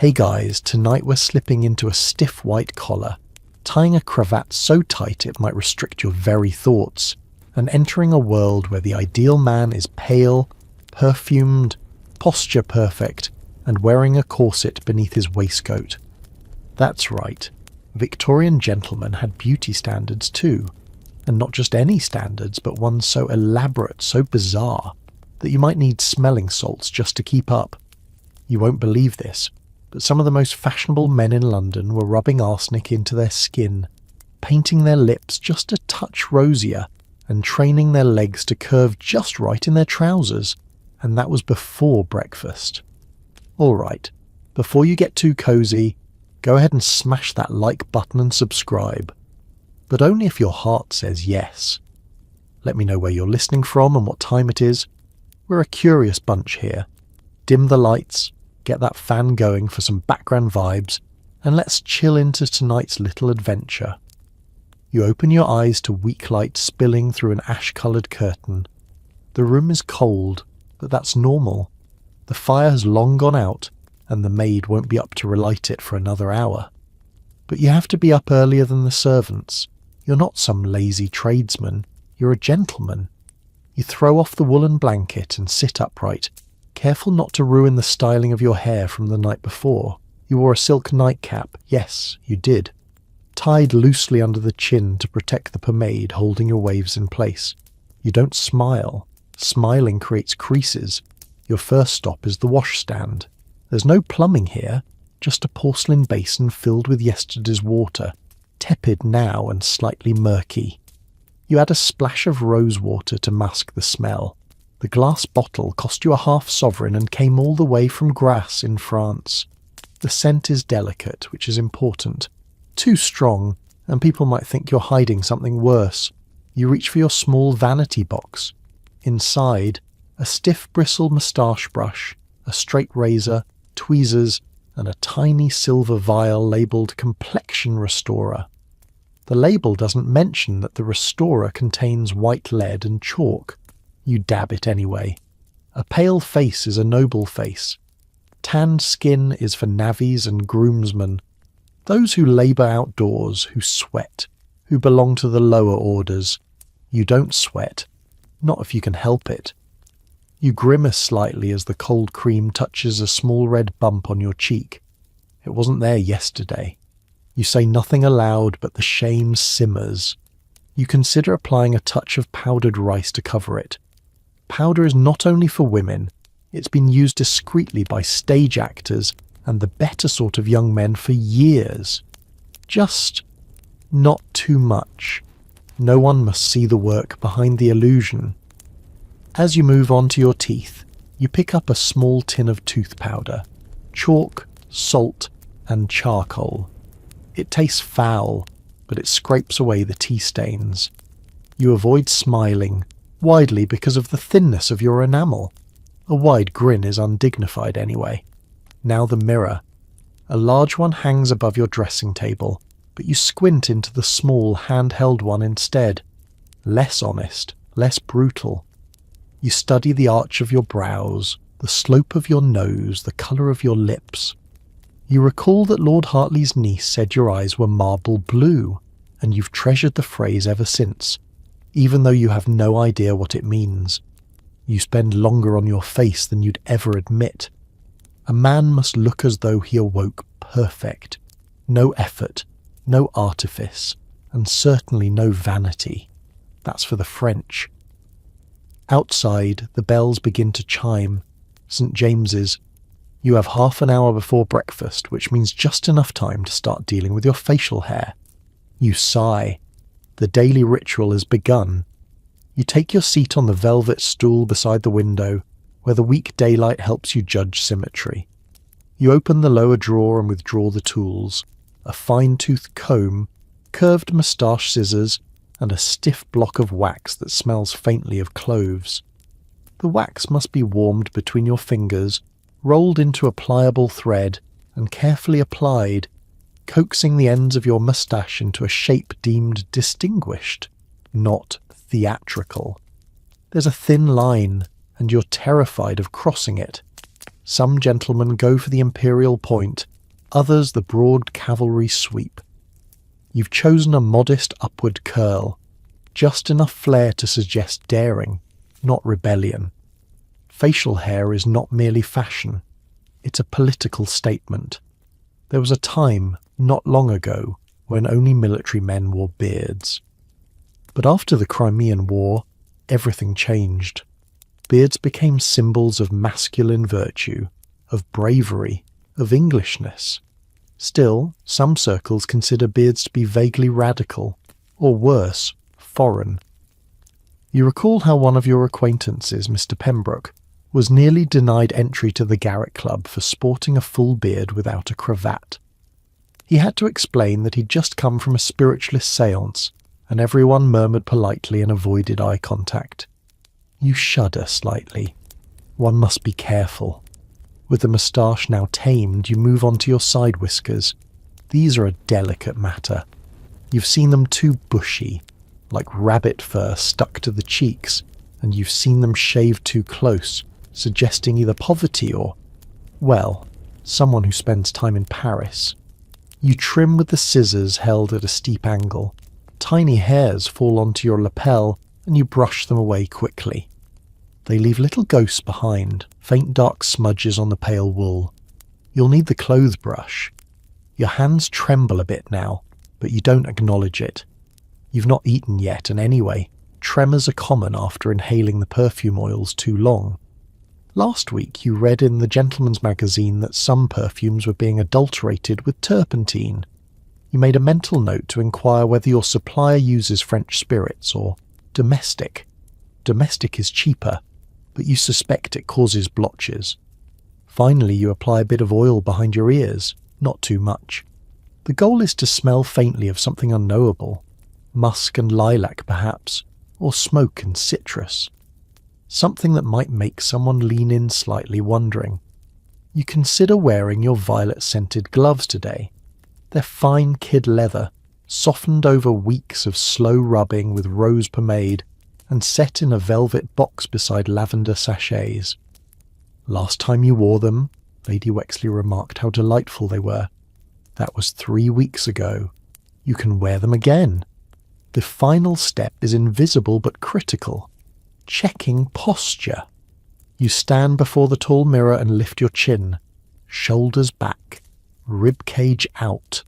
Hey guys, tonight we're slipping into a stiff white collar, tying a cravat so tight it might restrict your very thoughts, and entering a world where the ideal man is pale, perfumed, posture perfect, and wearing a corset beneath his waistcoat. That's right, Victorian gentlemen had beauty standards too, and not just any standards, but ones so elaborate, so bizarre, that you might need smelling salts just to keep up. You won't believe this, but some of the most fashionable men in London were rubbing arsenic into their skin, painting their lips just a touch rosier, and training their legs to curve just right in their trousers, and that was before breakfast. Alright, before you get too cozy, go ahead and smash that like button and subscribe. But only if your heart says yes. Let me know where you're listening from and what time it is. We're a curious bunch here. Dim the lights, get that fan going for some background vibes, and let's chill into tonight's little adventure. You open your eyes to weak light spilling through an ash-coloured curtain. The room is cold, but that's normal. The fire has long gone out, and the maid won't be up to relight it for another hour. But you have to be up earlier than the servants. You're not some lazy tradesman, you're a gentleman. You throw off the woolen blanket and sit upright, careful not to ruin the styling of your hair from the night before. You wore a silk nightcap, yes, you did, tied loosely under the chin to protect the pomade holding your waves in place. You don't smile. Smiling creates creases. Your first stop is the washstand. There's no plumbing here, just a porcelain basin filled with yesterday's water, tepid now and slightly murky. You add a splash of rose water to mask the smell. The glass bottle cost you a half-sovereign and came all the way from Grasse in France. The scent is delicate, which is important. Too strong, and people might think you're hiding something worse. You reach for your small vanity box. Inside, a stiff bristled moustache brush, a straight razor, tweezers, and a tiny silver vial labelled Complexion Restorer. The label doesn't mention that the restorer contains white lead and chalk. You dab it anyway. A pale face is a noble face. Tanned skin is for navvies and groomsmen. Those who labour outdoors, who sweat, who belong to the lower orders. You don't sweat. Not if you can help it. You grimace slightly as the cold cream touches a small red bump on your cheek. It wasn't there yesterday. You say nothing aloud, but the shame simmers. You consider applying a touch of powdered rice to cover it. Powder is not only for women, it's been used discreetly by stage actors and the better sort of young men for years. Just not too much. No one must see the work behind the illusion. As you move on to your teeth, you pick up a small tin of tooth powder, chalk, salt, and charcoal. It tastes foul, but it scrapes away the tea stains. You avoid smiling, widely because of the thinness of your enamel. A wide grin is undignified anyway. Now the mirror. A large one hangs above your dressing table, but you squint into the small handheld one instead. Less honest, less brutal. You study the arch of your brows, the slope of your nose, the colour of your lips. You recall that Lord Hartley's niece said your eyes were marble blue, and you've treasured the phrase ever since, even though you have no idea what it means. You spend longer on your face than you'd ever admit. A man must look as though he awoke perfect. No effort, no artifice, and certainly no vanity. That's for the French. Outside, the bells begin to chime. St. James's. You have half an hour before breakfast, which means just enough time to start dealing with your facial hair. You sigh. The daily ritual has begun. You take your seat on the velvet stool beside the window, where the weak daylight helps you judge symmetry. You open the lower drawer and withdraw the tools, a fine-toothed comb, curved moustache scissors, and a stiff block of wax that smells faintly of cloves. The wax must be warmed between your fingers, rolled into a pliable thread, and carefully applied, coaxing the ends of your moustache into a shape deemed distinguished, not theatrical. There's a thin line, and you're terrified of crossing it. Some gentlemen go for the imperial point, others the broad cavalry sweep. You've chosen a modest upward curl, just enough flair to suggest daring, not rebellion. Facial hair is not merely fashion, it's a political statement. There was a time, not long ago, when only military men wore beards. But after the Crimean War, everything changed. Beards became symbols of masculine virtue, of bravery, of Englishness. Still, some circles consider beards to be vaguely radical, or worse, foreign. You recall how one of your acquaintances, Mr. Pembroke, was nearly denied entry to the Garrick Club for sporting a full beard without a cravat. He had to explain that he'd just come from a spiritualist séance, and everyone murmured politely and avoided eye contact. You shudder slightly. One must be careful. With the moustache now tamed, you move on to your side whiskers. These are a delicate matter. You've seen them too bushy, like rabbit fur stuck to the cheeks, and you've seen them shaved too close, suggesting either poverty or, well, someone who spends time in Paris. You trim with the scissors held at a steep angle. Tiny hairs fall onto your lapel, and you brush them away quickly. They leave little ghosts behind, faint dark smudges on the pale wool. You'll need the clothes brush. Your hands tremble a bit now, but you don't acknowledge it. You've not eaten yet, and anyway, tremors are common after inhaling the perfume oils too long. Last week you read in the Gentleman's Magazine that some perfumes were being adulterated with turpentine. You made a mental note to inquire whether your supplier uses French spirits or domestic. Domestic is cheaper, but you suspect it causes blotches. Finally, you apply a bit of oil behind your ears, not too much. The goal is to smell faintly of something unknowable, musk and lilac perhaps, or smoke and citrus. Something that might make someone lean in slightly wondering. You consider wearing your violet-scented gloves today. They're fine kid leather, softened over weeks of slow rubbing with rose pomade, and set in a velvet box beside lavender sachets. Last time you wore them, Lady Wexley remarked how delightful they were. That was 3 weeks ago. You can wear them again. The final step is invisible but critical. Checking posture. You stand before the tall mirror and lift your chin. Shoulders back. Rib cage out.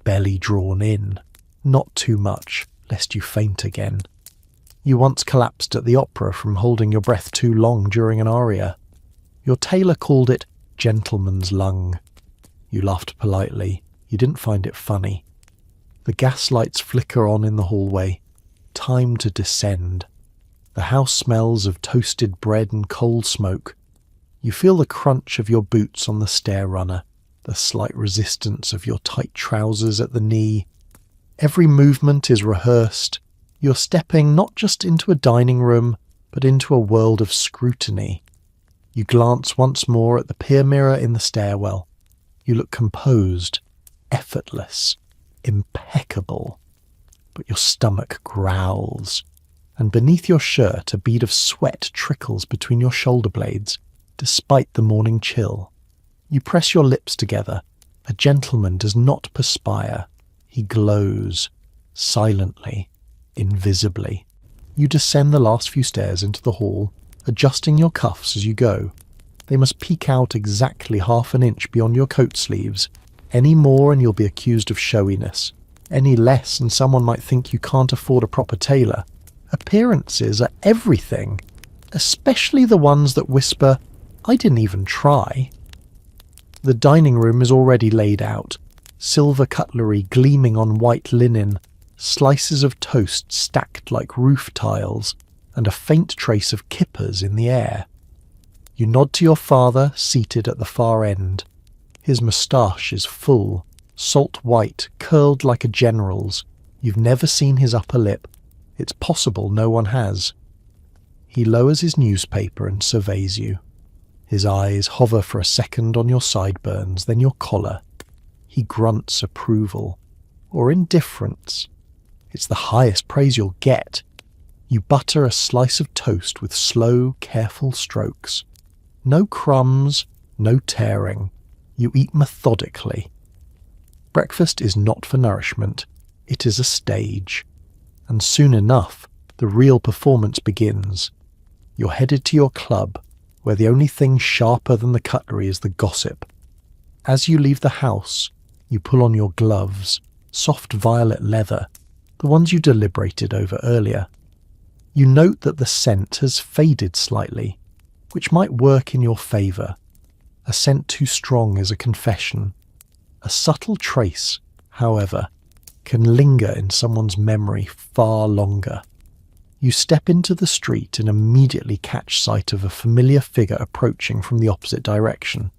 Belly drawn in. Not too much, lest you faint again. You once collapsed at the opera from holding your breath too long during an aria. Your tailor called it gentleman's lung. You laughed politely. You didn't find it funny. The gas lights flicker on in the hallway. Time to descend. The house smells of toasted bread and coal smoke. You feel the crunch of your boots on the stair runner, the slight resistance of your tight trousers at the knee. Every movement is rehearsed. You're stepping not just into a dining room, but into a world of scrutiny. You glance once more at the pier mirror in the stairwell. You look composed, effortless, impeccable. But your stomach growls, and beneath your shirt a bead of sweat trickles between your shoulder blades, despite the morning chill. You press your lips together. A gentleman does not perspire. He glows, silently, invisibly. You descend the last few stairs into the hall, adjusting your cuffs as you go. They must peek out exactly half an inch beyond your coat sleeves. Any more and you'll be accused of showiness. Any less and someone might think you can't afford a proper tailor. Appearances are everything, especially the ones that whisper, "I didn't even try." The dining room is already laid out, silver cutlery gleaming on white linen, slices of toast stacked like roof tiles, and a faint trace of kippers in the air. You nod to your father, seated at the far end. His moustache is full, salt white, curled like a general's. You've never seen his upper lip. It's possible no one has. He lowers his newspaper and surveys you. His eyes hover for a second on your sideburns, then your collar. He grunts approval, or indifference. It's the highest praise you'll get. You butter a slice of toast with slow, careful strokes. No crumbs, no tearing. You eat methodically. Breakfast is not for nourishment, it is a stage. And soon enough, the real performance begins. You're headed to your club, where the only thing sharper than the cutlery is the gossip. As you leave the house, you pull on your gloves, soft violet leather, the ones you deliberated over earlier. You note that the scent has faded slightly, which might work in your favour. A scent too strong is a confession. A subtle trace, however, can linger in someone's memory far longer. You step into the street and immediately catch sight of a familiar figure approaching from the opposite direction.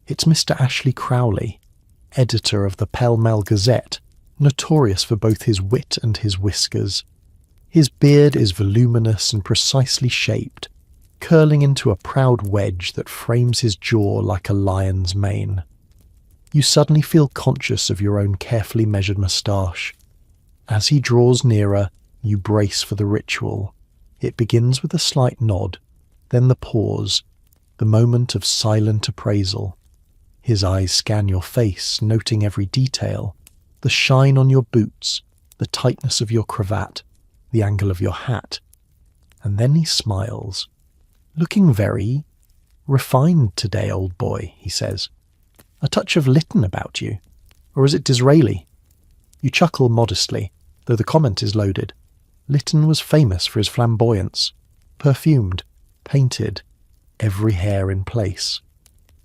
It's Mr. Ashley Crowley, editor of the Pall Mall Gazette, notorious for both his wit and his whiskers. His beard is voluminous and precisely shaped, curling into a proud wedge that frames his jaw like a lion's mane. You suddenly feel conscious of your own carefully measured moustache. As he draws nearer, you brace for the ritual. It begins with a slight nod, then the pause, the moment of silent appraisal. His eyes scan your face, noting every detail, the shine on your boots, the tightness of your cravat, the angle of your hat. And then he smiles. "Looking very refined today, old boy," he says. "A touch of Lytton about you. Or is it Disraeli?" You chuckle modestly, though the comment is loaded. Lytton was famous for his flamboyance. Perfumed, painted, every hair in place.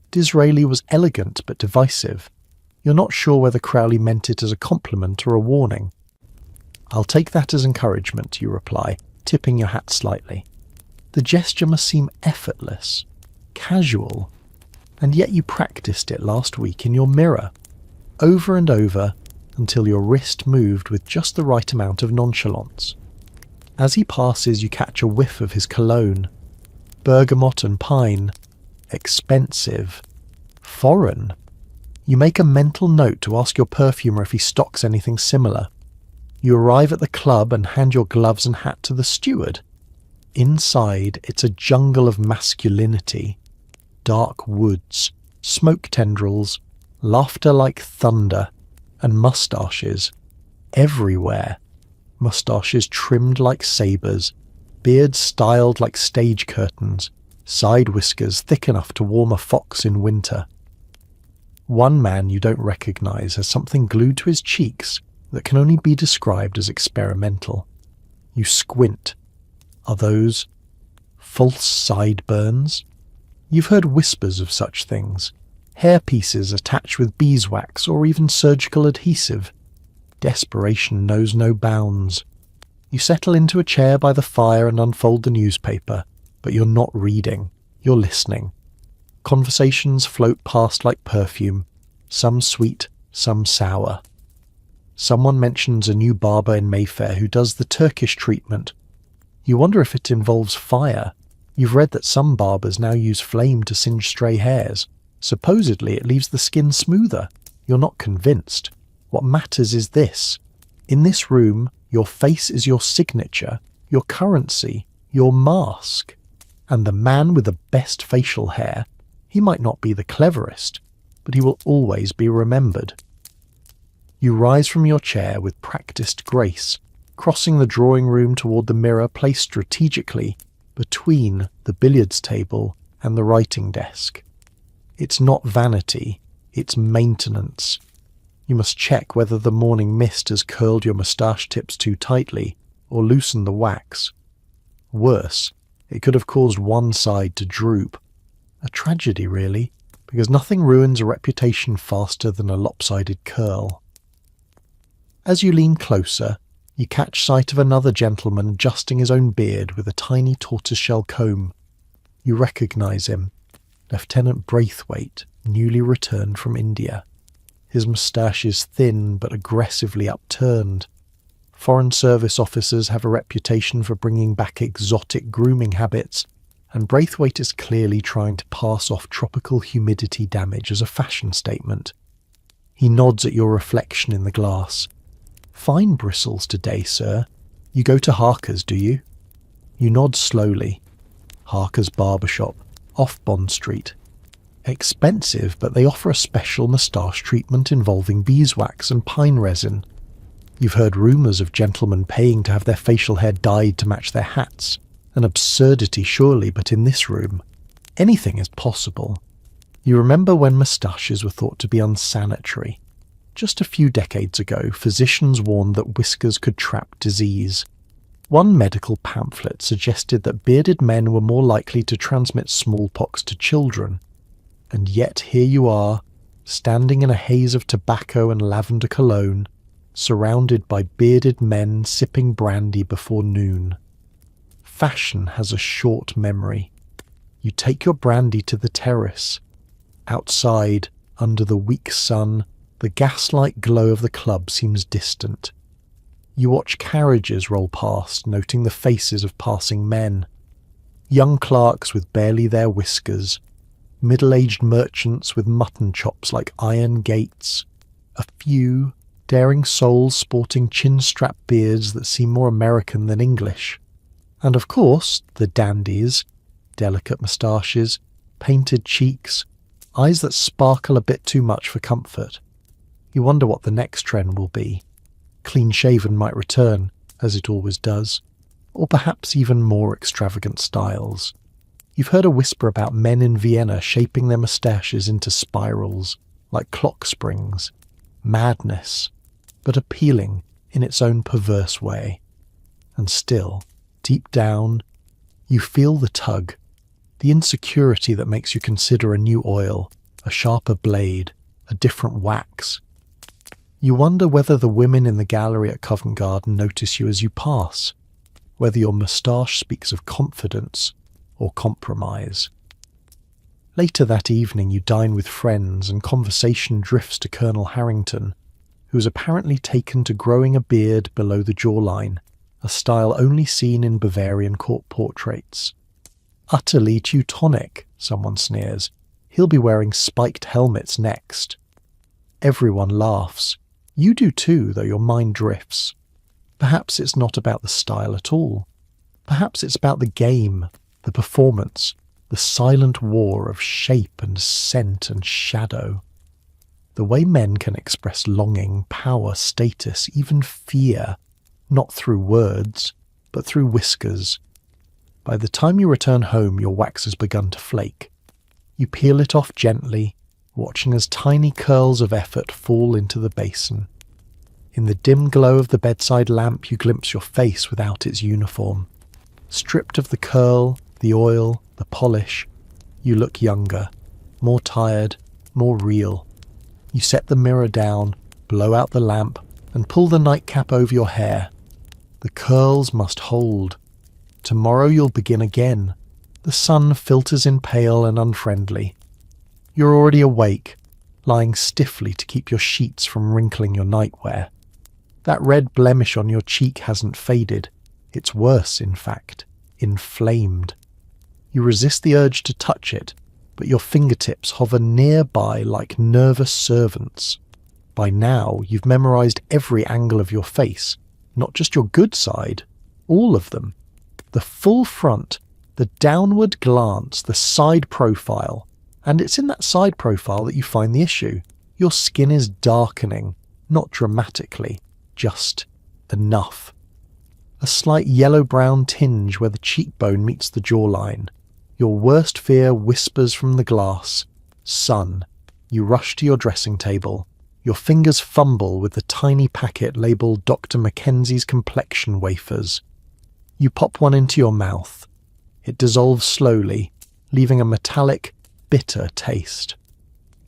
Disraeli was elegant but divisive. You're not sure whether Crowley meant it as a compliment or a warning. "I'll take that as encouragement," you reply, tipping your hat slightly. The gesture must seem effortless, casual, and yet you practiced it last week in your mirror, over and over, until your wrist moved with just the right amount of nonchalance. As he passes, you catch a whiff of his cologne. Bergamot and pine. Expensive. Foreign. You make a mental note to ask your perfumer if he stocks anything similar. You arrive at the club and hand your gloves and hat to the steward. Inside, it's a jungle of masculinity. Dark woods, smoke tendrils, laughter like thunder, and moustaches. Everywhere. Moustaches trimmed like sabres, beards styled like stage curtains, side whiskers thick enough to warm a fox in winter. One man you don't recognise has something glued to his cheeks that can only be described as experimental. You squint. Are those false sideburns? You've heard whispers of such things. Hair pieces attached with beeswax or even surgical adhesive. Desperation knows no bounds. You settle into a chair by the fire and unfold the newspaper, but you're not reading, you're listening. Conversations float past like perfume, some sweet, some sour. Someone mentions a new barber in Mayfair who does the Turkish treatment. You wonder if it involves fire. You've read that some barbers now use flame to singe stray hairs. Supposedly it leaves the skin smoother. You're not convinced. What matters is this. In this room, your face is your signature, your currency, your mask. And the man with the best facial hair, he might not be the cleverest, but he will always be remembered. You rise from your chair with practiced grace, crossing the drawing room toward the mirror placed strategically between the billiards table and the writing desk. It's not vanity, it's maintenance. You must check whether the morning mist has curled your moustache tips too tightly or loosened the wax. Worse, it could have caused one side to droop. A tragedy, really, because nothing ruins a reputation faster than a lopsided curl. As you lean closer, you catch sight of another gentleman adjusting his own beard with a tiny tortoiseshell comb. You recognise him, Lieutenant Braithwaite, newly returned from India. His moustache is thin but aggressively upturned. Foreign Service officers have a reputation for bringing back exotic grooming habits, and Braithwaite is clearly trying to pass off tropical humidity damage as a fashion statement. He nods at your reflection in the glass. "Fine bristles today, sir. You go to Harker's, do you?" You nod slowly. Harker's barber shop, off Bond Street. Expensive, but they offer a special moustache treatment involving beeswax and pine resin. You've heard rumours of gentlemen paying to have their facial hair dyed to match their hats. An absurdity surely, but in this room, anything is possible. You remember when moustaches were thought to be unsanitary? Just a few decades ago, physicians warned that whiskers could trap disease. One medical pamphlet suggested that bearded men were more likely to transmit smallpox to children. And yet here you are, standing in a haze of tobacco and lavender cologne, surrounded by bearded men sipping brandy before noon. Fashion has a short memory. You take your brandy to the terrace. Outside, under the weak sun, the gaslight glow of the club seems distant. You watch carriages roll past, noting the faces of passing men. Young clerks with barely their whiskers, middle-aged merchants with mutton chops like iron gates, a few daring souls sporting chin-strap beards that seem more American than English. And of course, the dandies, delicate moustaches, painted cheeks, eyes that sparkle a bit too much for comfort. You wonder what the next trend will be. Clean-shaven might return, as it always does, or perhaps even more extravagant styles. You've heard a whisper about men in Vienna shaping their moustaches into spirals, like clock springs. Madness, but appealing in its own perverse way. And still, deep down, you feel the tug, the insecurity that makes you consider a new oil, a sharper blade, a different wax. You wonder whether the women in the gallery at Covent Garden notice you as you pass, whether your moustache speaks of confidence or compromise. Later that evening you dine with friends and conversation drifts to Colonel Harrington, who is apparently taken to growing a beard below the jawline, a style only seen in Bavarian court portraits. Utterly Teutonic, someone sneers. He'll be wearing spiked helmets next. Everyone laughs. You do too, though your mind drifts. Perhaps it's not about the style at all. Perhaps it's about the game, the performance, the silent war of shape and scent and shadow. The way men can express longing, power, status, even fear, not through words, but through whiskers. By the time you return home, your wax has begun to flake. You peel it off gently, watching as tiny curls of effort fall into the basin. In the dim glow of the bedside lamp, you glimpse your face without its uniform. Stripped of the curl, the oil, the polish, you look younger, more tired, more real. You set the mirror down, blow out the lamp, and pull the nightcap over your hair. The curls must hold. Tomorrow you'll begin again. The sun filters in pale and unfriendly. You're already awake, lying stiffly to keep your sheets from wrinkling your nightwear. That red blemish on your cheek hasn't faded. It's worse, in fact, inflamed. You resist the urge to touch it, but your fingertips hover nearby like nervous servants. By now, you've memorized every angle of your face, not just your good side, all of them. The full front, the downward glance, the side profile. And it's in that side profile that you find the issue. Your skin is darkening, not dramatically, just enough. A slight yellow-brown tinge where the cheekbone meets the jawline. Your worst fear whispers from the glass. Sun. You rush to your dressing table. Your fingers fumble with the tiny packet labelled Dr. Mackenzie's complexion wafers. You pop one into your mouth. It dissolves slowly, leaving a metallic, bitter taste.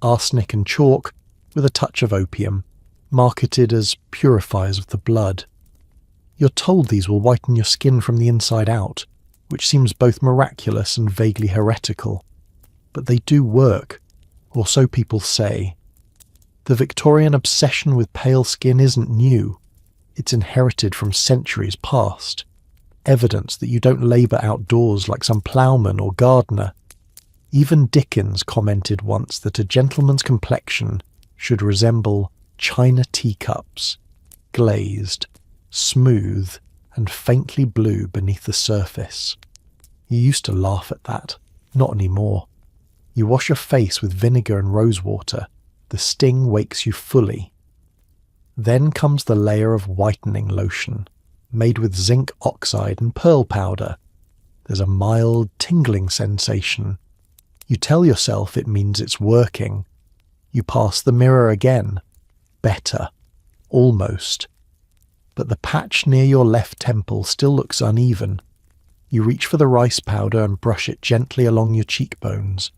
Arsenic and chalk with a touch of opium, marketed as purifiers of the blood. You're told these will whiten your skin from the inside out, which seems both miraculous and vaguely heretical. But they do work, or so people say. The Victorian obsession with pale skin isn't new. It's inherited from centuries past. Evidence that you don't labour outdoors like some ploughman or gardener. Even Dickens commented once that a gentleman's complexion should resemble china teacups, glazed, smooth, and faintly blue beneath the surface. You used to laugh at that, not anymore. You wash your face with vinegar and rosewater. The sting wakes you fully. Then comes the layer of whitening lotion, made with zinc oxide and pearl powder. There's a mild, tingling sensation. You tell yourself it means it's working. You pass the mirror again. Better. Almost. But the patch near your left temple still looks uneven. You reach for the rice powder and brush it gently along your cheekbones.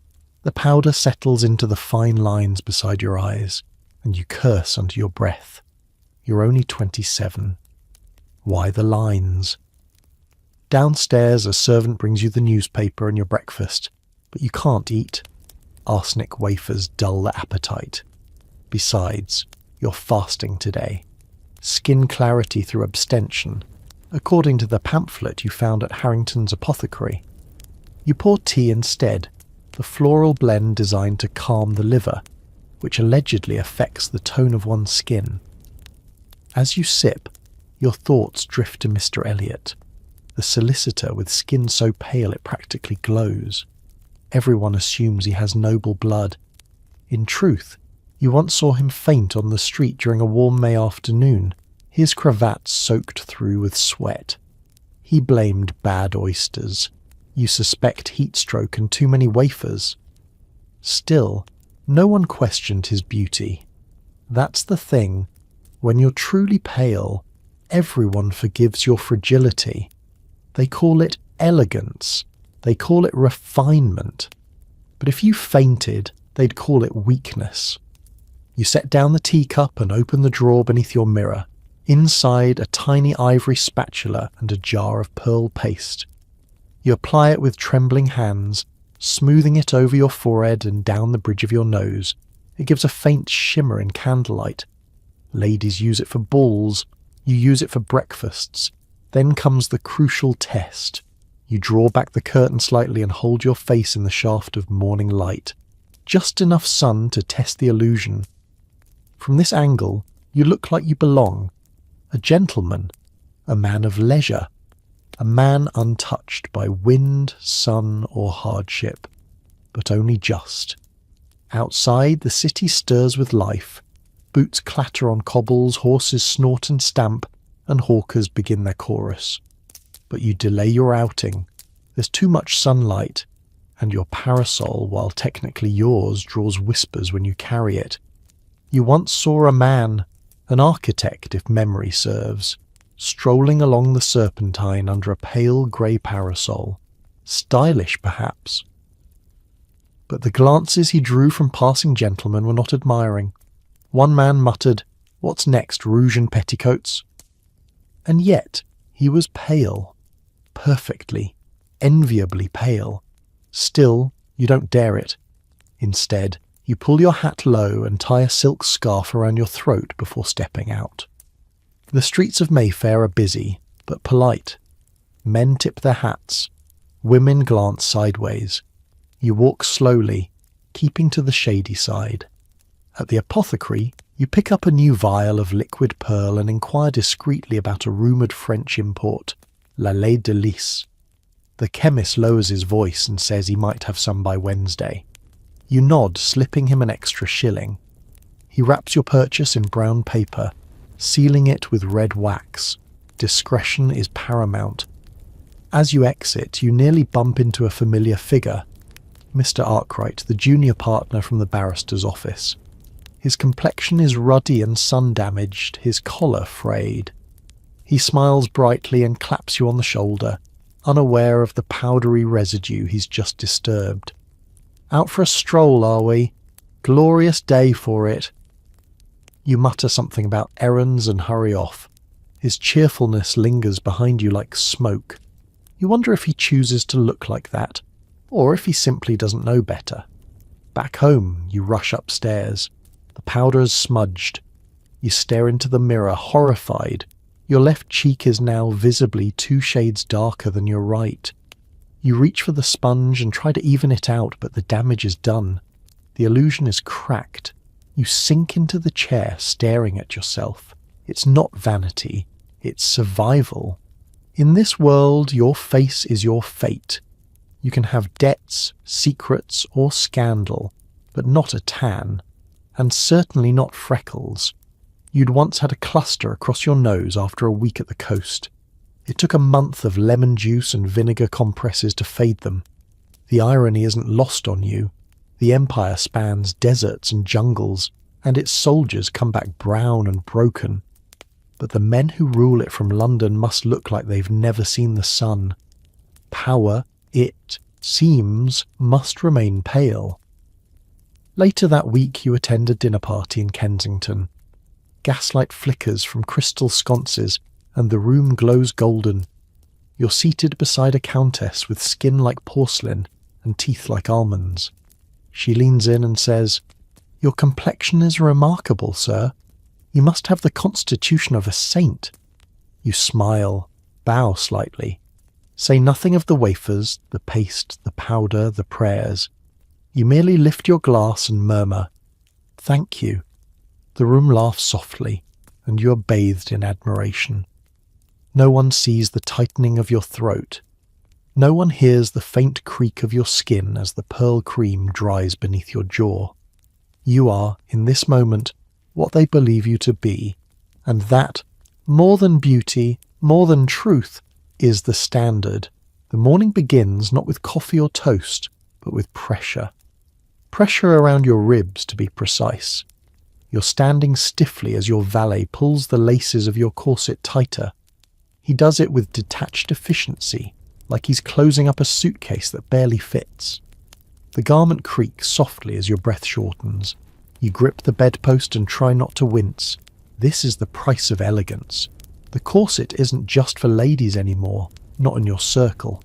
The powder settles into the fine lines beside your eyes, and you curse under your breath. You're only 27. Why the lines? Downstairs, a servant brings you the newspaper and your breakfast, but you can't eat. Arsenic wafers dull the appetite. Besides, you're fasting today. Skin clarity through abstention, according to the pamphlet you found at Harrington's apothecary. You pour tea instead, the floral blend designed to calm the liver, which allegedly affects the tone of one's skin. As you sip, your thoughts drift to Mr. Elliot, the solicitor with skin so pale it practically glows. Everyone assumes he has noble blood. In truth, you once saw him faint on the street during a warm May afternoon, his cravat soaked through with sweat. He blamed bad oysters. You suspect heat stroke and too many wafers. Still, no one questioned his beauty. That's the thing. When you're truly pale, everyone forgives your fragility. They call it elegance. They call it refinement. But if you fainted, they'd call it weakness. You set down the teacup and open the drawer beneath your mirror. Inside, a tiny ivory spatula and a jar of pearl paste. You apply it with trembling hands, smoothing it over your forehead and down the bridge of your nose. It gives a faint shimmer in candlelight. Ladies use it for balls. You use it for breakfasts. Then comes the crucial test. You draw back the curtain slightly and hold your face in the shaft of morning light. Just enough sun to test the illusion. From this angle, you look like you belong. A gentleman. A man of leisure. A man untouched by wind, sun, or hardship. But only just. Outside, the city stirs with life. Boots clatter on cobbles, horses snort and stamp, and hawkers begin their chorus. But you delay your outing. There's too much sunlight, and your parasol, while technically yours, draws whispers when you carry it. You once saw a man, an architect if memory serves, strolling along the Serpentine under a pale grey parasol. Stylish, perhaps. But the glances he drew from passing gentlemen were not admiring. One man muttered, "What's next, rouge and petticoats?" And yet he was pale. Perfectly, enviably pale. Still, you don't dare it. Instead, you pull your hat low and tie a silk scarf around your throat before stepping out. The streets of Mayfair are busy, but polite. Men tip their hats. Women glance sideways. You walk slowly, keeping to the shady side. At the apothecary, you pick up a new vial of liquid pearl and inquire discreetly about a rumoured French import, La Lait de Lys. The chemist lowers his voice and says he might have some by Wednesday. You nod, slipping him an extra shilling. He wraps your purchase in brown paper, sealing it with red wax. Discretion is paramount. As you exit, you nearly bump into a familiar figure, Mr. Arkwright, the junior partner from the barrister's office. His complexion is ruddy and sun-damaged, his collar frayed. He smiles brightly and claps you on the shoulder, unaware of the powdery residue he's just disturbed. "Out for a stroll, are we? Glorious day for it." You mutter something about errands and hurry off. His cheerfulness lingers behind you like smoke. You wonder if he chooses to look like that, or if he simply doesn't know better. Back home, you rush upstairs. The powder is smudged. You stare into the mirror, horrified. Your left cheek is now visibly 2 shades darker than your right. You reach for the sponge and try to even it out, but the damage is done. The illusion is cracked. You sink into the chair, staring at yourself. It's not vanity. It's survival. In this world, your face is your fate. You can have debts, secrets, or scandal, but not a tan, and certainly not freckles. You'd once had a cluster across your nose after a week at the coast. It took a month of lemon juice and vinegar compresses to fade them. The irony isn't lost on you. The empire spans deserts and jungles, and its soldiers come back brown and broken. But the men who rule it from London must look like they've never seen the sun. Power, it seems, must remain pale. Later that week you attend a dinner party in Kensington. Gaslight flickers from crystal sconces, and the room glows golden. You're seated beside a countess with skin like porcelain and teeth like almonds. She leans in and says, "Your complexion is remarkable, sir. You must have the constitution of a saint." You smile, bow slightly. Say nothing of the wafers, the paste, the powder, the prayers. You merely lift your glass and murmur, "Thank you." The room laughs softly, and you are bathed in admiration. No one sees the tightening of your throat. No one hears the faint creak of your skin as the pearl cream dries beneath your jaw. You are, in this moment, what they believe you to be, and that, more than beauty, more than truth, is the standard. The morning begins not with coffee or toast, but with pressure. Pressure around your ribs, to be precise. You're standing stiffly as your valet pulls the laces of your corset tighter. He does it with detached efficiency, like he's closing up a suitcase that barely fits. The garment creaks softly as your breath shortens. You grip the bedpost and try not to wince. This is the price of elegance. The corset isn't just for ladies anymore, not in your circle.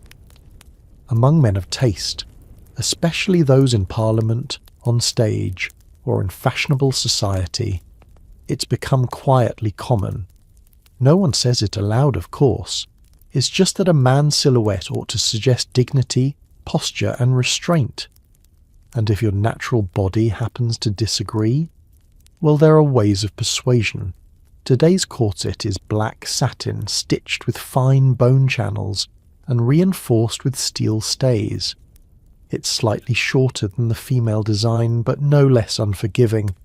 Among men of taste, especially those in Parliament, on stage, or in fashionable society, it's become quietly common. No one says it aloud, of course. It's just that a man's silhouette ought to suggest dignity, posture, and restraint. And if your natural body happens to disagree, well, there are ways of persuasion. Today's corset is black satin stitched with fine bone channels and reinforced with steel stays. It's slightly shorter than the female design, but no less unforgiving.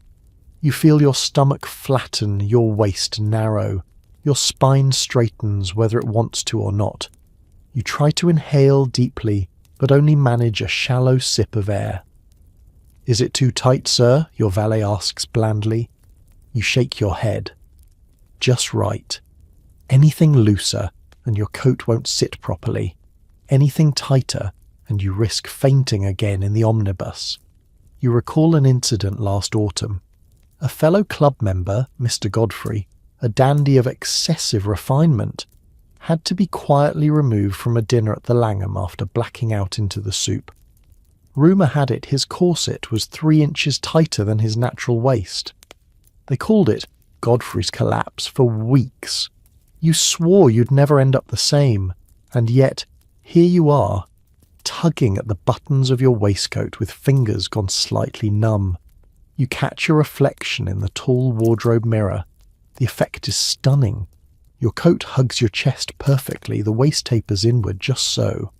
You feel your stomach flatten, your waist narrow. Your spine straightens whether it wants to or not. You try to inhale deeply, but only manage a shallow sip of air. "Is it too tight, sir?" your valet asks blandly. You shake your head. Just right. Anything looser, and your coat won't sit properly. Anything tighter, and you risk fainting again in the omnibus. You recall an incident last autumn. A fellow club member, Mr. Godfrey, a dandy of excessive refinement, had to be quietly removed from a dinner at the Langham after blacking out into the soup. Rumour had it his corset was 3 inches tighter than his natural waist. They called it Godfrey's collapse for weeks. You swore you'd never end up the same, and yet here you are, tugging at the buttons of your waistcoat with fingers gone slightly numb. You catch your reflection in the tall wardrobe mirror. The effect is stunning. Your coat hugs your chest perfectly, the waist tapers inward just so.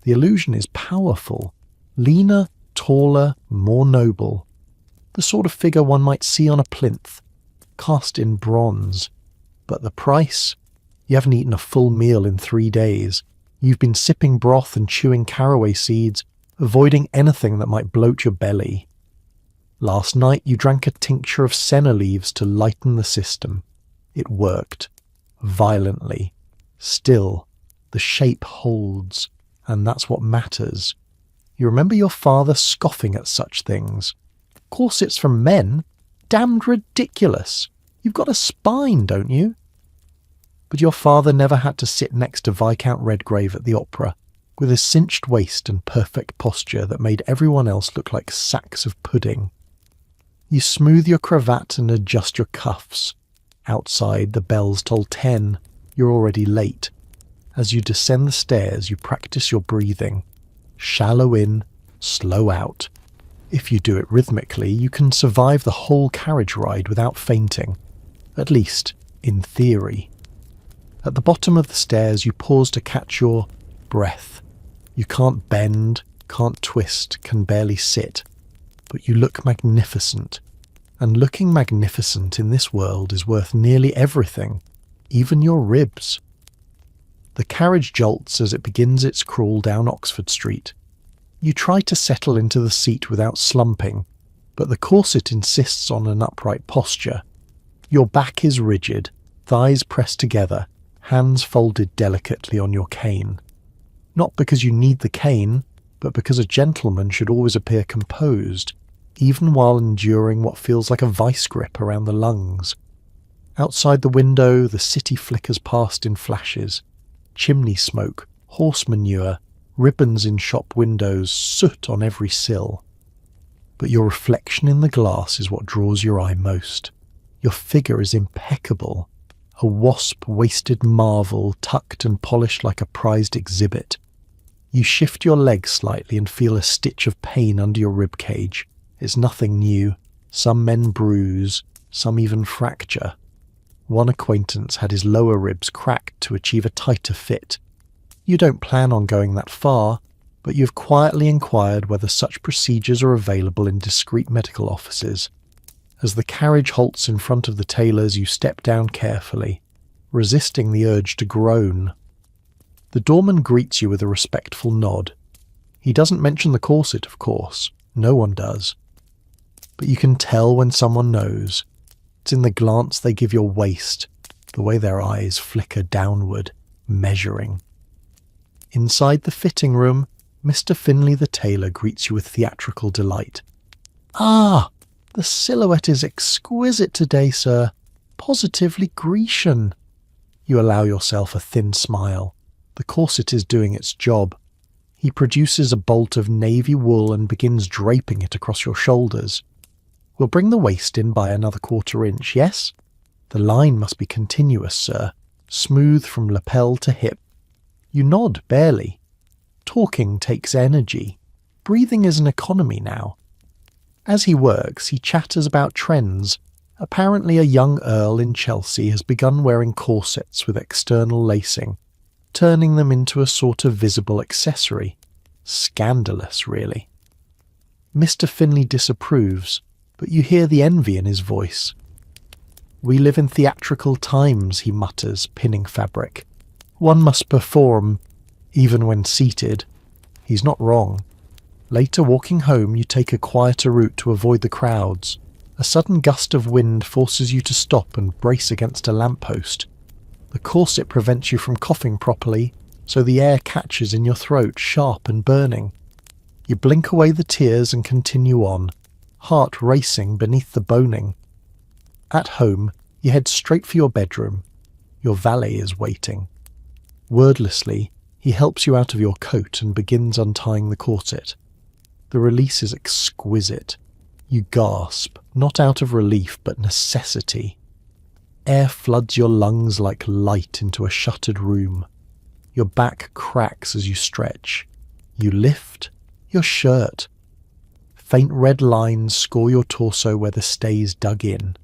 The illusion is powerful. Leaner, taller, more noble. The sort of figure one might see on a plinth, cast in bronze. But the price? You haven't eaten a full meal in 3 days. You've been sipping broth and chewing caraway seeds, avoiding anything that might bloat your belly. Last night you drank a tincture of senna leaves to lighten the system. It worked. Violently. Still, the shape holds, and that's what matters. You remember your father scoffing at such things. Corsets for men? Damned ridiculous. You've got a spine, don't you? But your father never had to sit next to Viscount Redgrave at the opera, with a cinched waist and perfect posture that made everyone else look like sacks of pudding. You smooth your cravat and adjust your cuffs. Outside, the bells toll 10. You're already late. As you descend the stairs, you practice your breathing. Shallow in, slow out. If you do it rhythmically, you can survive the whole carriage ride without fainting. At least, in theory. At the bottom of the stairs, you pause to catch your breath. You can't bend, can't twist, can barely sit, but you look magnificent. And looking magnificent in this world is worth nearly everything, even your ribs. The carriage jolts as it begins its crawl down Oxford Street. You try to settle into the seat without slumping, but the corset insists on an upright posture. Your back is rigid, thighs pressed together, hands folded delicately on your cane. Not because you need the cane, but because a gentleman should always appear composed, even while enduring what feels like a vice grip around the lungs. Outside the window, the city flickers past in flashes. Chimney smoke, horse manure, ribbons in shop windows, soot on every sill. But your reflection in the glass is what draws your eye most. Your figure is impeccable, a wasp-waisted marvel tucked and polished like a prized exhibit. You shift your leg slightly and feel a stitch of pain under your rib cage. It's nothing new. Some men bruise, some even fracture. One acquaintance had his lower ribs cracked to achieve a tighter fit. You don't plan on going that far, but you've quietly inquired whether such procedures are available in discreet medical offices. As the carriage halts in front of the tailor's, you step down carefully, resisting the urge to groan. The doorman greets you with a respectful nod. He doesn't mention the corset, of course. No one does. But you can tell when someone knows. It's in the glance they give your waist, the way their eyes flicker downward, measuring. Inside the fitting room, Mr. Finley the tailor greets you with theatrical delight. "Ah, the silhouette is exquisite today, sir. Positively Grecian." You allow yourself a thin smile. The corset is doing its job. He produces a bolt of navy wool and begins draping it across your shoulders. "We'll bring the waist in by another 1/4 inch, yes? The line must be continuous, sir, smooth from lapel to hip." You nod barely. Talking takes energy. Breathing is an economy now. As he works, he chatters about trends. Apparently a young earl in Chelsea has begun wearing corsets with external lacing, turning them into a sort of visible accessory. Scandalous, really. Mr. Finley disapproves, but you hear the envy in his voice. "We live in theatrical times," he mutters, pinning fabric. "One must perform, even when seated." He's not wrong. Later, walking home, you take a quieter route to avoid the crowds. A sudden gust of wind forces you to stop and brace against a lamppost. The corset prevents you from coughing properly, so the air catches in your throat, sharp and burning. You blink away the tears and continue on, heart racing beneath the boning. At home, you head straight for your bedroom. Your valet is waiting. Wordlessly, he helps you out of your coat and begins untying the corset. The release is exquisite. You gasp, not out of relief but necessity. Air floods your lungs like light into a shuttered room. Your back cracks as you stretch. You lift your shirt. Faint red lines score your torso where the stays dug in.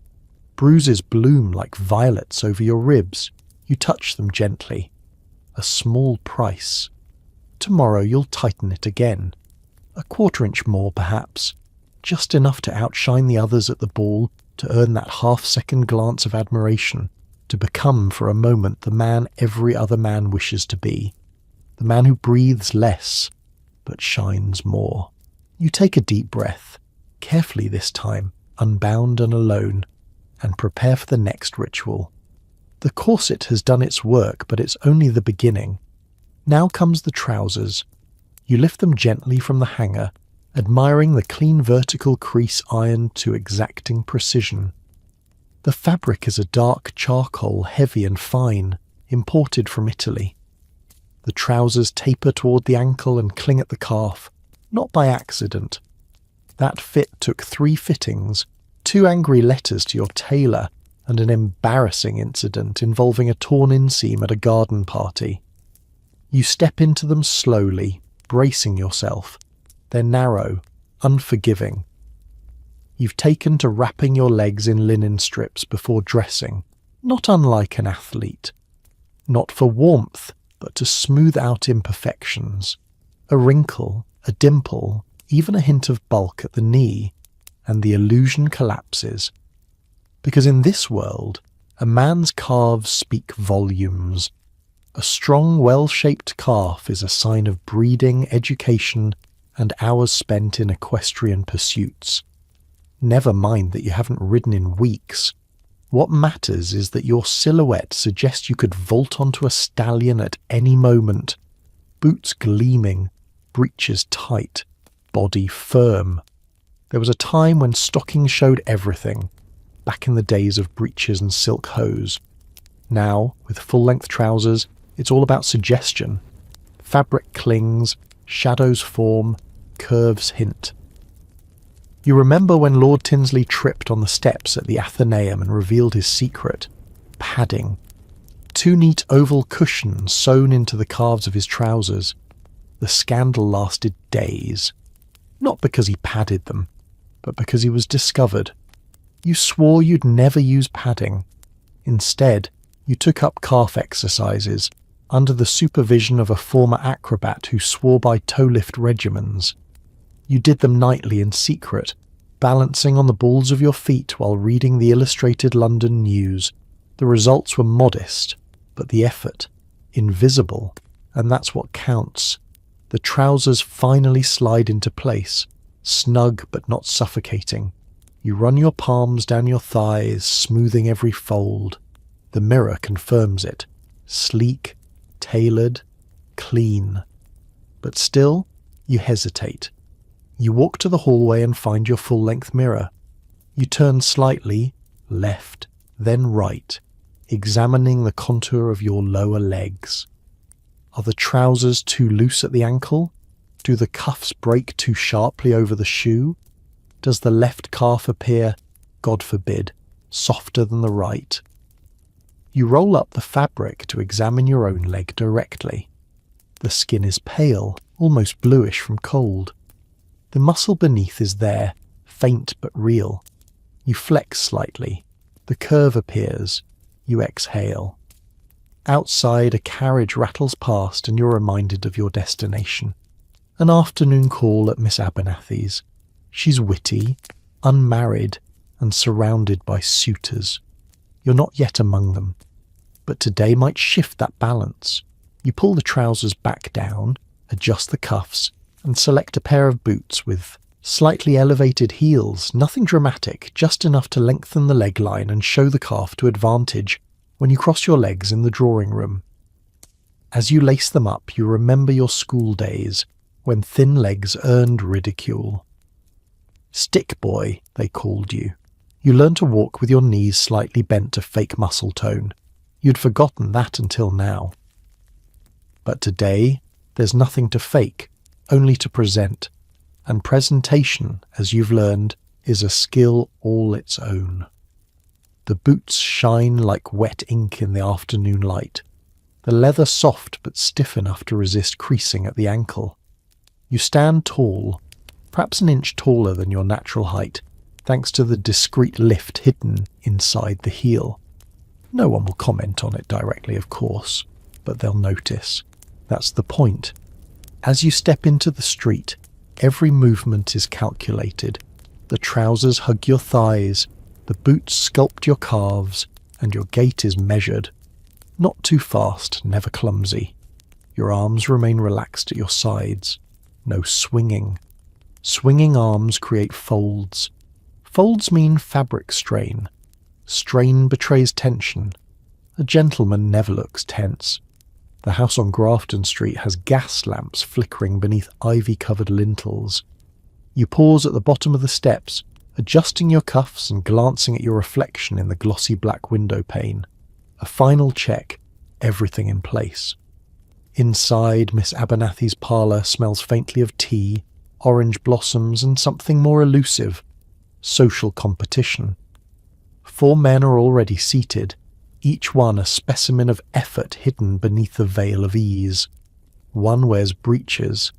Bruises bloom like violets over your ribs. You touch them gently. A small price. Tomorrow you'll tighten it again. A 1/4 inch more, perhaps. Just enough to outshine the others at the ball, to earn that half-second glance of admiration, to become for a moment the man every other man wishes to be. The man who breathes less, but shines more. You take a deep breath, carefully this time, unbound and alone, and prepare for the next ritual. The corset has done its work, but it's only the beginning. Now comes the trousers. You lift them gently from the hanger, admiring the clean vertical crease ironed to exacting precision. The fabric is a dark charcoal, heavy and fine, imported from Italy. The trousers taper toward the ankle and cling at the calf, not by accident. That fit took 3 fittings, 2 angry letters to your tailor, and an embarrassing incident involving a torn inseam at a garden party. You step into them slowly, bracing yourself. They're narrow, unforgiving. You've taken to wrapping your legs in linen strips before dressing, not unlike an athlete. Not for warmth, but to smooth out imperfections. A wrinkle, a dimple, even a hint of bulk at the knee, and the illusion collapses. Because in this world, a man's calves speak volumes. A strong, well-shaped calf is a sign of breeding, education, and hours spent in equestrian pursuits. Never mind that you haven't ridden in weeks. What matters is that your silhouette suggests you could vault onto a stallion at any moment. Boots gleaming, breeches tight, body firm. There was a time when stockings showed everything, back in the days of breeches and silk hose. Now, with full-length trousers, it's all about suggestion. Fabric clings, shadows form, curves hint. You remember when Lord Tinsley tripped on the steps at the Athenaeum and revealed his secret? Padding. 2 neat oval cushions sewn into the calves of his trousers. The scandal lasted days. Not because he padded them, but because he was discovered. You swore you'd never use padding. Instead, you took up calf exercises, under the supervision of a former acrobat who swore by toe-lift regimens. You did them nightly in secret, balancing on the balls of your feet while reading the Illustrated London News. The results were modest, but the effort, invisible, and that's what counts. The trousers finally slide into place, snug but not suffocating. You run your palms down your thighs, smoothing every fold. The mirror confirms it. Sleek, tailored, clean. But still, you hesitate. You walk to the hallway and find your full-length mirror. You turn slightly, left, then right, examining the contour of your lower legs. Are the trousers too loose at the ankle? Do the cuffs break too sharply over the shoe? Does the left calf appear, God forbid, softer than the right? You roll up the fabric to examine your own leg directly. The skin is pale, almost bluish from cold. The muscle beneath is there, faint but real. You flex slightly. The curve appears. You exhale. Outside, a carriage rattles past and you're reminded of your destination. An afternoon call at Miss Abernathy's. She's witty, unmarried, and surrounded by suitors. You're not yet among them. But today might shift that balance. You pull the trousers back down, adjust the cuffs, and select a pair of boots with slightly elevated heels, nothing dramatic, just enough to lengthen the leg line and show the calf to advantage when you cross your legs in the drawing room. As you lace them up, you remember your school days, when thin legs earned ridicule. Stick boy, they called you. You learned to walk with your knees slightly bent to fake muscle tone. You'd forgotten that until now. But today, there's nothing to fake, only to present. And presentation, as you've learned, is a skill all its own. The boots shine like wet ink in the afternoon light. The leather soft but stiff enough to resist creasing at the ankle. You stand tall, perhaps an inch taller than your natural height, thanks to the discreet lift hidden inside the heel. No one will comment on it directly, of course, but they'll notice. That's the point. As you step into the street, every movement is calculated. The trousers hug your thighs, the boots sculpt your calves, and your gait is measured. Not too fast, never clumsy. Your arms remain relaxed at your sides. No swinging. Swinging arms create folds. Folds mean fabric strain. Strain betrays tension. A gentleman never looks tense. The house on Grafton Street has gas lamps flickering beneath ivy-covered lintels. You pause at the bottom of the steps, adjusting your cuffs and glancing at your reflection in the glossy black window pane. A final check, everything in place. Inside, Miss Abernathy's parlour smells faintly of tea, orange blossoms, and something more elusive. Social competition. 4 men are already seated, each one a specimen of effort hidden beneath the veil of ease. One wears breeches,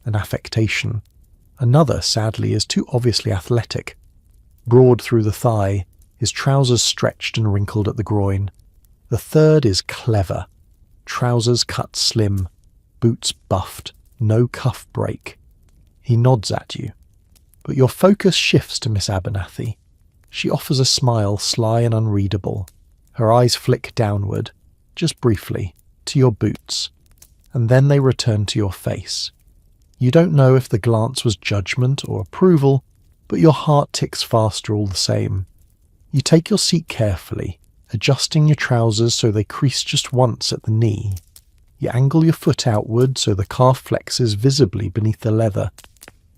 an affectation. Another, sadly, is too obviously athletic. Broad through the thigh, his trousers stretched and wrinkled at the groin. The third is clever. Trousers cut slim, boots buffed, No cuff break. He nods at you. But your focus shifts to Miss Abernathy. She offers a smile sly and unreadable. Her eyes flick downward, just briefly, to your boots, and then they return to your face. You don't know if the glance was judgment or approval, but your heart ticks faster all the same. You take your seat carefully, adjusting your trousers so they crease just once at the knee. You angle your foot outward so the calf flexes visibly beneath the leather.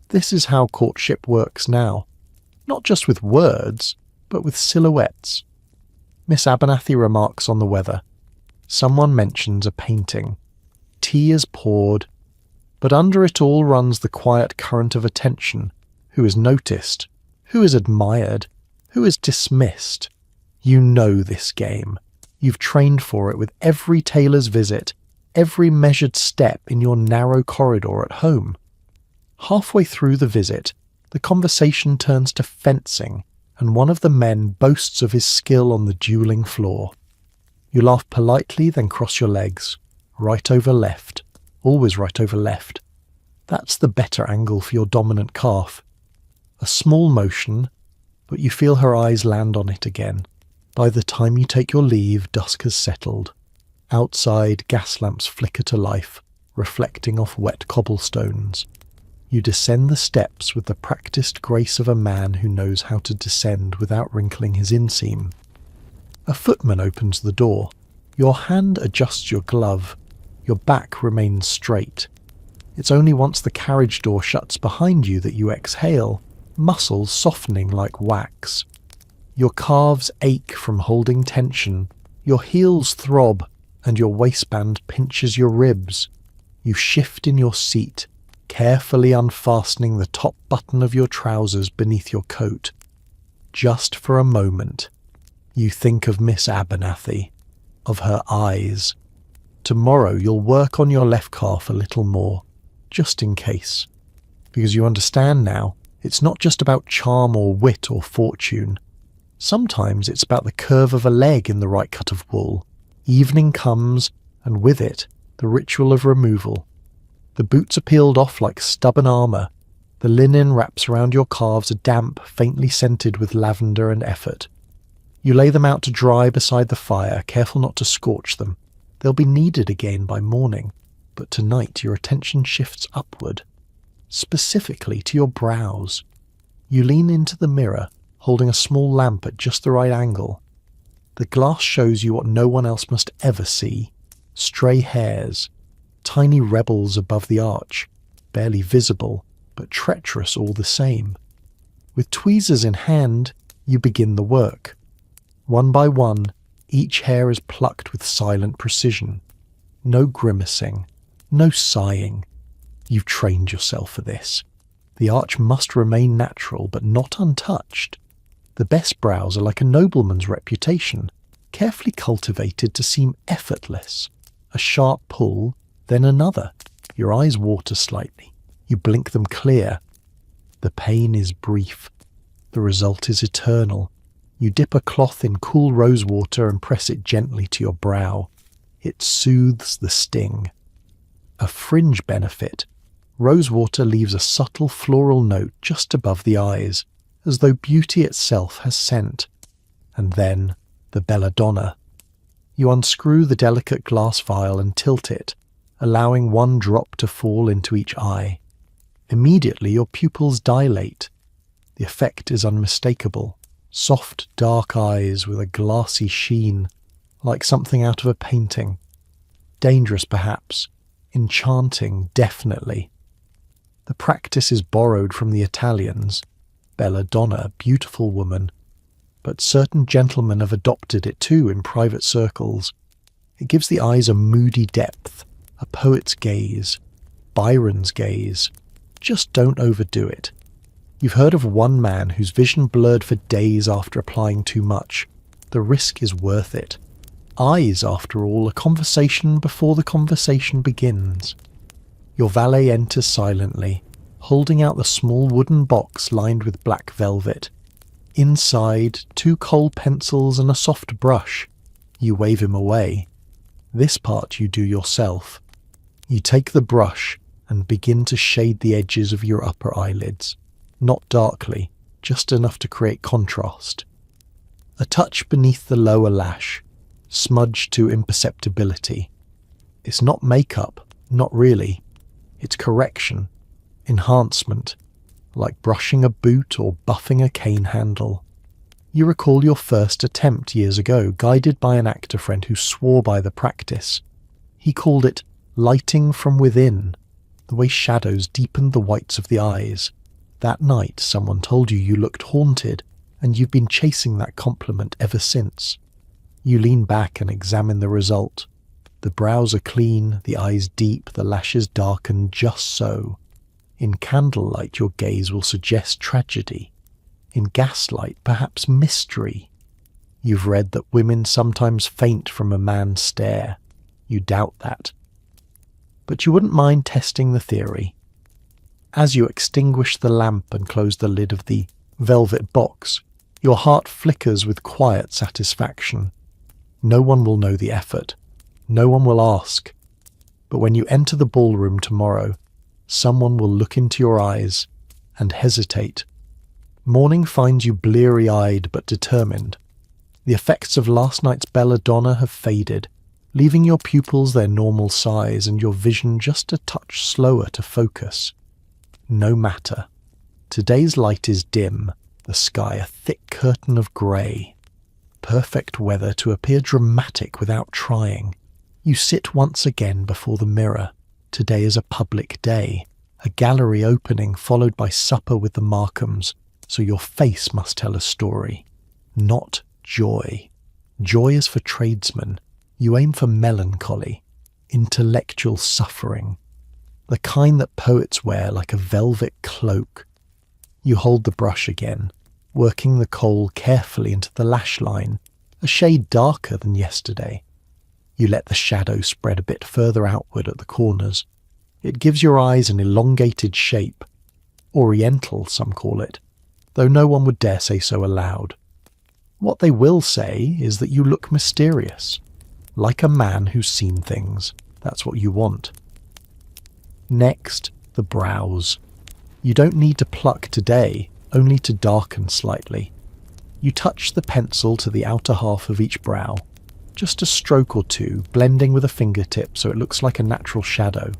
This is how courtship works now. Not just with words, but with silhouettes. Miss Abernathy remarks on the weather. Someone mentions a painting. Tea is poured, but under it all runs the quiet current of attention. Who is noticed? Who is admired? Who is dismissed? You know this game. You've trained for it with every tailor's visit, every measured step in your narrow corridor at home. Halfway through the visit, the conversation turns to fencing, and one of the men boasts of his skill on the dueling floor. You laugh politely, then cross your legs. Right over left. Always right over left. That's the better angle for your dominant calf. A small motion, but you feel her eyes land on it again. By the time you take your leave, dusk has settled. Outside, gas lamps flicker to life, reflecting off wet cobblestones. You descend the steps with the practiced grace of a man who knows how to descend without wrinkling his inseam. A footman opens the door. Your hand adjusts your glove. Your back remains straight. It's only once the carriage door shuts behind you that you exhale, muscles softening like wax. Your calves ache from holding tension. Your heels throb, and your waistband pinches your ribs. You shift in your seat, carefully unfastening the top button of your trousers beneath your coat. Just for a moment, you think of Miss Abernathy, of her eyes. Tomorrow you'll work on your left calf a little more, just in case. Because you understand now, it's not just about charm or wit or fortune. Sometimes it's about the curve of a leg in the right cut of wool. Evening comes, and with it, the ritual of removal. The boots are peeled off like stubborn armour. The linen wraps around your calves are damp, faintly scented with lavender and effort. You lay them out to dry beside the fire, careful not to scorch them. They'll be needed again by morning, but tonight your attention shifts upward, specifically to your brows. You lean into the mirror, holding a small lamp at just the right angle. The glass shows you what no one else must ever see. Stray hairs, tiny rebels above the arch, barely visible, but treacherous all the same. With tweezers in hand, you begin the work. One by one, each hair is plucked with silent precision. No grimacing, no sighing. You've trained yourself for this. The arch must remain natural, but not untouched. The best brows are like a nobleman's reputation, carefully cultivated to seem effortless. A sharp pull, then another. Your eyes water slightly. You blink them clear. The pain is brief. The result is eternal. You dip a cloth in cool rose water and press it gently to your brow. It soothes the sting. A fringe benefit. Rose water leaves a subtle floral note just above the eyes, as though beauty itself has scent. And then, the belladonna. You unscrew the delicate glass vial and tilt it, allowing one drop to fall into each eye. Immediately your pupils dilate. The effect is unmistakable. Soft, dark eyes with a glassy sheen, like something out of a painting. Dangerous perhaps, enchanting definitely. The practice is borrowed from the Italians. Belladonna, beautiful woman. But certain gentlemen have adopted it too in private circles. It gives the eyes a moody depth, a poet's gaze, Byron's gaze. Just don't overdo it. You've heard of one man whose vision blurred for days after applying too much. The risk is worth it. Eyes, after all, a conversation before the conversation begins. Your valet enters silently, holding out the small wooden box lined with black velvet. Inside, 2 kohl pencils and a soft brush. You wave him away. This part you do yourself. You take the brush and begin to shade the edges of your upper eyelids. Not darkly, just enough to create contrast. A touch beneath the lower lash, smudged to imperceptibility. It's not makeup, not really. It's correction, enhancement, like brushing a boot or buffing a cane handle. You recall your first attempt years ago, guided by an actor friend who swore by the practice. He called it lighting from within, the way shadows deepened the whites of the eyes. That night, someone told you looked haunted, and you've been chasing that compliment ever since. You lean back and examine the result. The brows are clean, the eyes deep, the lashes darkened just so. In candlelight, your gaze will suggest tragedy. In gaslight, perhaps mystery. You've read that women sometimes faint from a man's stare. You doubt that. But you wouldn't mind testing the theory. As you extinguish the lamp and close the lid of the velvet box, your heart flickers with quiet satisfaction. No one will know the effort. No one will ask. But when you enter the ballroom tomorrow, someone will look into your eyes and hesitate. Morning finds you bleary-eyed but determined. The effects of last night's belladonna have faded, leaving your pupils their normal size and your vision just a touch slower to focus. No matter. Today's light is dim, the sky a thick curtain of grey. Perfect weather to appear dramatic without trying. You sit once again before the mirror. Today is a public day, a gallery opening followed by supper with the Markhams, so your face must tell a story. Not joy. Joy is for tradesmen. You aim for melancholy, intellectual suffering, the kind that poets wear like a velvet cloak. You hold the brush again, working the kohl carefully into the lash line, a shade darker than yesterday. You let the shadow spread a bit further outward at the corners. It gives your eyes an elongated shape. Oriental, some call it, though no one would dare say so aloud. What they will say is that you look mysterious, like a man who's seen things. That's what you want. Next, the brows. You don't need to pluck today, only to darken slightly. You touch the pencil to the outer half of each brow, just a stroke or two, blending with a fingertip so it looks like a natural shadow.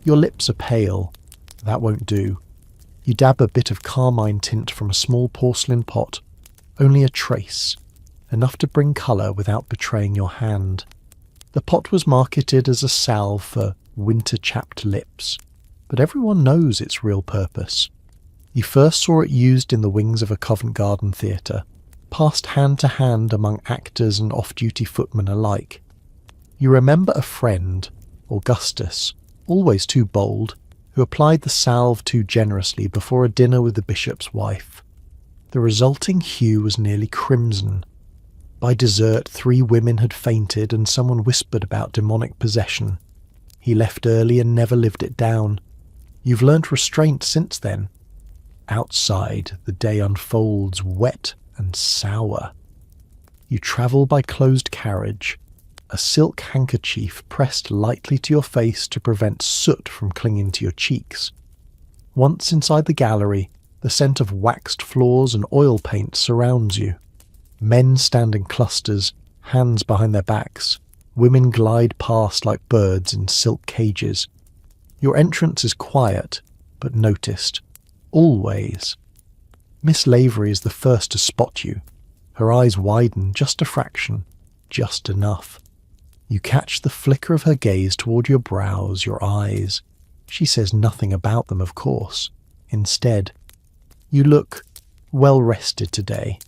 Your lips are pale. That won't do. You dab a bit of carmine tint from a small porcelain pot, only a trace, enough to bring colour without betraying your hand. The pot was marketed as a salve for winter-chapped lips, but everyone knows its real purpose. You first saw it used in the wings of a Covent Garden theatre, passed hand to hand among actors and off-duty footmen alike. You remember a friend, Augustus, always too bold, who applied the salve too generously before a dinner with the bishop's wife. The resulting hue was nearly crimson. By dessert, 3 women had fainted and someone whispered about demonic possession. He left early and never lived it down. You've learnt restraint since then. Outside, the day unfolds wet and sour. You travel by closed carriage, a silk handkerchief pressed lightly to your face to prevent soot from clinging to your cheeks. Once inside the gallery, the scent of waxed floors and oil paint surrounds you. Men stand in clusters, hands behind their backs. Women glide past like birds in silk cages. Your entrance is quiet, but noticed. Always. Miss Lavery is the first to spot you. Her eyes widen just a fraction, just enough. You catch the flicker of her gaze toward your brows, your eyes. She says nothing about them, of course. Instead, you look well-rested today.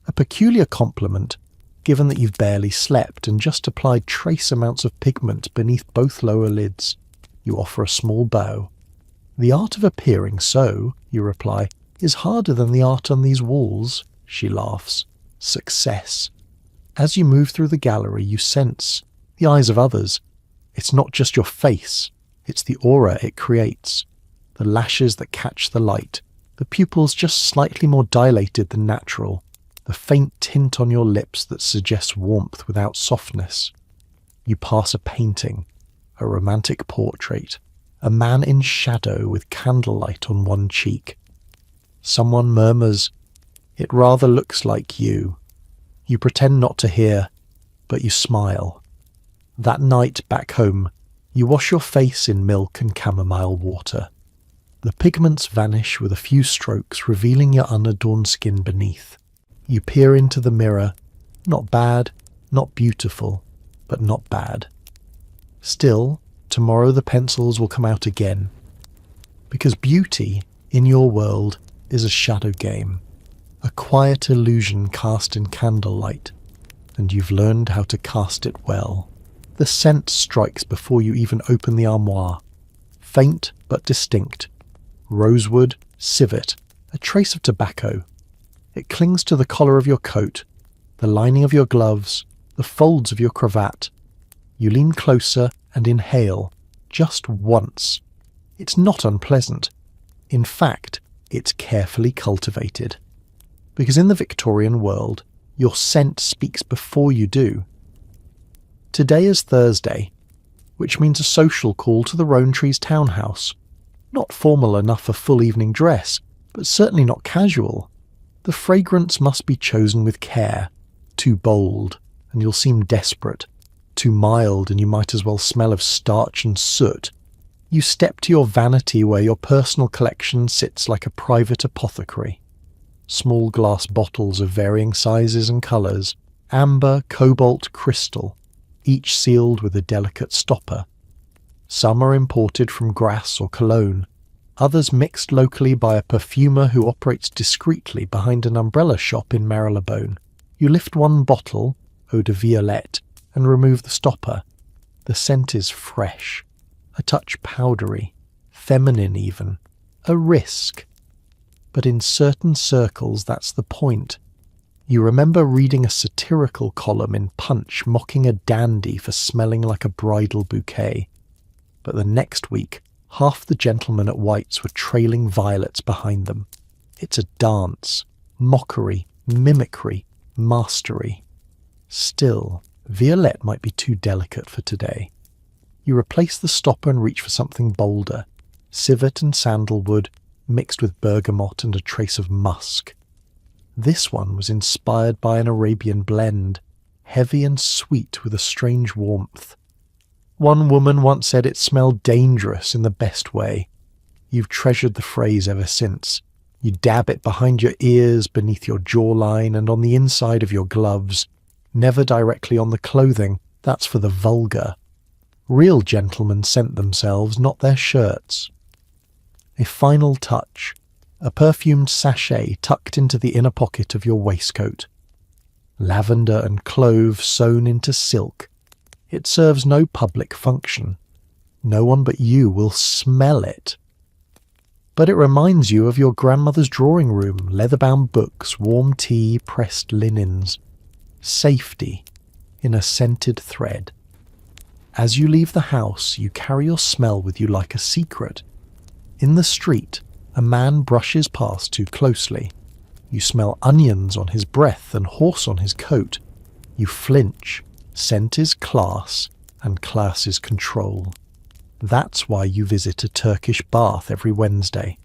A peculiar compliment, given that you've barely slept and just applied trace amounts of pigment beneath both lower lids. You offer a small bow. The art of appearing so, you reply, is harder than the art on these walls. She laughs. Success. As you move through the gallery, you sense the eyes of others. It's not just your face, it's the aura it creates. The lashes that catch the light, the pupils just slightly more dilated than natural, the faint tint on your lips that suggests warmth without softness. You pass a painting, a romantic portrait. a man in shadow with candlelight on one cheek. Someone murmurs, "It rather looks like you." You pretend not to hear, but you smile. That night back home, you wash your face in milk and chamomile water. The pigments vanish with a few strokes, revealing your unadorned skin beneath. You peer into the mirror, not bad, not beautiful, but not bad. Still, tomorrow the pencils will come out again. Because beauty, in your world, is a shadow game, a quiet illusion cast in candlelight, and you've learned how to cast it well. The scent strikes before you even open the armoire, faint but distinct. Rosewood, civet, a trace of tobacco. It clings to the collar of your coat, the lining of your gloves, the folds of your cravat. You lean closer and inhale, just once. It's not unpleasant. In fact, it's carefully cultivated. Because in the Victorian world, your scent speaks before you do. Today is Thursday, which means a social call to the Rowntree's townhouse. Not formal enough for full evening dress, but certainly not casual. The fragrance must be chosen with care. Too bold, and you'll seem desperate. Too mild, and you might as well smell of starch and soot. You step to your vanity where your personal collection sits like a private apothecary. Small glass bottles of varying sizes and colours, amber, cobalt, crystal, each sealed with a delicate stopper. Some are imported from Grasse or Cologne, others mixed locally by a perfumer who operates discreetly behind an umbrella shop in Marylebone. You lift one bottle, eau de violette, and remove the stopper. The scent is fresh, a touch powdery, feminine even, a risk. But in certain circles that's the point. You remember reading a satirical column in Punch mocking a dandy for smelling like a bridal bouquet. But the next week, half the gentlemen at White's were trailing violets behind them. It's a dance, mockery, mimicry, mastery. Still, violette might be too delicate for today. You replace the stopper and reach for something bolder, civet and sandalwood, mixed with bergamot and a trace of musk. This one was inspired by an Arabian blend, heavy and sweet with a strange warmth. One woman once said it smelled dangerous in the best way. You've treasured the phrase ever since. You dab it behind your ears, beneath your jawline, and on the inside of your gloves. Never directly on the clothing, that's for the vulgar. Real gentlemen scent themselves, not their shirts. A final touch, a perfumed sachet tucked into the inner pocket of your waistcoat. Lavender and clove sewn into silk. It serves no public function. No one but you will smell it. But it reminds you of your grandmother's drawing room, leather-bound books, warm tea, pressed linens. Safety in a scented thread. As you leave the house, you carry your smell with you like a secret. In the street, a man brushes past too closely. You smell onions on his breath and horse on his coat. You flinch. Scent is class, and class is control. That's why you visit a Turkish bath every Wednesday.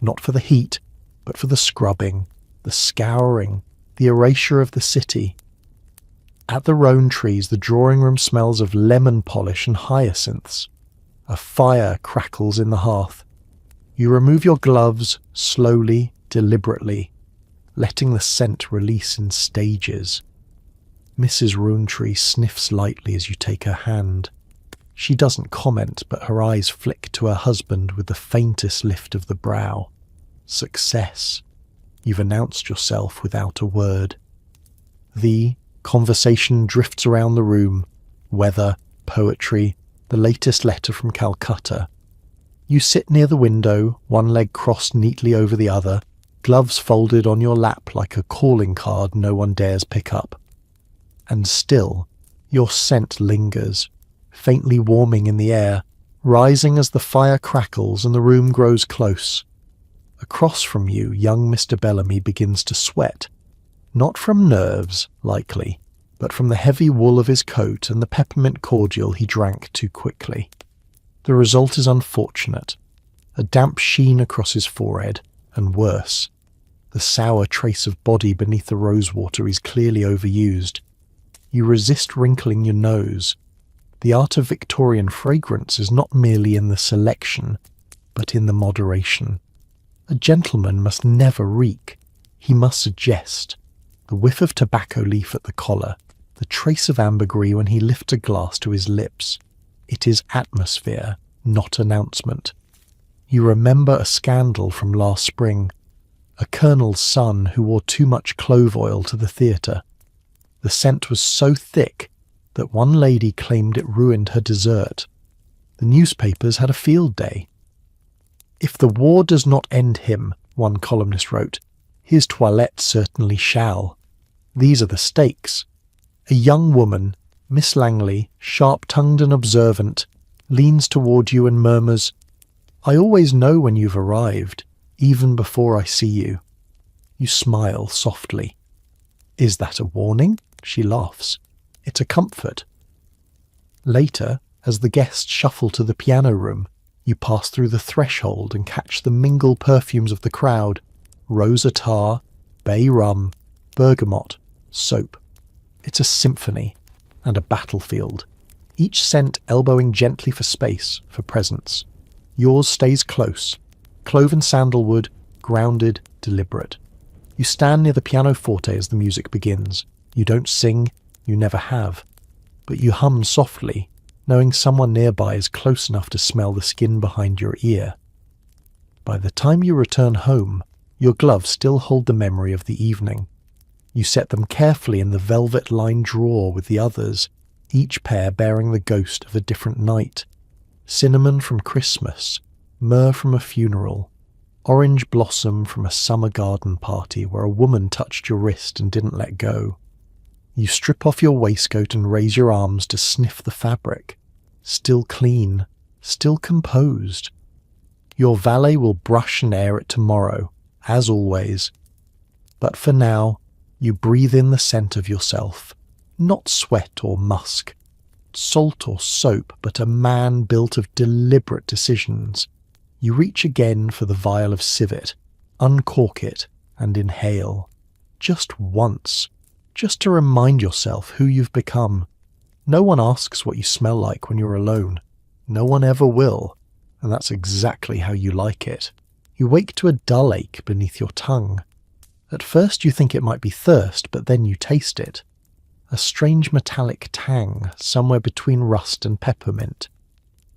Not for the heat, but for the scrubbing, the scouring, the erasure of the city. At the Rowntree's, the drawing room smells of lemon polish and hyacinths. A fire crackles in the hearth. You remove your gloves, slowly, deliberately, letting the scent release in stages. Mrs. Rowntree sniffs lightly as you take her hand. She doesn't comment, but her eyes flick to her husband with the faintest lift of the brow. Success. You've announced yourself without a word. The conversation drifts around the room. Weather, poetry, the latest letter from Calcutta. You sit near the window, one leg crossed neatly over the other, gloves folded on your lap like a calling card no one dares pick up. And still, your scent lingers, faintly warming in the air, rising as the fire crackles and the room grows close. Across from you, young Mr. Bellamy begins to sweat. Not from nerves, likely, but from the heavy wool of his coat and the peppermint cordial he drank too quickly. The result is unfortunate. A damp sheen across his forehead, and worse, the sour trace of body beneath the rosewater is clearly overused. You resist wrinkling your nose. The art of Victorian fragrance is not merely in the selection, but in the moderation. A gentleman must never reek. He must suggest. The whiff of tobacco leaf at the collar, the trace of ambergris when he lifts a glass to his lips. It is atmosphere, not announcement. You remember a scandal from last spring, a colonel's son who wore too much clove oil to the theatre. The scent was so thick that one lady claimed it ruined her dessert. The newspapers had a field day. "If the war does not end him," one columnist wrote, "his toilette certainly shall." These are the stakes. A young woman, Miss Langley, sharp-tongued and observant, leans toward you and murmurs, "I always know when you've arrived, even before I see you." You smile softly. "Is that a warning?" She laughs. "It's a comfort." Later, as the guests shuffle to the piano room, you pass through the threshold and catch the mingled perfumes of the crowd: rose attar, bay rum, bergamot, soap. It's a symphony and a battlefield, each scent elbowing gently for space, for presence. Yours stays close, cloven sandalwood, grounded, deliberate. You stand near the pianoforte as the music begins. You don't sing, you never have, but you hum softly, knowing someone nearby is close enough to smell the skin behind your ear. By the time you return home, your gloves still hold the memory of the evening. You set them carefully in the velvet-lined drawer with the others, each pair bearing the ghost of a different night. Cinnamon from Christmas, myrrh from a funeral, orange blossom from a summer garden party where a woman touched your wrist and didn't let go. You strip off your waistcoat and raise your arms to sniff the fabric. Still clean, still composed. Your valet will brush and air it tomorrow, as always. But for now, you breathe in the scent of yourself, not sweat or musk, salt or soap, but a man built of deliberate decisions. You reach again for the vial of civet, uncork it, and inhale. Just once, just to remind yourself who you've become. No one asks what you smell like when you're alone. No one ever will, and that's exactly how you like it. You wake to a dull ache beneath your tongue. At first you think it might be thirst, but then you taste it. A strange metallic tang, somewhere between rust and peppermint.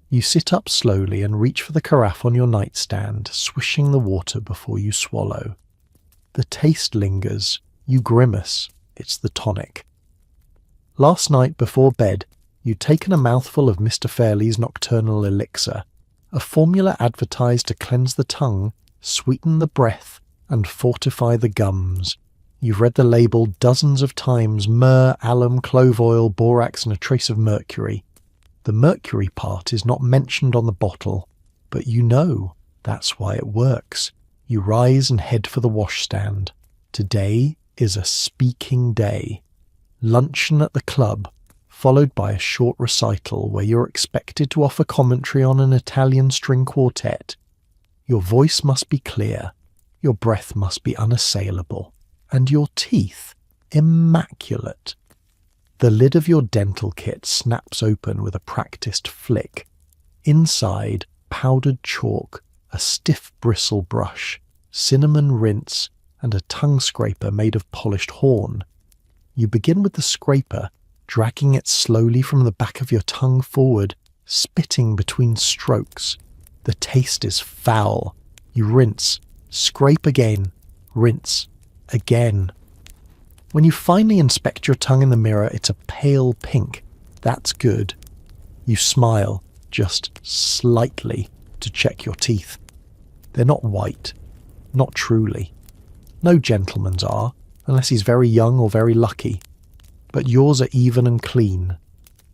You sit up slowly and reach for the carafe on your nightstand, swishing the water before you swallow. The taste lingers. You grimace. It's the tonic. Last night before bed, you'd taken a mouthful of Mr. Fairley's nocturnal elixir, a formula advertised to cleanse the tongue, sweeten the breath, and fortify the gums. You've read the label dozens of times: myrrh, alum, clove oil, borax, and a trace of mercury. The mercury part is not mentioned on the bottle, but you know that's why it works. You rise and head for the washstand. Today is a speaking day. Luncheon at the club, followed by a short recital where you're expected to offer commentary on an Italian string quartet. Your voice must be clear, your breath must be unassailable, and your teeth immaculate. The lid of your dental kit snaps open with a practiced flick. Inside, powdered chalk, a stiff bristle brush, cinnamon rinse, and a tongue scraper made of polished horn. You begin with the scraper, dragging it slowly from the back of your tongue forward, spitting between strokes. The taste is foul. You rinse, scrape again, rinse, again. When you finally inspect your tongue in the mirror, it's a pale pink. That's good. You smile, just slightly, to check your teeth. They're not white. Not truly. No gentleman's are, unless he's very young or very lucky. But yours are even and clean,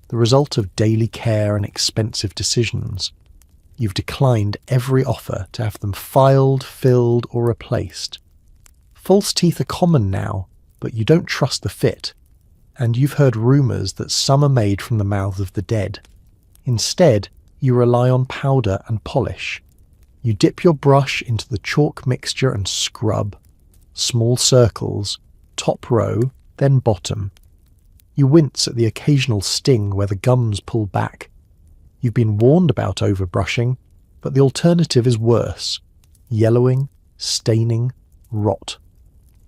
the result of daily care and expensive decisions. You've declined every offer to have them filed, filled, or replaced. False teeth are common now, but you don't trust the fit, and you've heard rumours that some are made from the mouths of the dead. Instead, You rely on powder and polish. You dip your brush into the chalk mixture and scrub. Small circles, top row, then bottom. You wince at the occasional sting where the gums pull back. You've been warned about overbrushing, but the alternative is worse. Yellowing, staining, rot.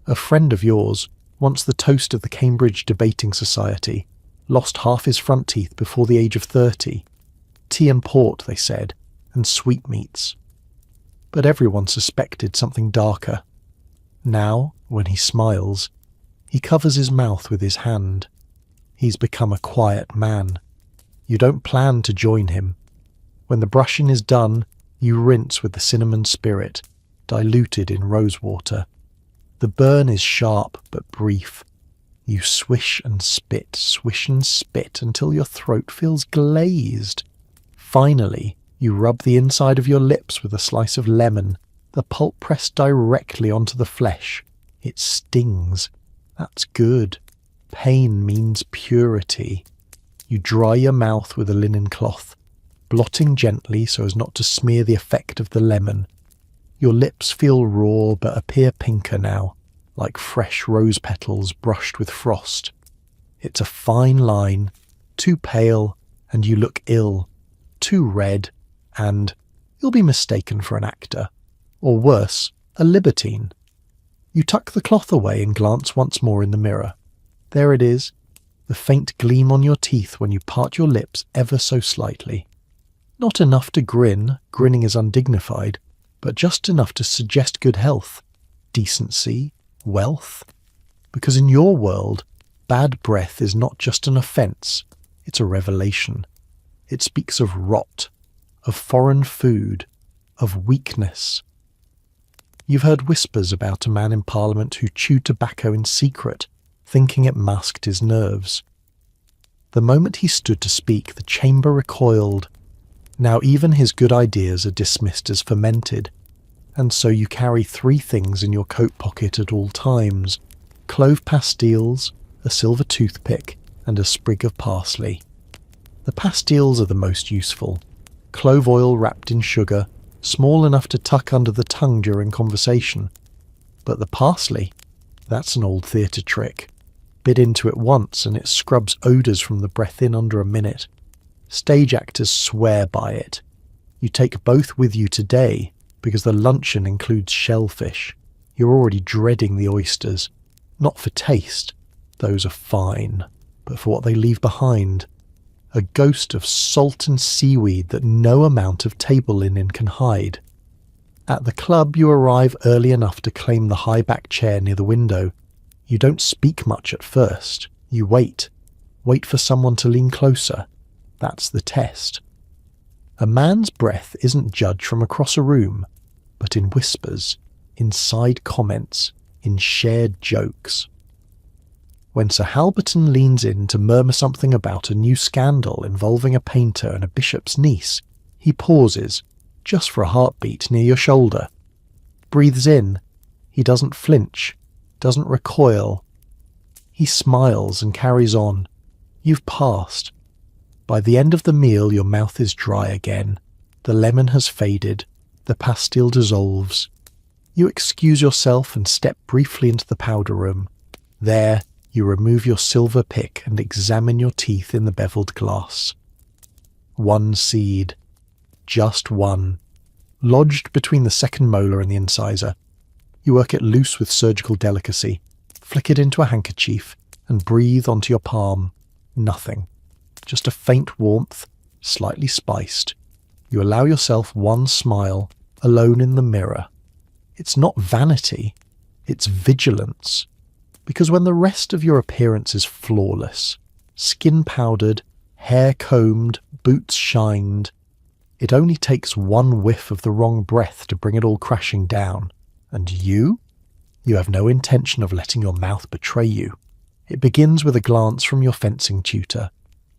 A friend of yours, once the toast of the Cambridge Debating Society, lost half his front teeth before the age of 30. Tea and port, they said, and sweetmeats. But everyone suspected something darker. Now, when he smiles, he covers his mouth with his hand. He's become a quiet man. You don't plan to join him. When the brushing is done, you rinse with the cinnamon spirit, diluted in rose water. The burn is sharp but brief. You swish and spit until your throat feels glazed. Finally, you rub the inside of your lips with a slice of lemon, the pulp pressed directly onto the flesh. It stings. That's good. Pain means purity. You dry your mouth with a linen cloth, blotting gently so as not to smear the effect of the lemon. Your lips feel raw but appear pinker now, like fresh rose petals brushed with frost. It's a fine line, too pale and you look ill, too red and you'll be mistaken for an actor, or worse, a libertine. You tuck the cloth away and glance once more in the mirror. There it is, the faint gleam on your teeth when you part your lips ever so slightly. Not enough to grin, grinning is undignified, but just enough to suggest good health, decency, wealth. Because in your world, bad breath is not just an offence, it's a revelation. It speaks of rot, of foreign food, of weakness. You've heard whispers about a man in Parliament who chewed tobacco in secret, thinking it masked his nerves. The moment he stood to speak, the chamber recoiled. Now even his good ideas are dismissed as fermented, and so you carry 3 things in your coat pocket at all times: clove pastilles, a silver toothpick, and a sprig of parsley. The pastilles are the most useful. Clove oil wrapped in sugar, small enough to tuck under the tongue during conversation. But the parsley, that's an old theatre trick. Bit into it once and it scrubs odours from the breath in under a minute. Stage actors swear by it. You take both with you today because the luncheon includes shellfish. You're already dreading the oysters. Not for taste, those are fine, but for what they leave behind. A ghost of salt and seaweed that no amount of table linen can hide. At the club you arrive early enough to claim the high-back chair near the window. You don't speak much at first. You wait. Wait for someone to lean closer. That's the test. A man's breath isn't judged from across a room, but in whispers, in side comments, in shared jokes. When Sir Halberton leans in to murmur something about a new scandal involving a painter and a bishop's niece, he pauses, just for a heartbeat near your shoulder. Breathes in. He doesn't flinch, doesn't recoil. He smiles and carries on. You've passed. By the end of the meal your mouth is dry again. The lemon has faded. The pastille dissolves. You excuse yourself and step briefly into the powder room. There, you remove your silver pick and examine your teeth in the beveled glass. 1 seed. Just 1. Lodged between the second molar and the incisor. You work it loose with surgical delicacy, flick it into a handkerchief, and breathe onto your palm. Nothing. Just a faint warmth, slightly spiced. You allow yourself 1 smile, alone in the mirror. It's not vanity, it's vigilance. Because when the rest of your appearance is flawless, skin powdered, hair combed, boots shined, it only takes 1 whiff of the wrong breath to bring it all crashing down. And you? You have no intention of letting your mouth betray you. It begins with a glance from your fencing tutor.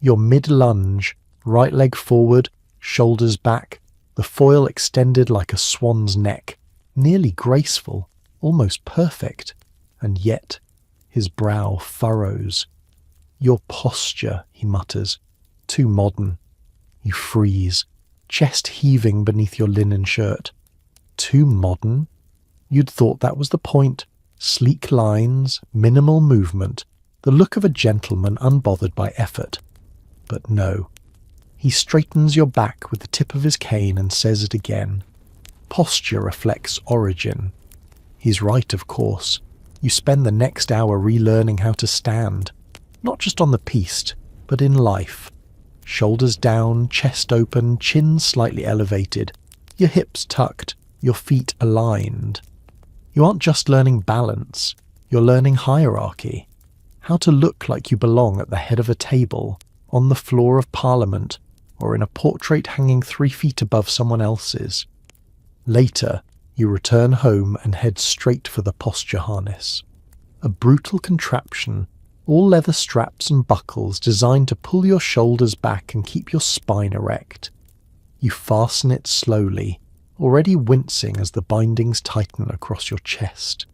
Your mid-lunge, right leg forward, shoulders back, the foil extended like a swan's neck, nearly graceful, almost perfect, and yet his brow furrows. Your posture, he mutters, too modern. You freeze. chest heaving beneath your linen shirt. Too modern? You'd thought that was the point. Sleek lines, minimal movement, the look of a gentleman unbothered by effort. But no. He straightens your back with the tip of his cane and says it again. Posture reflects origin. He's right, of course. You spend the next hour relearning how to stand, not just on the piste, but in life. Shoulders down, chest open, chin slightly elevated, your hips tucked, your feet aligned. You aren't just learning balance, you're learning hierarchy. How to look like you belong at the head of a table, on the floor of Parliament, or in a portrait hanging 3 feet above someone else's. Later, you return home and head straight for the posture harness. A brutal contraption, all leather straps and buckles designed to pull your shoulders back and keep your spine erect. You fasten it slowly, already wincing as the bindings tighten across your chest.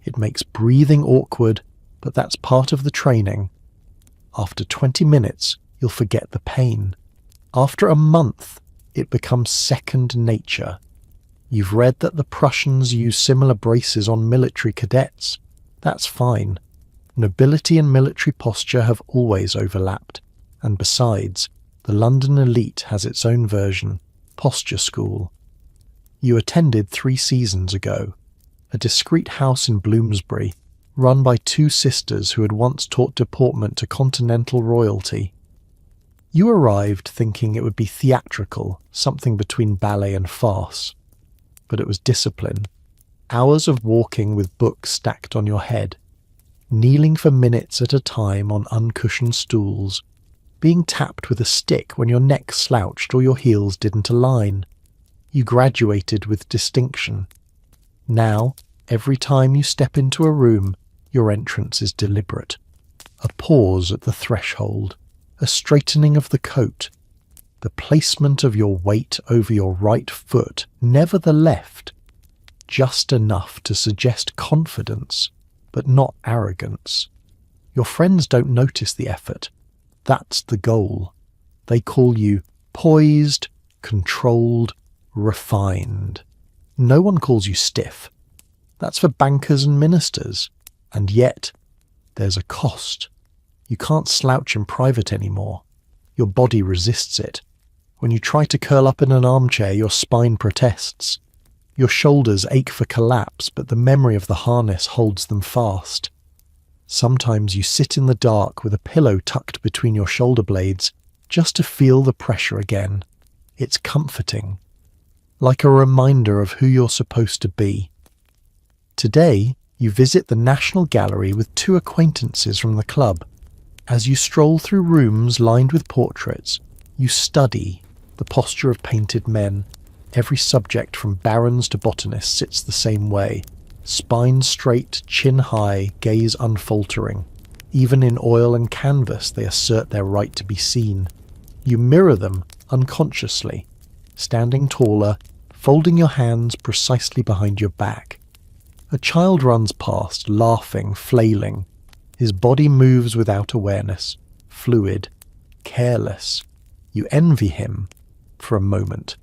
It makes breathing awkward, but that's part of the training. After 20 minutes, you'll forget the pain. After a month, it becomes second nature. You've read that the Prussians use similar braces on military cadets. That's fine. Nobility and military posture have always overlapped. And besides, the London elite has its own version, posture school. You attended 3 seasons ago. A discreet house in Bloomsbury, run by 2 sisters who had once taught deportment to continental royalty. You arrived thinking it would be theatrical, something between ballet and farce. But it was discipline. Hours of walking with books stacked on your head. Kneeling for minutes at a time on uncushioned stools. Being tapped with a stick when your neck slouched or your heels didn't align. You graduated with distinction. Now, every time you step into a room, your entrance is deliberate. A pause at the threshold. A straightening of the coat. The placement of your weight over your right foot, never the left, just enough to suggest confidence, but not arrogance. Your friends don't notice the effort. That's the goal. They call you poised, controlled, refined. No one calls you stiff. That's for bankers and ministers. And yet, there's a cost. You can't slouch in private anymore. Your body resists it. When you try to curl up in an armchair, your spine protests. Your shoulders ache for collapse, but the memory of the harness holds them fast. Sometimes you sit in the dark with a pillow tucked between your shoulder blades, just to feel the pressure again. It's comforting. Like a reminder of who you're supposed to be. Today, you visit the National Gallery with 2 acquaintances from the club. As you stroll through rooms lined with portraits, you study the posture of painted men. Every subject from barons to botanists sits the same way. Spine straight, chin high, gaze unfaltering. Even in oil and canvas they assert their right to be seen. You mirror them unconsciously, standing taller, folding your hands precisely behind your back. A child runs past, laughing, flailing. His body moves without awareness, fluid, careless. You envy him for a moment.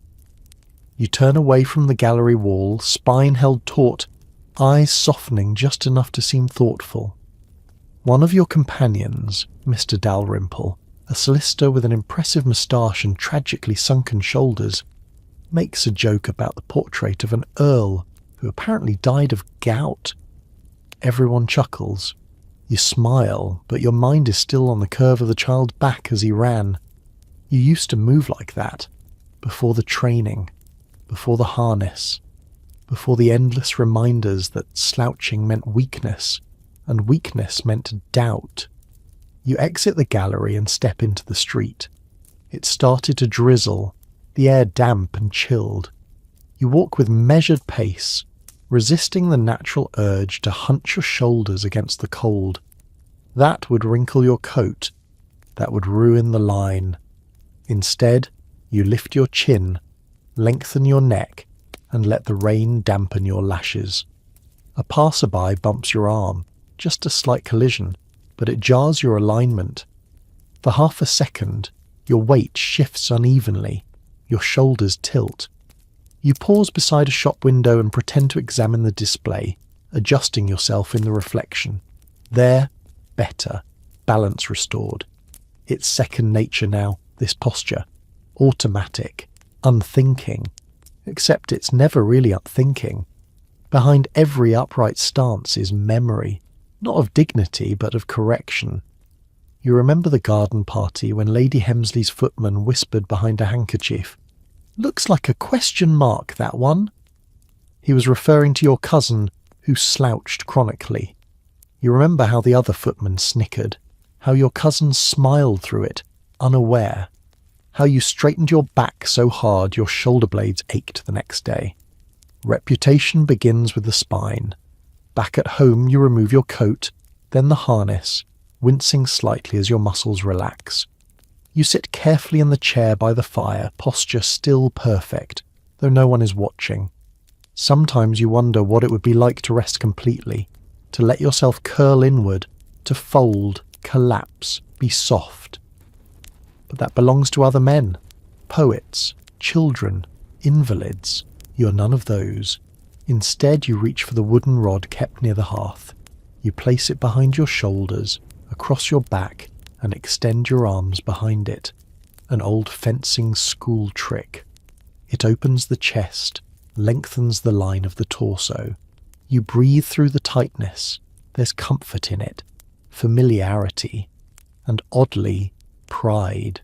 You turn away from the gallery wall, spine held taut, eyes softening just enough to seem thoughtful. One of your companions, Mr. Dalrymple, a solicitor with an impressive moustache and tragically sunken shoulders, makes a joke about the portrait of an earl who apparently died of gout. Everyone chuckles. You smile, but your mind is still on the curve of the child's back as he ran. You used to move like that, before the training, before the harness, before the endless reminders that slouching meant weakness, and weakness meant doubt. You exit the gallery and step into the street. It started to drizzle, the air damp and chilled. You walk with measured pace, resisting the natural urge to hunch your shoulders against the cold. That would wrinkle your coat, that would ruin the line. Instead, you lift your chin, lengthen your neck, and let the rain dampen your lashes. A passerby bumps your arm, just a slight collision, but it jars your alignment. For half a second, your weight shifts unevenly. Your shoulders tilt. You pause beside a shop window and pretend to examine the display, adjusting yourself in the reflection. There, better, balance restored. It's second nature now, this posture. Automatic, unthinking. Except it's never really unthinking. Behind every upright stance is memory, not of dignity but of correction. You remember the garden party when Lady Hemsley's footman whispered behind a handkerchief, "Looks like a question mark, that one." He was referring to your cousin, who slouched chronically. You remember how the other footman snickered, how your cousin smiled through it, unaware, how you straightened your back so hard your shoulder blades ached the next day. Reputation begins with the spine. Back at home you remove your coat, then the harness, wincing slightly as your muscles relax. You sit carefully in the chair by the fire, posture still perfect, though no one is watching. Sometimes you wonder what it would be like to rest completely, to let yourself curl inward, to fold, collapse, be soft. But that belongs to other men, poets, children, invalids. You're none of those. Instead, you reach for the wooden rod kept near the hearth. You place it behind your shoulders, across your back, and extend your arms behind it. An old fencing school trick. It opens the chest, lengthens the line of the torso. You breathe through the tightness. There's comfort in it, familiarity, and oddly, pride.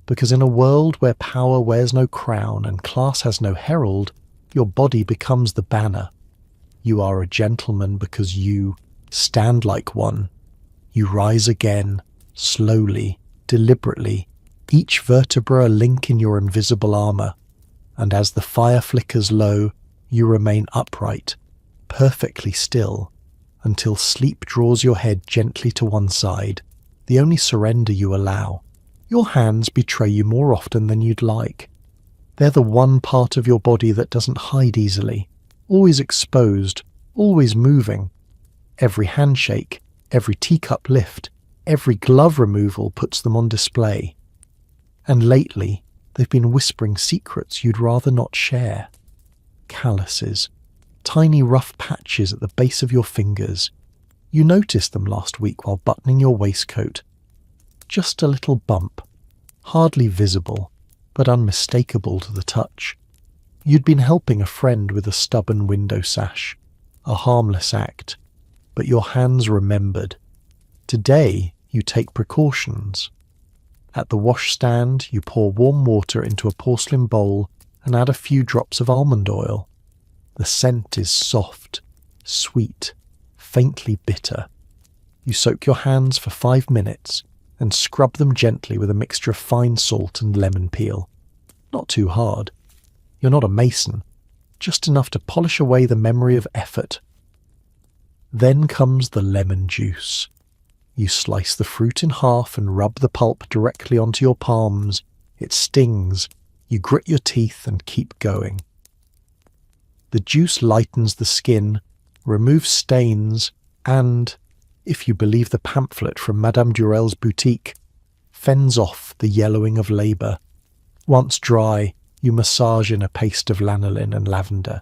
Because in a world where power wears no crown and class has no herald, your body becomes the banner. You are a gentleman because you stand like one. You rise again, slowly, deliberately, each vertebra a link in your invisible armour. And as the fire flickers low, you remain upright, perfectly still, until sleep draws your head gently to one side, the only surrender you allow. Your hands betray you more often than you'd like. They're the one part of your body that doesn't hide easily, always exposed, always moving. Every handshake, every teacup lift, every glove removal puts them on display. And lately, they've been whispering secrets you'd rather not share. Calluses, tiny rough patches at the base of your fingers. You noticed them last week while buttoning your waistcoat. Just a little bump, hardly visible, but unmistakable to the touch. You'd been helping a friend with a stubborn window sash, a harmless act, but your hands remembered. Today, you take precautions. At the washstand, you pour warm water into a porcelain bowl and add a few drops of almond oil. The scent is soft, sweet, faintly bitter. You soak your hands for 5 minutes and scrub them gently with a mixture of fine salt and lemon peel. Not too hard. You're not a mason, just enough to polish away the memory of effort. Then comes the lemon juice. You slice the fruit in half and rub the pulp directly onto your palms. It stings. You grit your teeth and keep going. The juice lightens the skin, removes stains, and, if you believe the pamphlet from Madame Durel's boutique, fends off the yellowing of labour. Once dry, you massage in a paste of lanolin and lavender.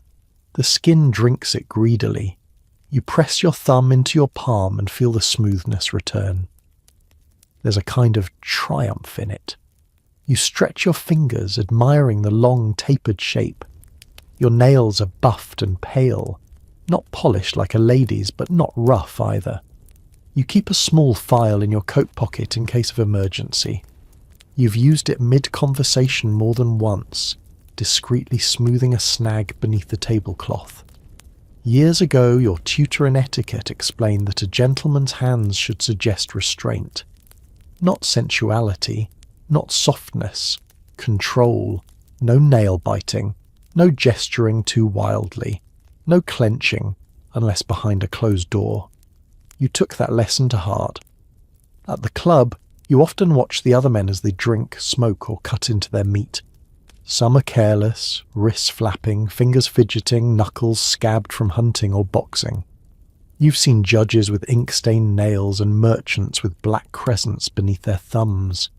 The skin drinks it greedily. You press your thumb into your palm and feel the smoothness return. There's a kind of triumph in it. You stretch your fingers, admiring the long, tapered shape. Your nails are buffed and pale, not polished like a lady's, but not rough either. You keep a small file in your coat pocket in case of emergency. You've used it mid-conversation more than once, discreetly smoothing a snag beneath the tablecloth. Years ago, your tutor in etiquette explained that a gentleman's hands should suggest restraint. Not sensuality, not softness, control, no nail-biting, no gesturing too wildly, no clenching, unless behind a closed door. You took that lesson to heart. At the club, you often watch the other men as they drink, smoke, or cut into their meat. Some are careless, wrists flapping, fingers fidgeting, knuckles scabbed from hunting or boxing. You've seen judges with ink-stained nails and merchants with black crescents beneath their thumbs.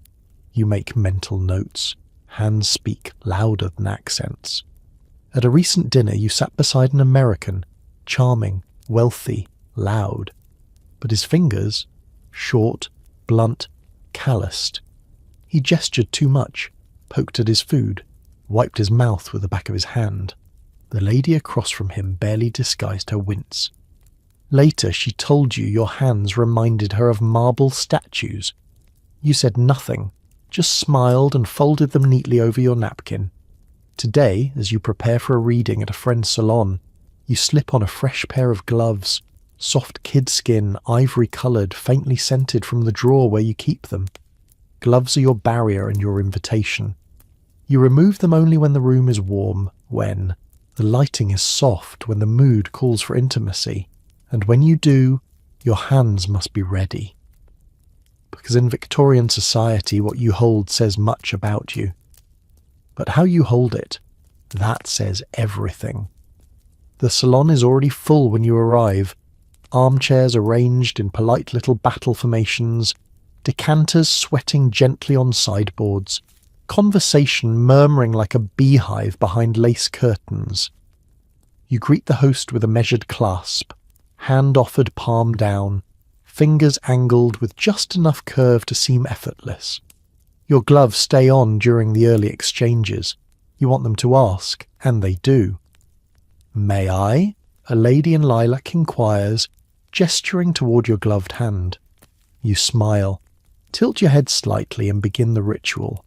You make mental notes. Hands speak louder than accents. At a recent dinner you sat beside an American, charming, wealthy, loud. But his fingers, short, blunt, calloused. He gestured too much, poked at his food, wiped his mouth with the back of his hand. The lady across from him barely disguised her wince. Later she told you your hands reminded her of marble statues. You said nothing, just smiled and folded them neatly over your napkin. Today, as you prepare for a reading at a friend's salon, you slip on a fresh pair of gloves, soft kid skin, ivory-coloured, faintly scented from the drawer where you keep them. Gloves are your barrier and your invitation. You remove them only when the room is warm, when the lighting is soft, when the mood calls for intimacy, and when you do, your hands must be ready. Because in Victorian society what you hold says much about you. But how you hold it, that says everything. The salon is already full when you arrive, armchairs arranged in polite little battle formations, decanters sweating gently on sideboards, conversation murmuring like a beehive behind lace curtains. You greet the host with a measured clasp, hand offered palm down, fingers angled with just enough curve to seem effortless. Your gloves stay on during the early exchanges. You want them to ask, and they do. "May I?" a lady in lilac inquires, gesturing toward your gloved hand. You smile, tilt your head slightly and begin the ritual.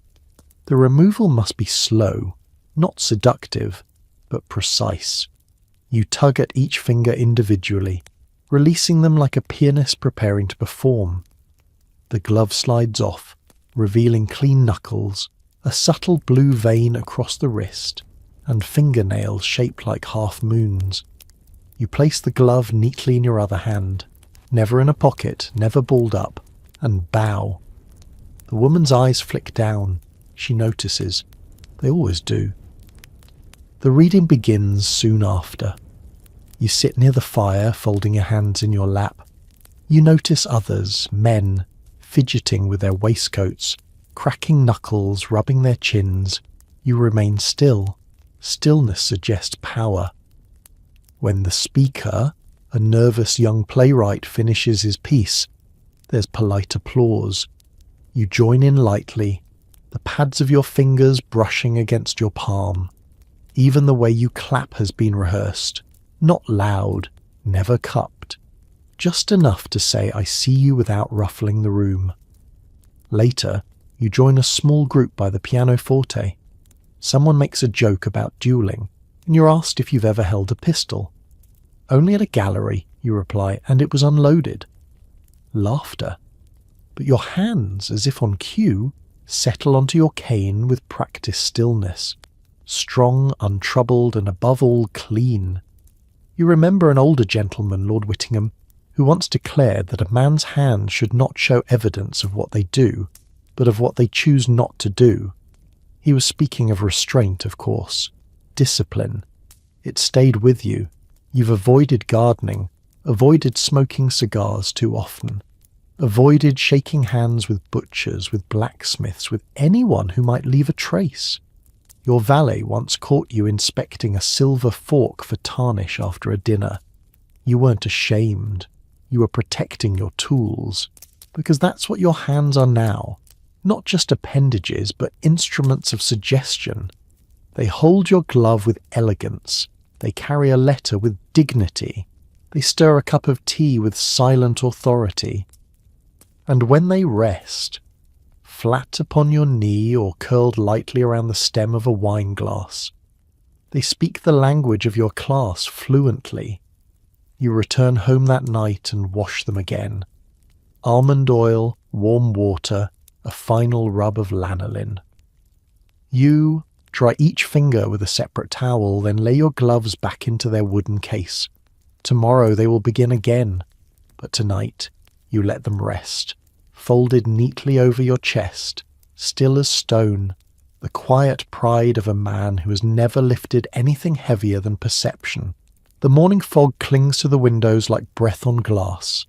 The removal must be slow, not seductive, but precise. You tug at each finger individually, releasing them like a pianist preparing to perform. The glove slides off, revealing clean knuckles, a subtle blue vein across the wrist, and fingernails shaped like half moons. You place the glove neatly in your other hand, never in a pocket, never balled up, and bow. The woman's eyes flick down. She notices. They always do. The reading begins soon after. You sit near the fire, folding your hands in your lap. You notice others, men, fidgeting with their waistcoats, cracking knuckles, rubbing their chins. You remain still. Stillness suggests power. When the speaker, a nervous young playwright, finishes his piece, there's polite applause. You join in lightly, the pads of your fingers brushing against your palm. Even the way you clap has been rehearsed. Not loud, never cupped. Just enough to say I see you without ruffling the room. Later, you join a small group by the pianoforte. Someone makes a joke about dueling, and you're asked if you've ever held a pistol. Only at a gallery, you reply, and it was unloaded. Laughter. But your hands, as if on cue, settle onto your cane with practiced stillness. Strong, untroubled, and above all clean. You remember an older gentleman, Lord Whittingham, who once declared that a man's hands should not show evidence of what they do, but of what they choose not to do. He was speaking of restraint, of course. Discipline. It stayed with you. You've avoided gardening, avoided smoking cigars too often, avoided shaking hands with butchers, with blacksmiths, with anyone who might leave a trace. Your valet once caught you inspecting a silver fork for tarnish after a dinner. You weren't ashamed. You were protecting your tools, because that's what your hands are now. Not just appendages, but instruments of suggestion. They hold your glove with elegance. They carry a letter with dignity. They stir a cup of tea with silent authority. And when they rest, flat upon your knee or curled lightly around the stem of a wine glass, they speak the language of your class fluently. You return home that night and wash them again. Almond oil, warm water, a final rub of lanolin. You dry each finger with a separate towel, then lay your gloves back into their wooden case. Tomorrow they will begin again, but tonight you let them rest, folded neatly over your chest, still as stone, the quiet pride of a man who has never lifted anything heavier than perception. The morning fog clings to the windows like breath on glass.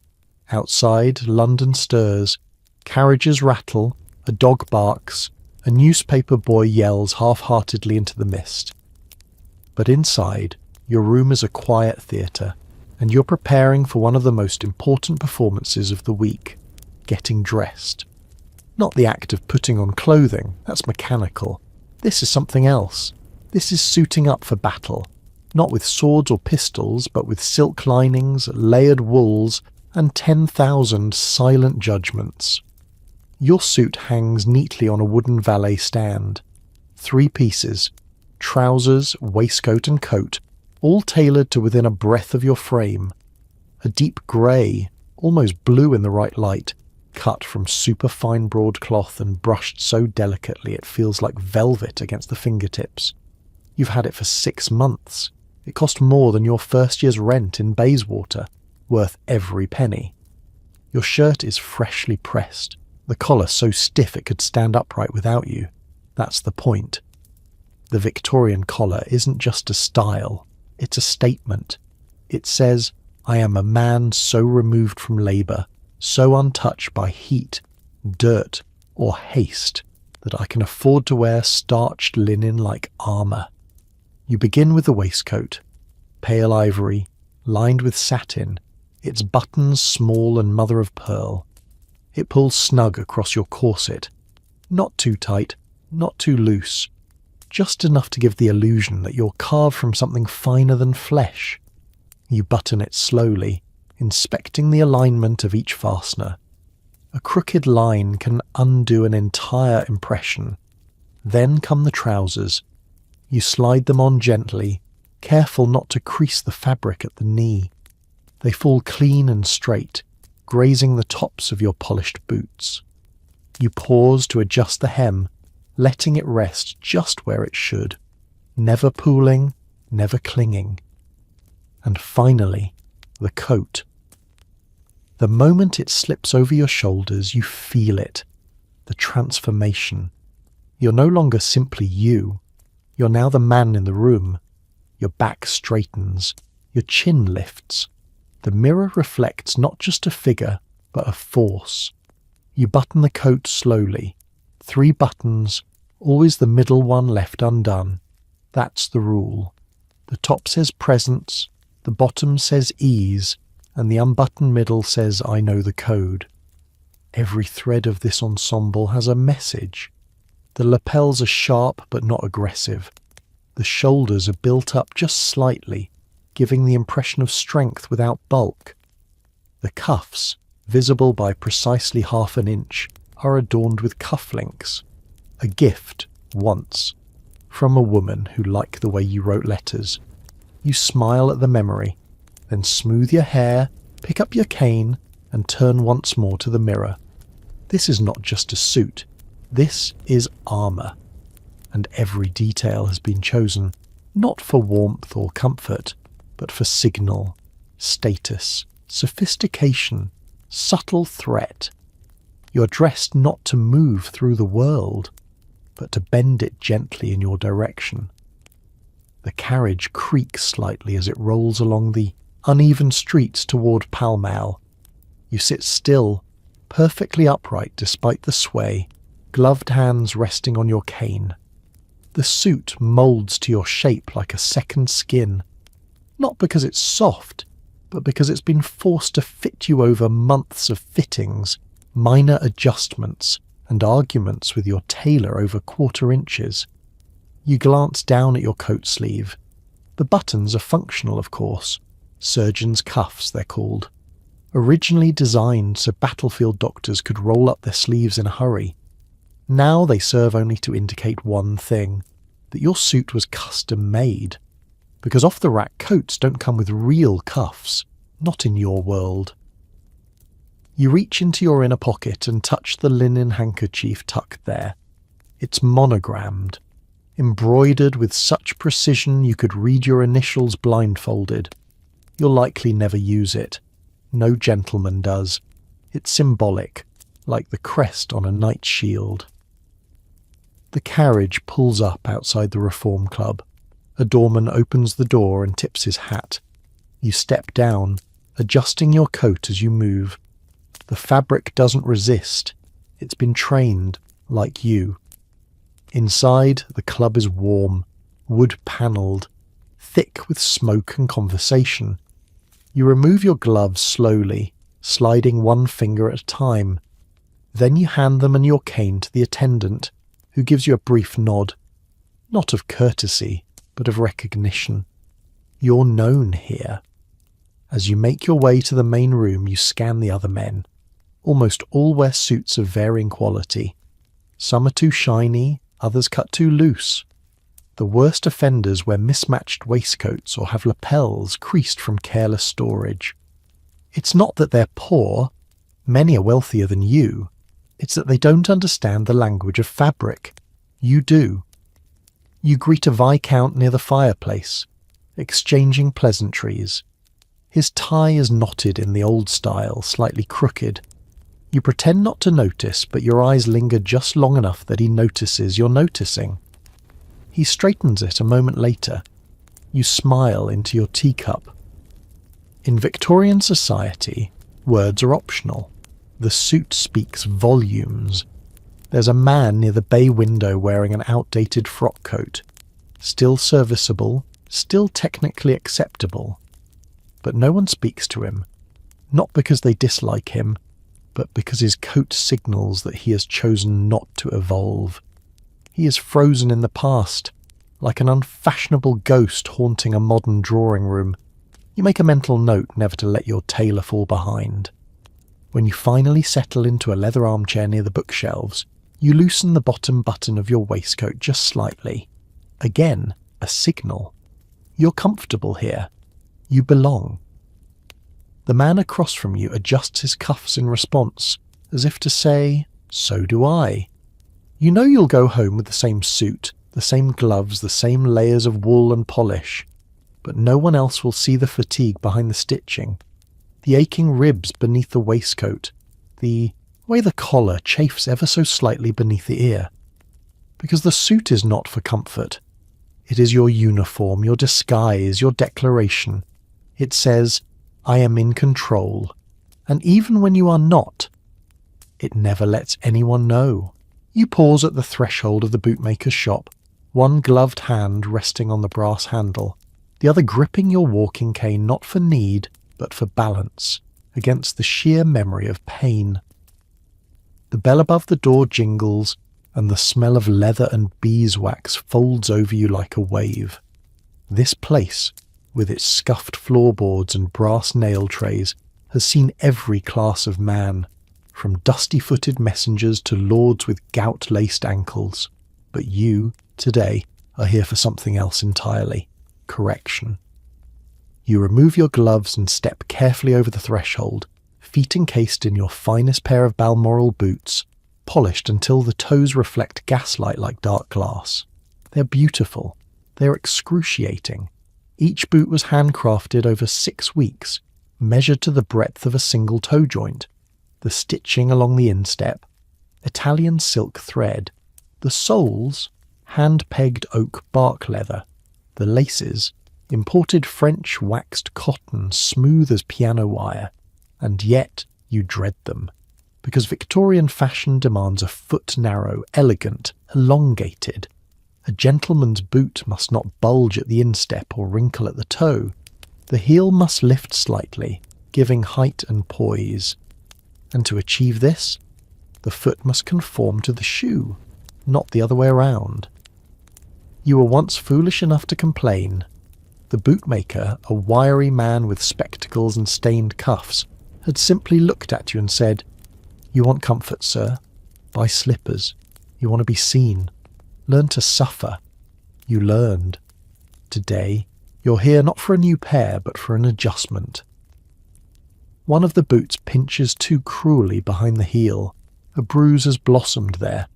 Outside, London stirs, carriages rattle, a dog barks, A newspaper boy yells half-heartedly into the mist. But inside, your room is a quiet theatre, and you're preparing for one of the most important performances of the week, getting dressed. Not the act of putting on clothing, that's mechanical. This is something else. This is suiting up for battle, not with swords or pistols, but with silk linings, layered wools, and 10,000 silent judgments. Your suit hangs neatly on a wooden valet stand. 3 pieces, trousers, waistcoat and coat, all tailored to within a breath of your frame. A deep grey, almost blue in the right light, cut from superfine broadcloth and brushed so delicately it feels like velvet against the fingertips. You've had it for 6 months. It cost more than your first year's rent in Bayswater, worth every penny. Your shirt is freshly pressed, the collar so stiff it could stand upright without you. That's the point. The Victorian collar isn't just a style, it's a statement. It says, I am a man so removed from labour, so untouched by heat, dirt, or haste, that I can afford to wear starched linen like armour. You begin with the waistcoat, pale ivory, lined with satin, its buttons small and mother of pearl. It pulls snug across your corset, not too tight, not too loose, just enough to give the illusion that you're carved from something finer than flesh. You button it slowly, inspecting the alignment of each fastener. A crooked line can undo an entire impression. Then come the trousers. You slide them on gently, careful not to crease the fabric at the knee. They fall clean and straight, grazing the tops of your polished boots. You pause to adjust the hem, letting it rest just where it should, never pooling, never clinging. And finally, the coat. The moment it slips over your shoulders, you feel it, the transformation. You're no longer simply you. You're now the man in the room. Your back straightens, your chin lifts. The mirror reflects not just a figure, but a force. You button the coat slowly. 3 buttons, always the middle one left undone. That's the rule. The top says presence, the bottom says ease, and the unbuttoned middle says I know the code. Every thread of this ensemble has a message. The lapels are sharp but not aggressive. The shoulders are built up just slightly, giving the impression of strength without bulk. The cuffs, visible by precisely ½ an inch, are adorned with cufflinks. A gift, once, from a woman who liked the way you wrote letters. You smile at the memory, then smooth your hair, pick up your cane, and turn once more to the mirror. This is not just a suit. This is armour. And every detail has been chosen, not for warmth or comfort, but for signal, status, sophistication, subtle threat. You're dressed not to move through the world, but to bend it gently in your direction. The carriage creaks slightly as it rolls along the uneven streets toward Pall Mall. You sit still, perfectly upright despite the sway, gloved hands resting on your cane. The suit moulds to your shape like a second skin, not because it's soft, but because it's been forced to fit you over months of fittings, minor adjustments, and arguments with your tailor over 1/4 inches. You glance down at your coat sleeve. The buttons are functional, of course. Surgeon's cuffs, they're called. Originally designed so battlefield doctors could roll up their sleeves in a hurry. Now they serve only to indicate one thing, that your suit was custom made. Because off-the-rack coats don't come with real cuffs, not in your world. You reach into your inner pocket and touch the linen handkerchief tucked there. It's monogrammed, embroidered with such precision you could read your initials blindfolded. You'll likely never use it. No gentleman does. It's symbolic, like the crest on a knight's shield. The carriage pulls up outside the Reform Club. A doorman opens the door and tips his hat. You step down, adjusting your coat as you move. The fabric doesn't resist. It's been trained, like you. Inside, the club is warm, wood-panelled, thick with smoke and conversation. You remove your gloves slowly, sliding one finger at a time. Then you hand them and your cane to the attendant, who gives you a brief nod. Not of courtesy, but of recognition. You're known here. As you make your way to the main room, you scan the other men. Almost all wear suits of varying quality. Some are too shiny, others cut too loose. The worst offenders wear mismatched waistcoats or have lapels creased from careless storage. It's not that they're poor, many are wealthier than you. It's that they don't understand the language of fabric. You do. You greet a viscount near the fireplace, exchanging pleasantries. His tie is knotted in the old style, slightly crooked. You pretend not to notice, but your eyes linger just long enough that he notices you're noticing. He straightens it a moment later. You smile into your teacup. In Victorian society, words are optional. The suit speaks volumes. There's a man near the bay window wearing an outdated frock coat. Still serviceable, still technically acceptable. But no one speaks to him, not because they dislike him, but because his coat signals that he has chosen not to evolve. He is frozen in the past, like an unfashionable ghost haunting a modern drawing room. You make a mental note never to let your tailor fall behind. When you finally settle into a leather armchair near the bookshelves, you loosen the bottom button of your waistcoat just slightly. Again, a signal. You're comfortable here. You belong. The man across from you adjusts his cuffs in response, as if to say, "So do I." You know you'll go home with the same suit, the same gloves, the same layers of wool and polish, but no one else will see the fatigue behind the stitching, the aching ribs beneath the waistcoat, the way the collar chafes ever so slightly beneath the ear. Because the suit is not for comfort. It is your uniform, your disguise, your declaration. It says, "I am in control." And even when you are not, it never lets anyone know. You pause at the threshold of the bootmaker's shop, one gloved hand resting on the brass handle, the other gripping your walking cane not for need, but for balance, against the sheer memory of pain. The bell above the door jingles, and the smell of leather and beeswax folds over you like a wave. This place, with its scuffed floorboards and brass nail trays, has seen every class of man, from dusty-footed messengers to lords with gout-laced ankles. But you, today, are here for something else entirely. Correction. You remove your gloves and step carefully over the threshold, feet encased in your finest pair of Balmoral boots, polished until the toes reflect gaslight like dark glass. They're beautiful. They're excruciating. Each boot was handcrafted over 6 weeks, measured to the breadth of a single toe joint. The stitching along the instep, Italian silk thread. The soles, hand-pegged oak bark leather. The laces, imported French waxed cotton smooth as piano wire. And yet you dread them, because Victorian fashion demands a foot narrow, elegant, elongated. A gentleman's boot must not bulge at the instep or wrinkle at the toe. The heel must lift slightly, giving height and poise. And to achieve this, the foot must conform to the shoe, not the other way around. You were once foolish enough to complain. The bootmaker, a wiry man with spectacles and stained cuffs, had simply looked at you and said, "You want comfort, sir? Buy slippers. You want to be seen. Learn to suffer." You learned. Today, you're here not for a new pair, but for an adjustment. One of the boots pinches too cruelly behind the heel. A bruise has blossomed there,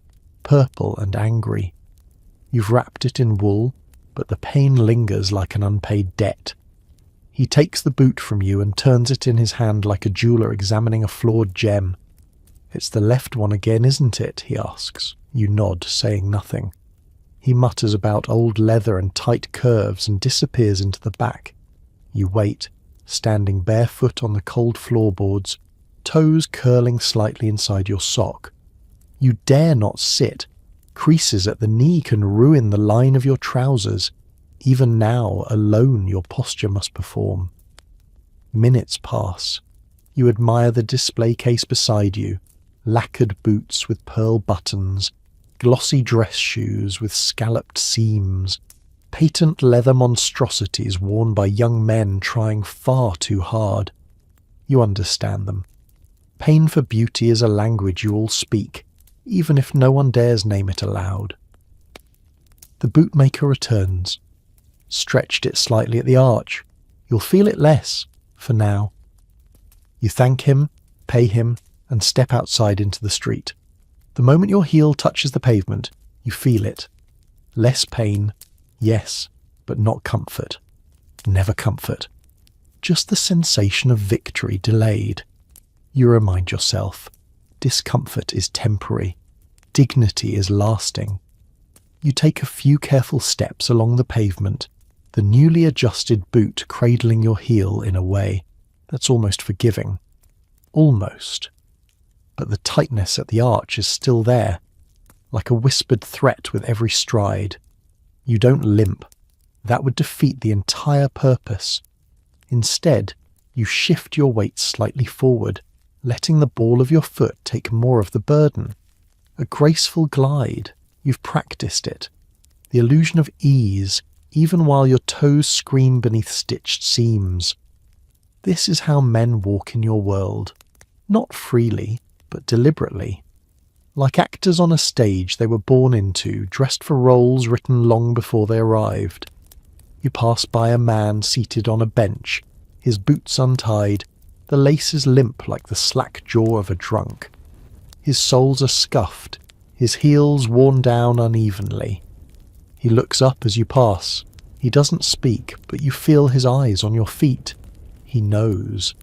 purple and angry. You've wrapped it in wool, but the pain lingers like an unpaid debt. He takes the boot from you and turns it in his hand like a jeweller examining a flawed gem. "It's the left one again, isn't it?" he asks. You nod, saying nothing. He mutters about old leather and tight curves and disappears into the back. You wait, standing barefoot on the cold floorboards, toes curling slightly inside your sock. You dare not sit, Creases at the knee can ruin the line of your trousers. Even now, alone, your posture must perform. Minutes pass. You admire the display case beside you, lacquered boots with pearl buttons, glossy dress shoes with scalloped seams, patent leather monstrosities worn by young men trying far too hard. You understand them. Pain for beauty is a language you all speak, even if no one dares name it aloud. The bootmaker returns. Stretched it slightly at the arch. You'll feel it less, for now. You thank him, pay him, and step outside into the street. The moment your heel touches the pavement, you feel it. Less pain, yes, but not comfort. Never comfort. Just the sensation of victory delayed. You remind yourself, discomfort is temporary, dignity is lasting. You take a few careful steps along the pavement, the newly adjusted boot cradling your heel in a way that's almost forgiving. Almost. But the tightness at the arch is still there, like a whispered threat with every stride. You don't limp. That would defeat the entire purpose. Instead, you shift your weight slightly forward, letting the ball of your foot take more of the burden. A graceful glide. You've practiced it. The illusion of ease, even while your toes scream beneath stitched seams. This is how men walk in your world. Not freely, but deliberately. Like actors on a stage they were born into, dressed for roles written long before they arrived. You pass by a man seated on a bench, his boots untied, the laces limp like the slack jaw of a drunk. His soles are scuffed, his heels worn down unevenly. He looks up as you pass. He doesn't speak, but you feel his eyes on your feet. He knows.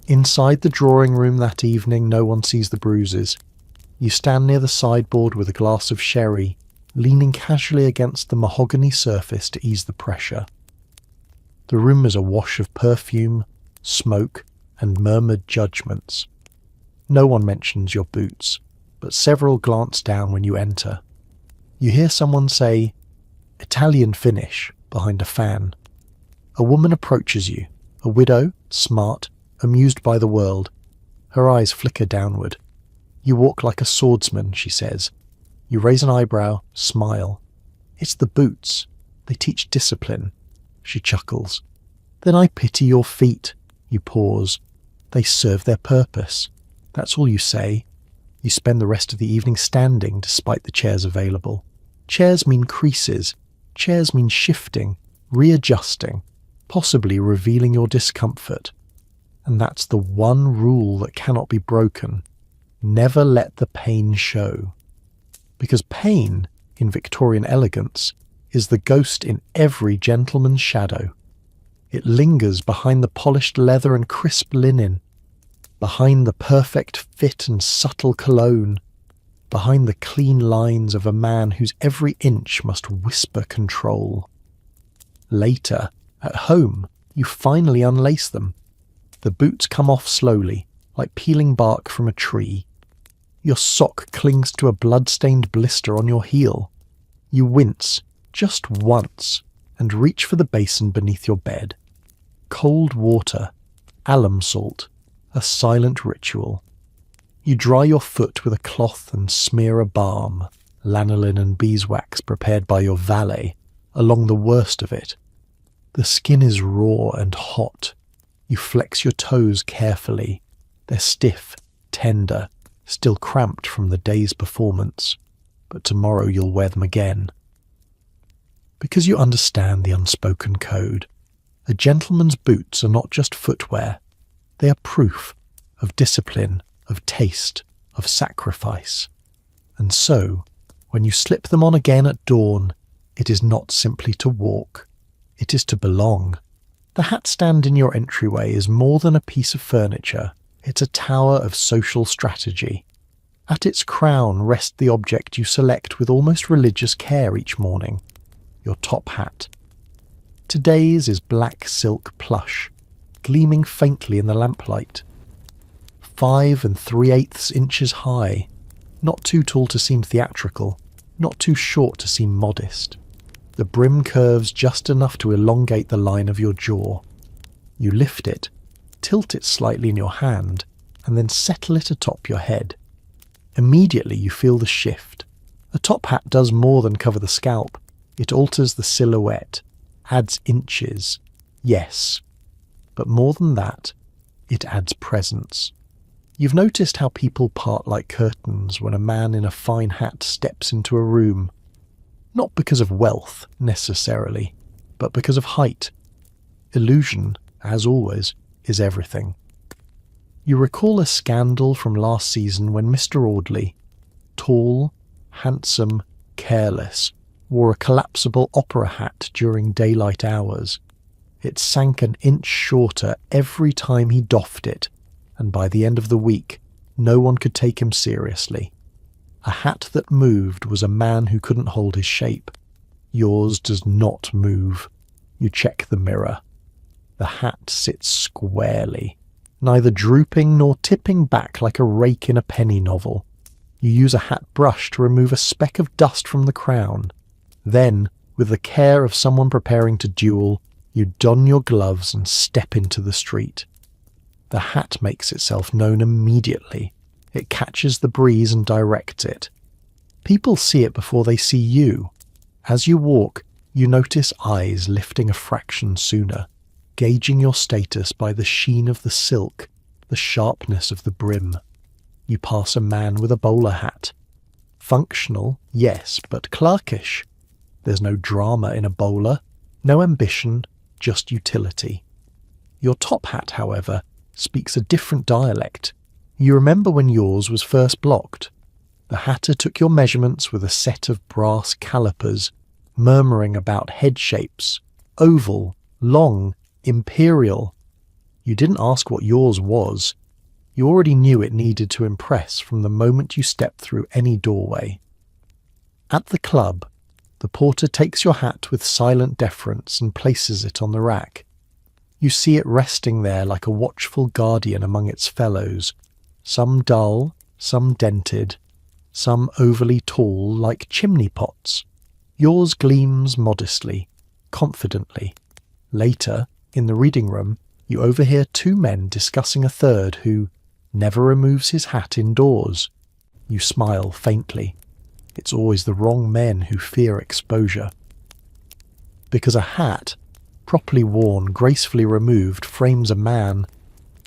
Inside the drawing room that evening, no one sees the bruises. You stand near the sideboard with a glass of sherry, leaning casually against the mahogany surface to ease the pressure. The room is awash of perfume, smoke, and murmured judgments. No one mentions your boots, but several glance down when you enter. You hear someone say, "Italian finish," behind a fan. A woman approaches you, a widow, smart, amused by the world. Her eyes flicker downward. "You walk like a swordsman," she says. You raise an eyebrow, smile. "It's the boots. They teach discipline." She chuckles. "Then I pity your feet." You pause. "They serve their purpose." That's all you say. You spend the rest of the evening standing despite the chairs available. Chairs mean creases. Chairs mean shifting, readjusting, possibly revealing your discomfort. And that's the one rule that cannot be broken. Never let the pain show. Because pain, in Victorian elegance, is the ghost in every gentleman's shadow. It lingers behind the polished leather and crisp linen, behind the perfect fit and subtle cologne, behind the clean lines of a man whose every inch must whisper control. Later, at home, you finally unlace them. The boots come off slowly, like peeling bark from a tree. Your sock clings to a blood-stained blister on your heel. You wince, just once, and reach for the basin beneath your bed. Cold water, alum salt, a silent ritual. You dry your foot with a cloth and smear a balm, lanolin and beeswax prepared by your valet, along the worst of it. The skin is raw and hot. You flex your toes carefully. They're stiff, tender, still cramped from the day's performance, but tomorrow you'll wear them again. Because you understand the unspoken code, a gentleman's boots are not just footwear. They are proof of discipline, of taste, of sacrifice. And so, when you slip them on again at dawn, it is not simply to walk. It is to belong. The hat stand in your entryway is more than a piece of furniture. It's a tower of social strategy. At its crown rests the object you select with almost religious care each morning, your top hat. Today's is black silk plush, gleaming faintly in the lamplight. 5 3/8 inches high, not too tall to seem theatrical, not too short to seem modest. The brim curves just enough to elongate the line of your jaw. You lift it, tilt it slightly in your hand, and then settle it atop your head. Immediately you feel the shift. A top hat does more than cover the scalp. It alters the silhouette, adds inches, yes. But more than that, it adds presence. You've noticed how people part like curtains when a man in a fine hat steps into a room. Not because of wealth, necessarily, but because of height. Illusion, as always, is everything. You recall a scandal from last season when Mr. Audley, tall, handsome, careless, wore a collapsible opera hat during daylight hours. It sank an inch shorter every time he doffed it, and by the end of the week, no one could take him seriously. A hat that moved was a man who couldn't hold his shape. Yours does not move. You check the mirror. The hat sits squarely, neither drooping nor tipping back like a rake in a penny novel. You use a hat brush to remove a speck of dust from the crown. Then, with the care of someone preparing to duel, you don your gloves and step into the street. The hat makes itself known immediately. It catches the breeze and directs it. People see it before they see you. As you walk, you notice eyes lifting a fraction sooner, gauging your status by the sheen of the silk, the sharpness of the brim. You pass a man with a bowler hat. Functional, yes, but clerkish. There's no drama in a bowler, no ambition, just utility. Your top hat, however, speaks a different dialect. You remember when yours was first blocked. The hatter took your measurements with a set of brass calipers, murmuring about head shapes, oval, long, imperial. You didn't ask what yours was. You already knew it needed to impress from the moment you stepped through any doorway. At the club, the porter takes your hat with silent deference and places it on the rack. You see it resting there like a watchful guardian among its fellows, some dull, some dented, some overly tall like chimney pots. Yours gleams modestly, confidently. Later, in the reading room, you overhear two men discussing a third who never removes his hat indoors. You smile faintly. It's always the wrong men who fear exposure. Because a hat, properly worn, gracefully removed, frames a man,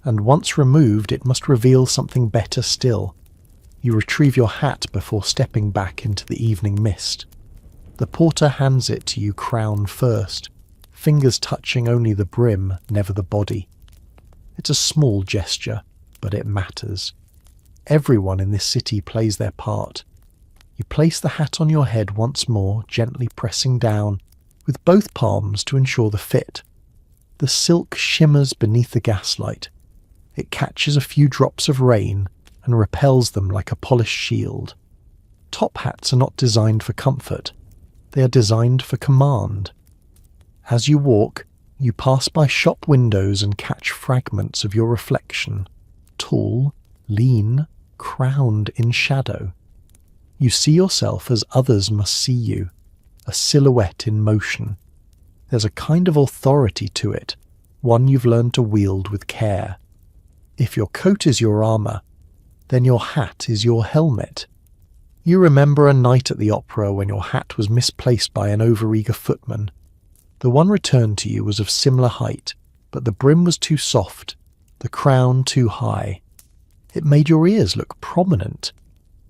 and once removed it must reveal something better still. You retrieve your hat before stepping back into the evening mist. The porter hands it to you crown first, fingers touching only the brim, never the body. It's a small gesture, but it matters. Everyone in this city plays their part. You place the hat on your head once more, gently pressing down, with both palms to ensure the fit. The silk shimmers beneath the gaslight. It catches a few drops of rain and repels them like a polished shield. Top hats are not designed for comfort. They are designed for command. As you walk, you pass by shop windows and catch fragments of your reflection, tall, lean, crowned in shadow. You see yourself as others must see you, a silhouette in motion. There's a kind of authority to it, one you've learned to wield with care. If your coat is your armour, then your hat is your helmet. You remember a night at the opera when your hat was misplaced by an overeager footman. The one returned to you was of similar height, but the brim was too soft, the crown too high. It made your ears look prominent.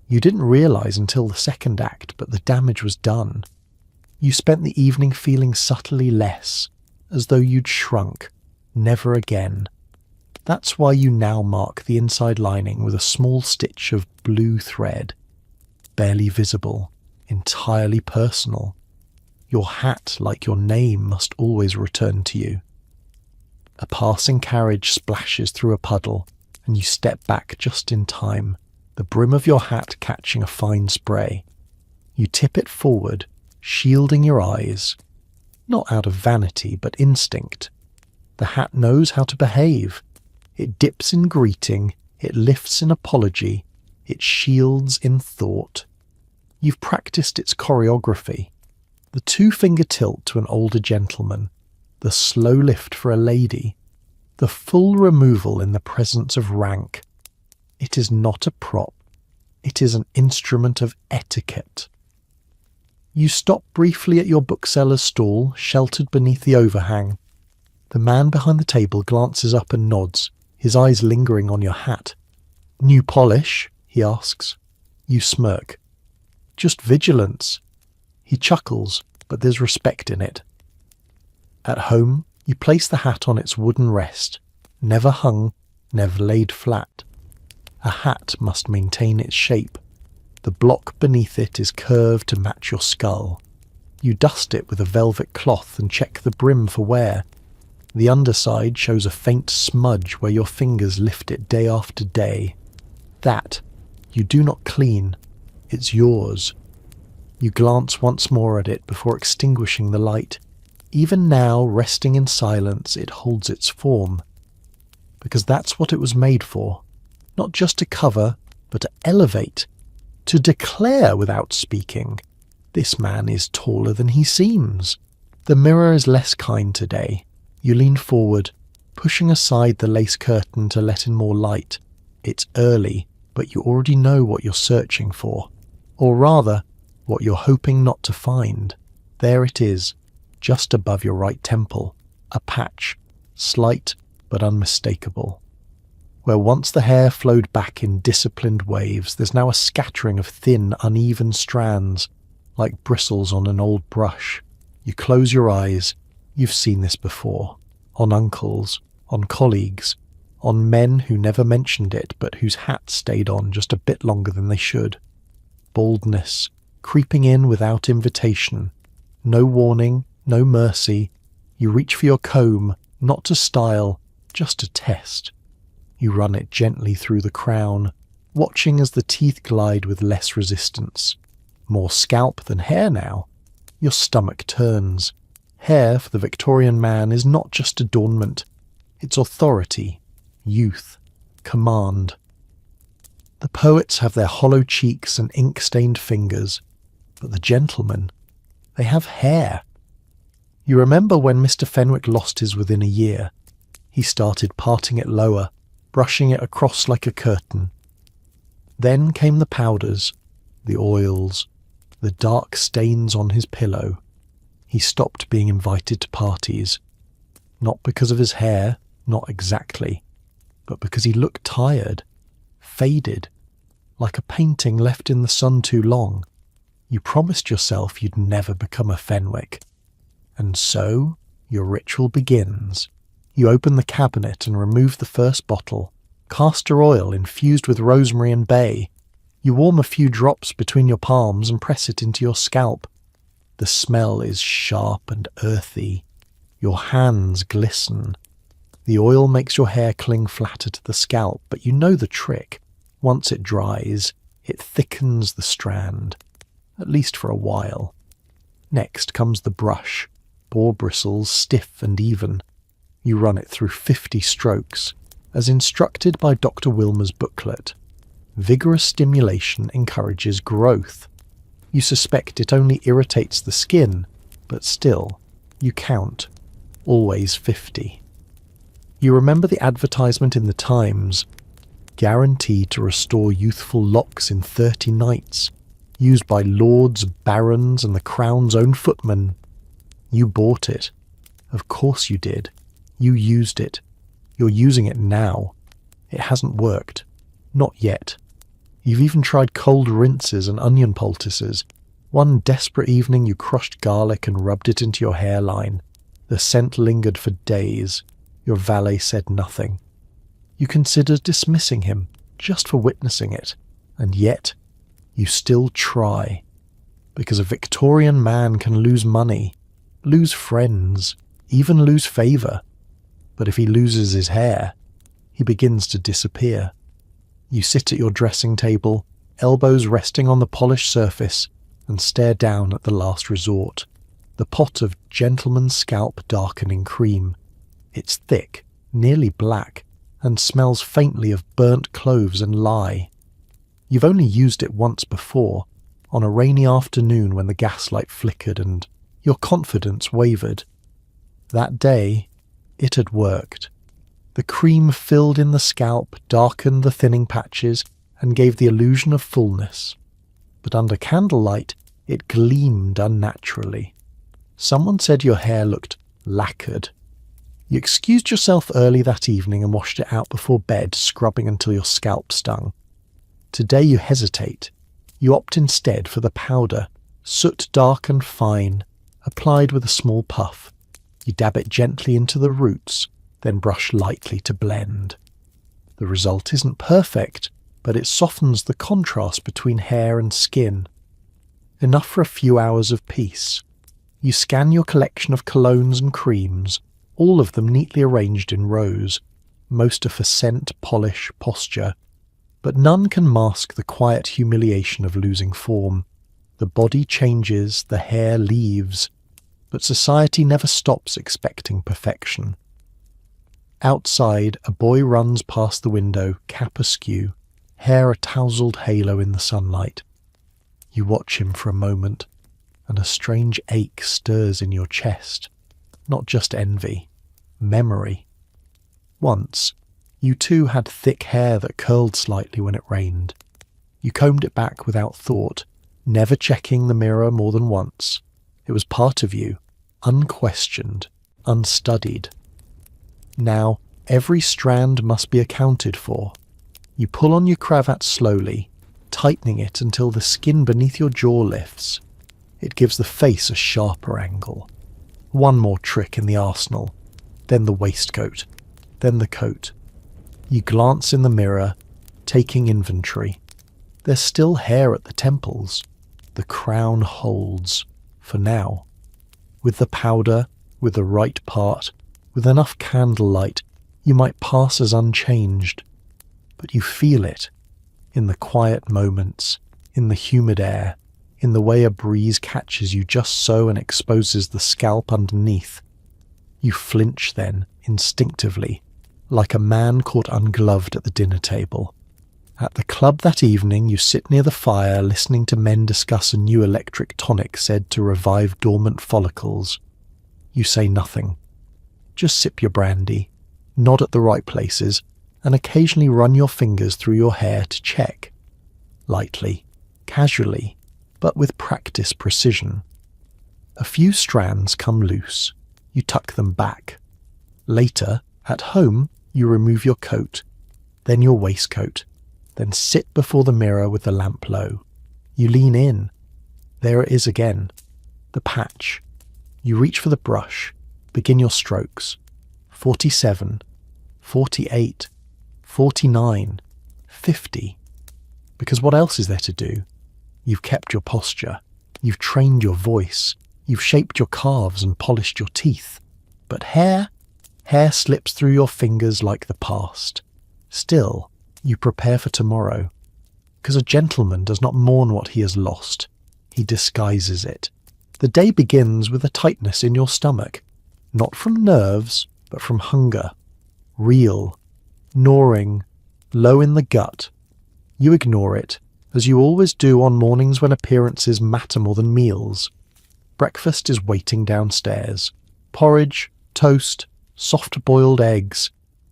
You didn't realise until the second act, but the damage was done. You spent the evening feeling subtly less, as though you'd shrunk, never again. That's why you now mark the inside lining with a small stitch of blue thread. Barely visible, entirely personal. Your hat, like your name, must always return to you. A passing carriage splashes through a puddle, and you step back just in time, the brim of your hat catching a fine spray. You tip it forward, shielding your eyes. Not out of vanity, but instinct. The hat knows how to behave. It dips in greeting, it lifts in apology, it shields in thought. You've practiced its choreography. The two-finger tilt to an older gentleman, the slow lift for a lady, the full removal in the presence of rank. It is not a prop. It is an instrument of etiquette. You stop briefly at your bookseller's stall, sheltered beneath the overhang. The man behind the table glances up and nods, his eyes lingering on your hat. "New polish?" he asks. You smirk. "Just vigilance." He chuckles, but there's respect in it. At home, you place the hat on its wooden rest, never hung, never laid flat. A hat must maintain its shape. The block beneath it is curved to match your skull. You dust it with a velvet cloth and check the brim for wear. The underside shows a faint smudge where your fingers lift it day after day. That you do not clean. It's yours. You glance once more at it before extinguishing the light. Even now, resting in silence, it holds its form. Because that's what it was made for. Not just to cover, but to elevate. To declare without speaking, "This man is taller than he seems." The mirror is less kind today. You lean forward, pushing aside the lace curtain to let in more light. It's early, but you already know what you're searching for. Or rather, what you're hoping not to find. There it is, just above your right temple. A patch, slight but unmistakable. Where once the hair flowed back in disciplined waves, there's now a scattering of thin, uneven strands, like bristles on an old brush. You close your eyes. You've seen this before. On uncles, on colleagues, on men who never mentioned it but whose hats stayed on just a bit longer than they should. Baldness, creeping in without invitation. No warning, no mercy. You reach for your comb, not to style, just to test. You run it gently through the crown, watching as the teeth glide with less resistance. More scalp than hair now. Your stomach turns. Hair for the Victorian man is not just adornment. It's authority, youth, command. The poets have their hollow cheeks and ink-stained fingers, but the gentlemen, they have hair. You remember when Mr. Fenwick lost his within a year. He started parting it lower, brushing it across like a curtain. Then came the powders, the oils, the dark stains on his pillow. He stopped being invited to parties. Not because of his hair, not exactly, but because he looked tired, faded, like a painting left in the sun too long. You promised yourself you'd never become a Fenwick. And so, your ritual begins. You open the cabinet and remove the first bottle, castor oil infused with rosemary and bay. You warm a few drops between your palms and press it into your scalp. The smell is sharp and earthy. Your hands glisten. The oil makes your hair cling flatter to the scalp, but you know the trick. Once it dries, it thickens the strand, at least for a while. Next comes the brush, boar bristles stiff and even. You run it through 50 strokes, as instructed by Dr. Wilmer's booklet. Vigorous stimulation encourages growth. You suspect it only irritates the skin, but still, you count. Always 50. You remember the advertisement in the Times, guaranteed to restore youthful locks in 30 nights, used by lords, barons, and the crown's own footmen. You bought it. Of course you did. You used it. You're using it now. It hasn't worked. Not yet. You've even tried cold rinses and onion poultices. One desperate evening you crushed garlic and rubbed it into your hairline. The scent lingered for days. Your valet said nothing. You considered dismissing him, just for witnessing it. And yet, you still try. Because a Victorian man can lose money, lose friends, even lose favour. But if he loses his hair, he begins to disappear. You sit at your dressing table, elbows resting on the polished surface, and stare down at the last resort, the pot of gentleman's scalp darkening cream. It's thick, nearly black, and smells faintly of burnt cloves and lye. You've only used it once before, on a rainy afternoon when the gaslight flickered and your confidence wavered. That day, it had worked. The cream filled in the scalp, darkened the thinning patches, and gave the illusion of fullness. But under candlelight, it gleamed unnaturally. Someone said your hair looked lacquered. You excused yourself early that evening and washed it out before bed, scrubbing until your scalp stung. Today you hesitate. You opt instead for the powder, soot dark and fine, applied with a small puff. You dab it gently into the roots, then brush lightly to blend. The result isn't perfect, but it softens the contrast between hair and skin. Enough for a few hours of peace. You scan your collection of colognes and creams, all of them neatly arranged in rows. Most are for scent, polish, posture, but none can mask the quiet humiliation of losing form. The body changes, the hair leaves, but society never stops expecting perfection. Outside, a boy runs past the window, cap askew, hair a tousled halo in the sunlight. You watch him for a moment, and a strange ache stirs in your chest. Not just envy, memory. Once, you too had thick hair that curled slightly when it rained. You combed it back without thought, never checking the mirror more than once. It was part of you, unquestioned, unstudied. Now, every strand must be accounted for. You pull on your cravat slowly, tightening it until the skin beneath your jaw lifts. It gives the face a sharper angle. One more trick in the arsenal, then the waistcoat, then the coat. You glance in the mirror, taking inventory. There's still hair at the temples. The crown holds, for now. With the powder, with the right part, with enough candlelight, you might pass as unchanged. But you feel it, in the quiet moments, in the humid air, in the way a breeze catches you just so and exposes the scalp underneath. You flinch then, instinctively, like a man caught ungloved at the dinner table. At the club that evening, you sit near the fire listening to men discuss a new electric tonic said to revive dormant follicles. You say nothing. Just sip your brandy, nod at the right places, and occasionally run your fingers through your hair to check. Lightly, casually, but with practiced precision. A few strands come loose. You tuck them back. Later, at home, you remove your coat, then your waistcoat, then sit before the mirror with the lamp low. You lean in. There it is again. The patch. You reach for the brush. Begin your strokes. 47, 48, 49, 50. Because what else is there to do? You've kept your posture. You've trained your voice. You've shaped your calves and polished your teeth. But hair slips through your fingers like the past. Still, you prepare for tomorrow. Because a gentleman does not mourn what he has lost. He disguises it. The day begins with a tightness in your stomach. Not from nerves, but from hunger. Real, gnawing, low in the gut. You ignore it, as you always do on mornings when appearances matter more than meals. Breakfast is waiting downstairs. Porridge, toast, soft-boiled eggs.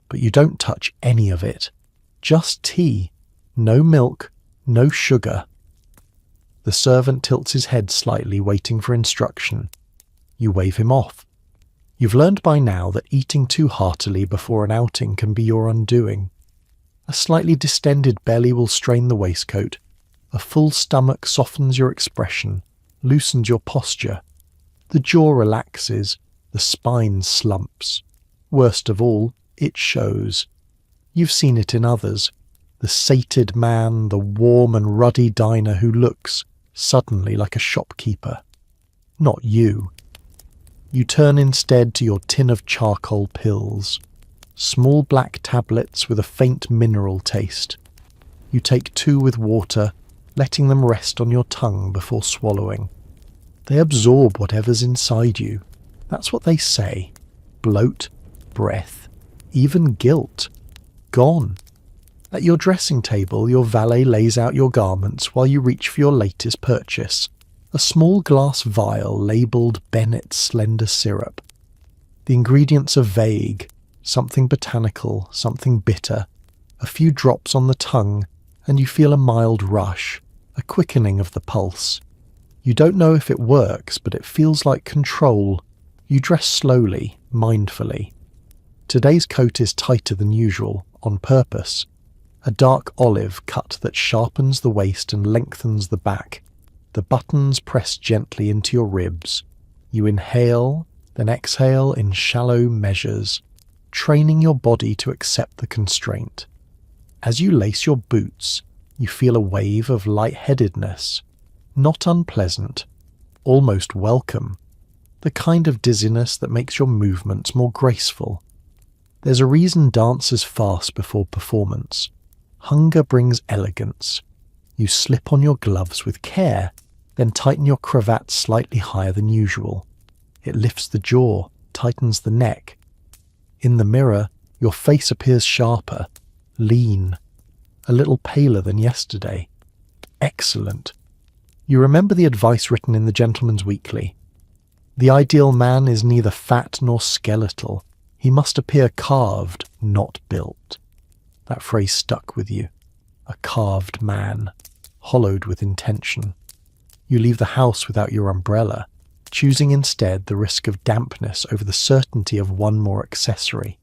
But you don't touch any of it. Just tea. No milk, no sugar. The servant tilts his head slightly, waiting for instruction. You wave him off. You've learned by now that eating too heartily before an outing can be your undoing. A slightly distended belly will strain the waistcoat. A full stomach softens your expression, loosens your posture. The jaw relaxes, the spine slumps. Worst of all, it shows. You've seen it in others. The sated man, the warm and ruddy diner who looks, suddenly, like a shopkeeper. Not you. You turn instead to your tin of charcoal pills. Small black tablets with a faint mineral taste. You take 2 with water, letting them rest on your tongue before swallowing. They absorb whatever's inside you. That's what they say. Bloat, breath, even guilt. Gone. At your dressing table, your valet lays out your garments while you reach for your latest purchase, a small glass vial labelled Bennett's Slender Syrup. The ingredients are vague, something botanical, something bitter, a few drops on the tongue, and you feel a mild rush, a quickening of the pulse. You don't know if it works, but it feels like control. You dress slowly, mindfully. Today's coat is tighter than usual, on purpose. A dark olive cut that sharpens the waist and lengthens the back. The buttons press gently into your ribs. You inhale, then exhale in shallow measures, training your body to accept the constraint. As you lace your boots, you feel a wave of lightheadedness, not unpleasant, almost welcome, the kind of dizziness that makes your movements more graceful. There's a reason dancers fast before performance. Hunger brings elegance. You slip on your gloves with care, then tighten your cravat slightly higher than usual. It lifts the jaw, tightens the neck. In the mirror, your face appears sharper, lean, a little paler than yesterday. Excellent. You remember the advice written in the Gentleman's Weekly. The ideal man is neither fat nor skeletal. He must appear carved, not built. That phrase stuck with you. A carved man, hollowed with intention. You leave the house without your umbrella, choosing instead the risk of dampness over the certainty of one more accessory.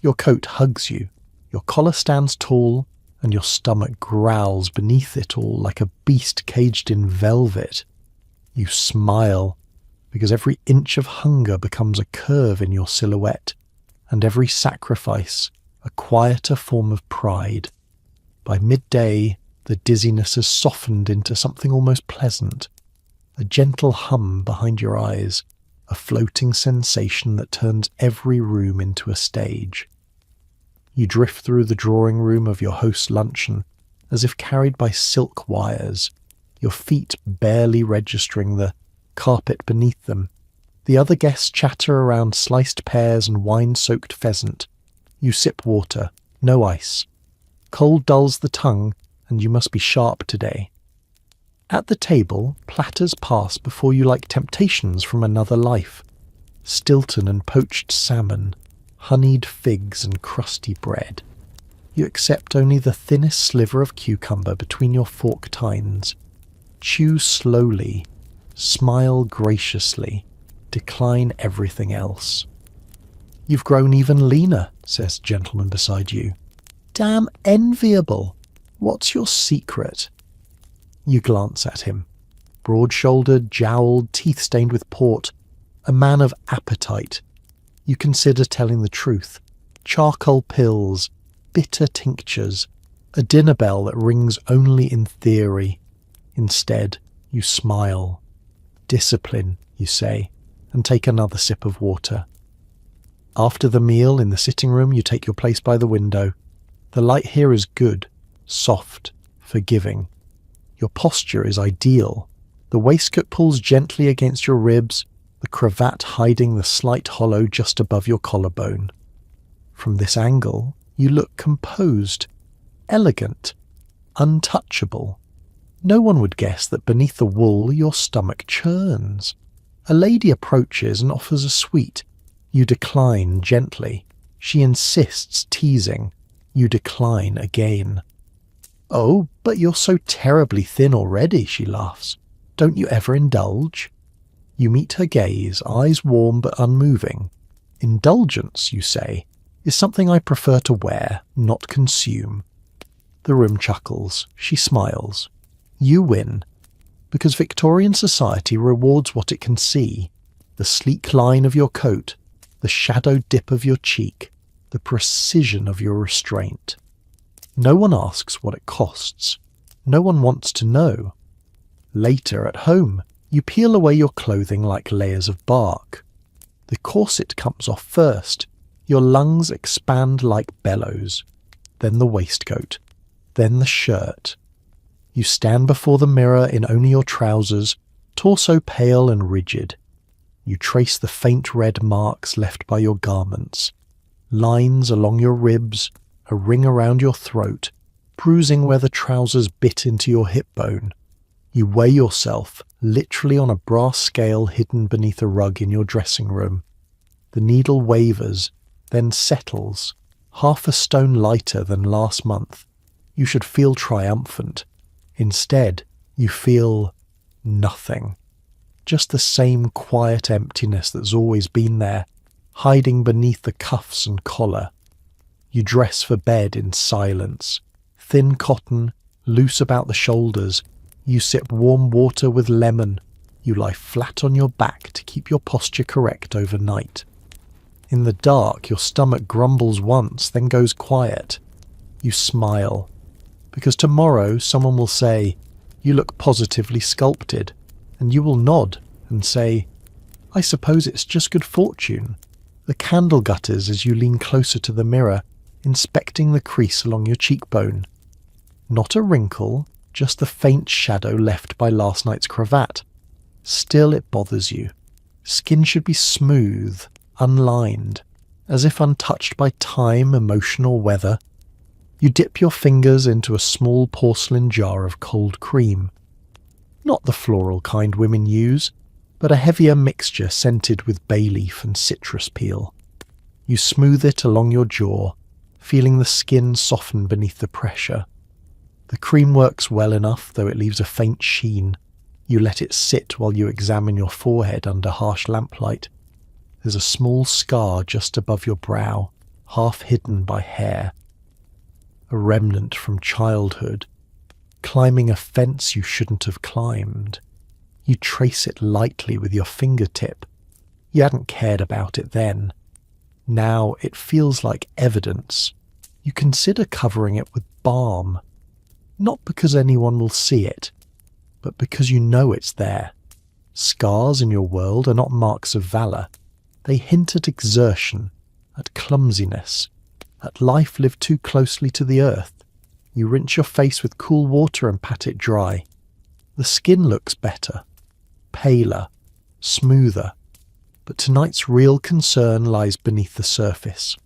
Your coat hugs you, your collar stands tall, and your stomach growls beneath it all like a beast caged in velvet. You smile, because every inch of hunger becomes a curve in your silhouette, and every sacrifice a quieter form of pride. By midday, the dizziness has softened into something almost pleasant, a gentle hum behind your eyes, a floating sensation that turns every room into a stage. You drift through the drawing room of your host's luncheon, as if carried by silk wires, your feet barely registering the carpet beneath them. The other guests chatter around sliced pears and wine-soaked pheasant. You sip water, no ice. Cold dulls the tongue, and you must be sharp today. At the table, platters pass before you like temptations from another life. Stilton and poached salmon, honeyed figs and crusty bread. You accept only the thinnest sliver of cucumber between your fork tines. Chew slowly, smile graciously, decline everything else. You've grown even leaner, says the gentleman beside you. Damn enviable. What's your secret? You glance at him. Broad-shouldered, jowled, teeth-stained with port, a man of appetite. You consider telling the truth. Charcoal pills, bitter tinctures, a dinner bell that rings only in theory. Instead, you smile. Discipline, you say, and take another sip of water. After the meal in the sitting room, you take your place by the window. The light here is good, soft, forgiving. Your posture is ideal. The waistcoat pulls gently against your ribs, the cravat hiding the slight hollow just above your collarbone. From this angle, you look composed, elegant, untouchable. No one would guess that beneath the wool your stomach churns. A lady approaches and offers a sweet. You decline gently. She insists, teasing. You decline again. Oh, but you're so terribly thin already, she laughs. Don't you ever indulge? You meet her gaze, eyes warm but unmoving. Indulgence, you say, is something I prefer to wear, not consume. The room chuckles. She smiles. You win, because Victorian society rewards what it can see. The sleek line of your coat, the shadow dip of your cheek, the precision of your restraint. No one asks what it costs. No one wants to know. Later, at home, you peel away your clothing like layers of bark. The corset comes off first. Your lungs expand like bellows. Then the waistcoat. Then the shirt. You stand before the mirror in only your trousers, torso pale and rigid. You trace the faint red marks left by your garments. Lines along your ribs, a ring around your throat, bruising where the trousers bit into your hip bone. You weigh yourself, literally on a brass scale hidden beneath a rug in your dressing room. The needle wavers, then settles, half a stone lighter than last month. You should feel triumphant. Instead, you feel nothing. Just the same quiet emptiness that's always been there, hiding beneath the cuffs and collar. You dress for bed in silence. Thin cotton, loose about the shoulders. You sip warm water with lemon. You lie flat on your back to keep your posture correct overnight. In the dark, your stomach grumbles once, then goes quiet. You smile. Because tomorrow someone will say, "You look positively sculpted," and you will nod and say, "I suppose it's just good fortune." The candle gutters as you lean closer to the mirror, inspecting the crease along your cheekbone. Not a wrinkle, just the faint shadow left by last night's cravat. Still it bothers you. Skin should be smooth, unlined, as if untouched by time, emotion or weather. You dip your fingers into a small porcelain jar of cold cream. Not the floral kind women use, but a heavier mixture scented with bay leaf and citrus peel. You smooth it along your jaw, feeling the skin soften beneath the pressure. The cream works well enough, though it leaves a faint sheen. You let it sit while you examine your forehead under harsh lamplight. There's a small scar just above your brow, half hidden by hair. A remnant from childhood, climbing a fence you shouldn't have climbed. You trace it lightly with your fingertip. You hadn't cared about it then. Now it feels like evidence. You consider covering it with balm. Not because anyone will see it, but because you know it's there. Scars in your world are not marks of valour. They hint at exertion, at clumsiness, at life lived too closely to the earth. You rinse your face with cool water and pat it dry. The skin looks better, paler, smoother, but tonight's real concern lies beneath the surface.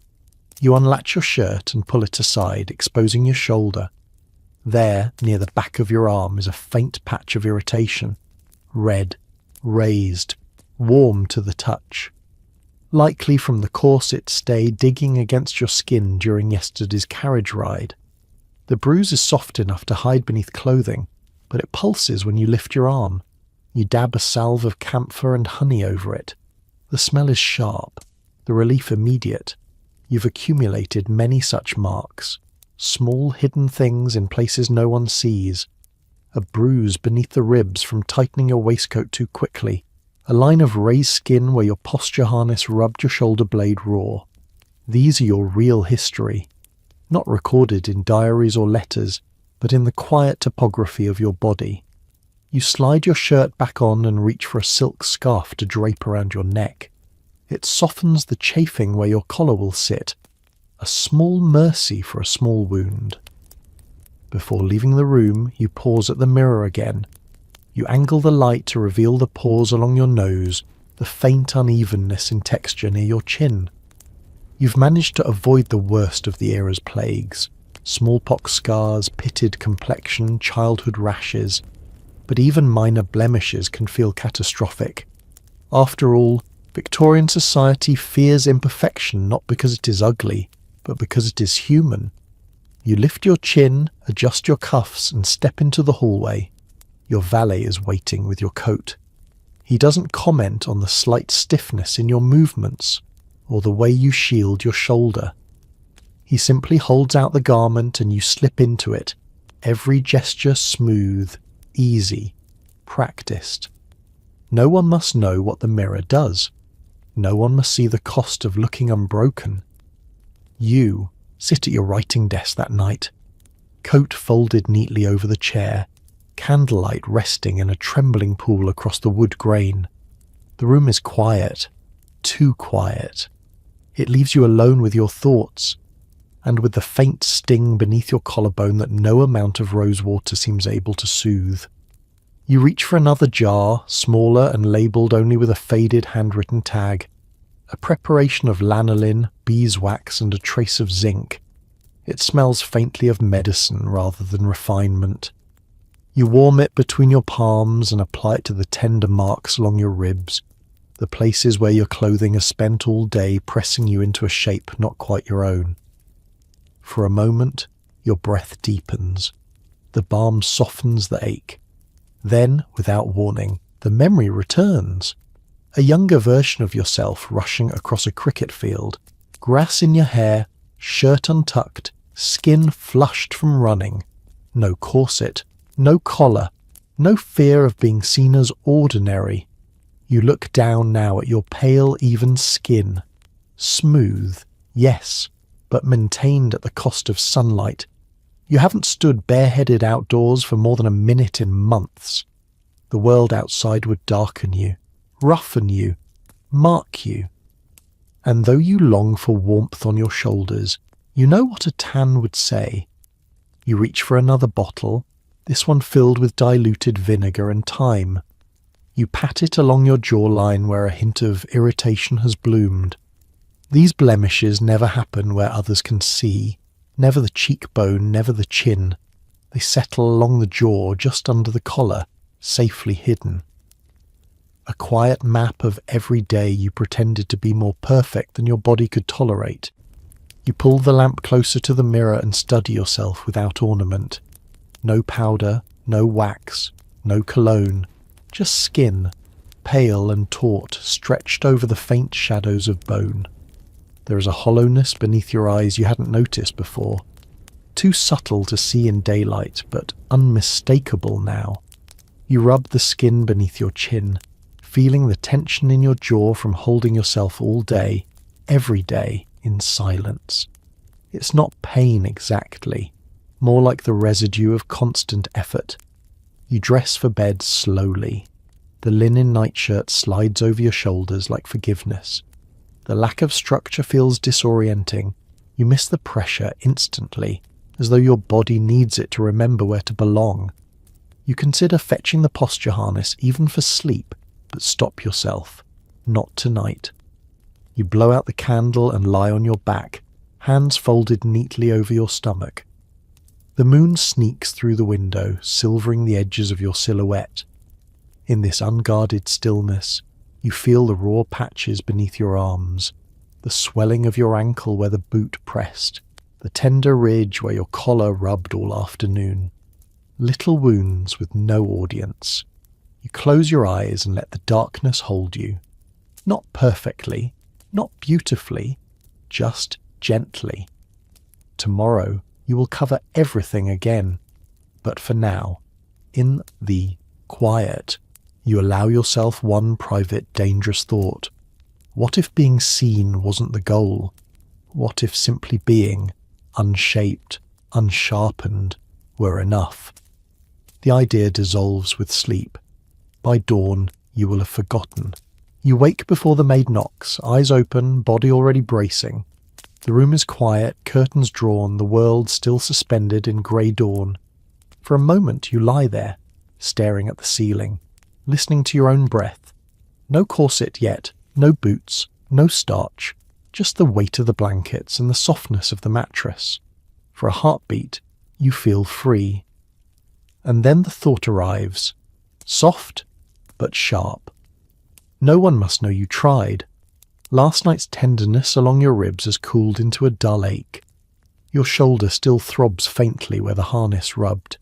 You unlatch your shirt and pull it aside, exposing your shoulder. There, near the back of your arm, is a faint patch of irritation, red, raised, warm to the touch. Likely from the corset stay digging against your skin during yesterday's carriage ride. The bruise is soft enough to hide beneath clothing, but it pulses when you lift your arm. You dab a salve of camphor and honey over it. The smell is sharp, the relief immediate. You've accumulated many such marks, small hidden things in places no one sees. A bruise beneath the ribs from tightening your waistcoat too quickly. A line of raised skin where your posture harness rubbed your shoulder blade raw. These are your real history, not recorded in diaries or letters, but in the quiet topography of your body. You slide your shirt back on and reach for a silk scarf to drape around your neck. It softens the chafing where your collar will sit, a small mercy for a small wound. Before leaving the room, you pause at the mirror again. You angle the light to reveal the pores along your nose, the faint unevenness in texture near your chin. You've managed to avoid the worst of the era's plagues, smallpox scars, pitted complexion, childhood rashes, but even minor blemishes can feel catastrophic. After all, Victorian society fears imperfection not because it is ugly, but because it is human. You lift your chin, adjust your cuffs, and step into the hallway. Your valet is waiting with your coat. He doesn't comment on the slight stiffness in your movements or the way you shield your shoulder. He simply holds out the garment and you slip into it, every gesture smooth, easy, practiced. No one must know what the mirror does. No one must see the cost of looking unbroken. You sit at your writing desk that night, coat folded neatly over the chair, candlelight resting in a trembling pool across the wood grain. The room is quiet, too quiet. It leaves you alone with your thoughts, and with the faint sting beneath your collarbone that no amount of rose water seems able to soothe. You reach for another jar, smaller and labelled only with a faded handwritten tag, a preparation of lanolin, beeswax and a trace of zinc. It smells faintly of medicine rather than refinement. You warm it between your palms and apply it to the tender marks along your ribs, the places where your clothing has spent all day pressing you into a shape not quite your own. For a moment, your breath deepens. The balm softens the ache. Then, without warning, the memory returns. A younger version of yourself rushing across a cricket field, grass in your hair, shirt untucked, skin flushed from running. No corset, no collar, no fear of being seen as ordinary. You look down now at your pale, even skin. Smooth, yes, but maintained at the cost of sunlight. You haven't stood bareheaded outdoors for more than a minute in months. The world outside would darken you, roughen you, mark you. And though you long for warmth on your shoulders, you know what a tan would say. You reach for another bottle, this one filled with diluted vinegar and thyme. You pat it along your jawline where a hint of irritation has bloomed. These blemishes never happen where others can see, never the cheekbone, never the chin. They settle along the jaw just under the collar, safely hidden. A quiet map of every day you pretended to be more perfect than your body could tolerate. You pull the lamp closer to the mirror and study yourself without ornament. No powder, no wax, no cologne, just skin, pale and taut, stretched over the faint shadows of bone. There is a hollowness beneath your eyes you hadn't noticed before. Too subtle to see in daylight, but unmistakable now. You rub the skin beneath your chin, feeling the tension in your jaw from holding yourself all day, every day, in silence. It's not pain exactly, more like the residue of constant effort. You dress for bed slowly. The linen nightshirt slides over your shoulders like forgiveness. The lack of structure feels disorienting. You miss the pressure instantly, as though your body needs it to remember where to belong. You consider fetching the posture harness even for sleep, but stop yourself. Not tonight. You blow out the candle and lie on your back, hands folded neatly over your stomach. The moon sneaks through the window, silvering the edges of your silhouette. In this unguarded stillness, you feel the raw patches beneath your arms, the swelling of your ankle where the boot pressed, the tender ridge where your collar rubbed all afternoon. Little wounds with no audience. You close your eyes and let the darkness hold you. Not perfectly, not beautifully, just gently. Tomorrow you will cover everything again, but for now, in the quiet, you allow yourself one private dangerous thought. What if being seen wasn't the goal? What if simply being, unshaped, unsharpened, were enough? The idea dissolves with sleep. By dawn, you will have forgotten. You wake before the maid knocks, eyes open, body already bracing. The room is quiet, curtains drawn, the world still suspended in grey dawn. For a moment you lie there, staring at the ceiling, listening to your own breath. No corset yet, no boots, no starch, just the weight of the blankets and the softness of the mattress. For a heartbeat, you feel free. And then the thought arrives, soft but sharp. No one must know you tried. Last night's tenderness along your ribs has cooled into a dull ache. Your shoulder still throbs faintly where the harness rubbed.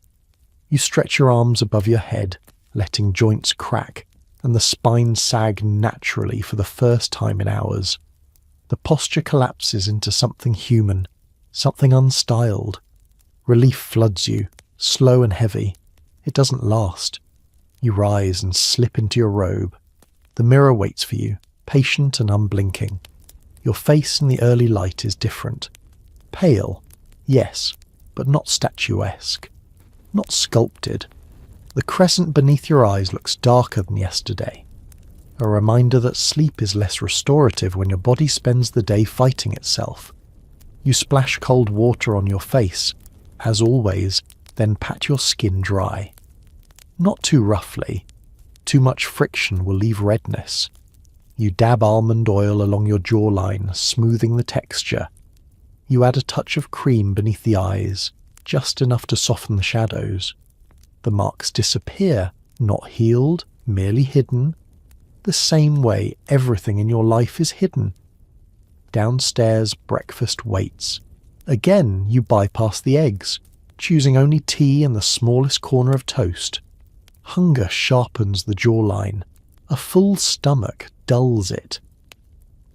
You stretch your arms above your head, letting joints crack, and the spine sag naturally for the first time in hours. The posture collapses into something human, something unstyled. Relief floods you, slow and heavy. It doesn't last. You rise and slip into your robe. The mirror waits for you, patient and unblinking. Your face in the early light is different. Pale, yes, but not statuesque. Not sculpted. The crescent beneath your eyes looks darker than yesterday. A reminder that sleep is less restorative when your body spends the day fighting itself. You splash cold water on your face, as always, then pat your skin dry. Not too roughly. Too much friction will leave redness. You dab almond oil along your jawline, smoothing the texture. You add a touch of cream beneath the eyes, just enough to soften the shadows. The marks disappear, not healed, merely hidden, the same way everything in your life is hidden. Downstairs, breakfast waits. Again, you bypass the eggs, choosing only tea and the smallest corner of toast. Hunger sharpens the jawline. A full stomach dulls it.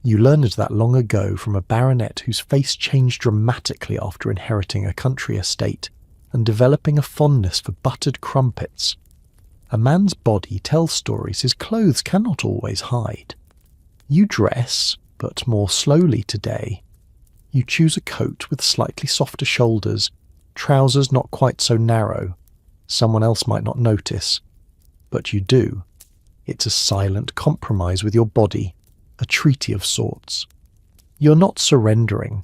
You learned that long ago from a baronet whose face changed dramatically after inheriting a country estate and developing a fondness for buttered crumpets. A man's body tells stories his clothes cannot always hide. You dress, but more slowly today. You choose a coat with slightly softer shoulders, trousers not quite so narrow. Someone else might not notice, but you do. It's a silent compromise with your body, a treaty of sorts. You're not surrendering,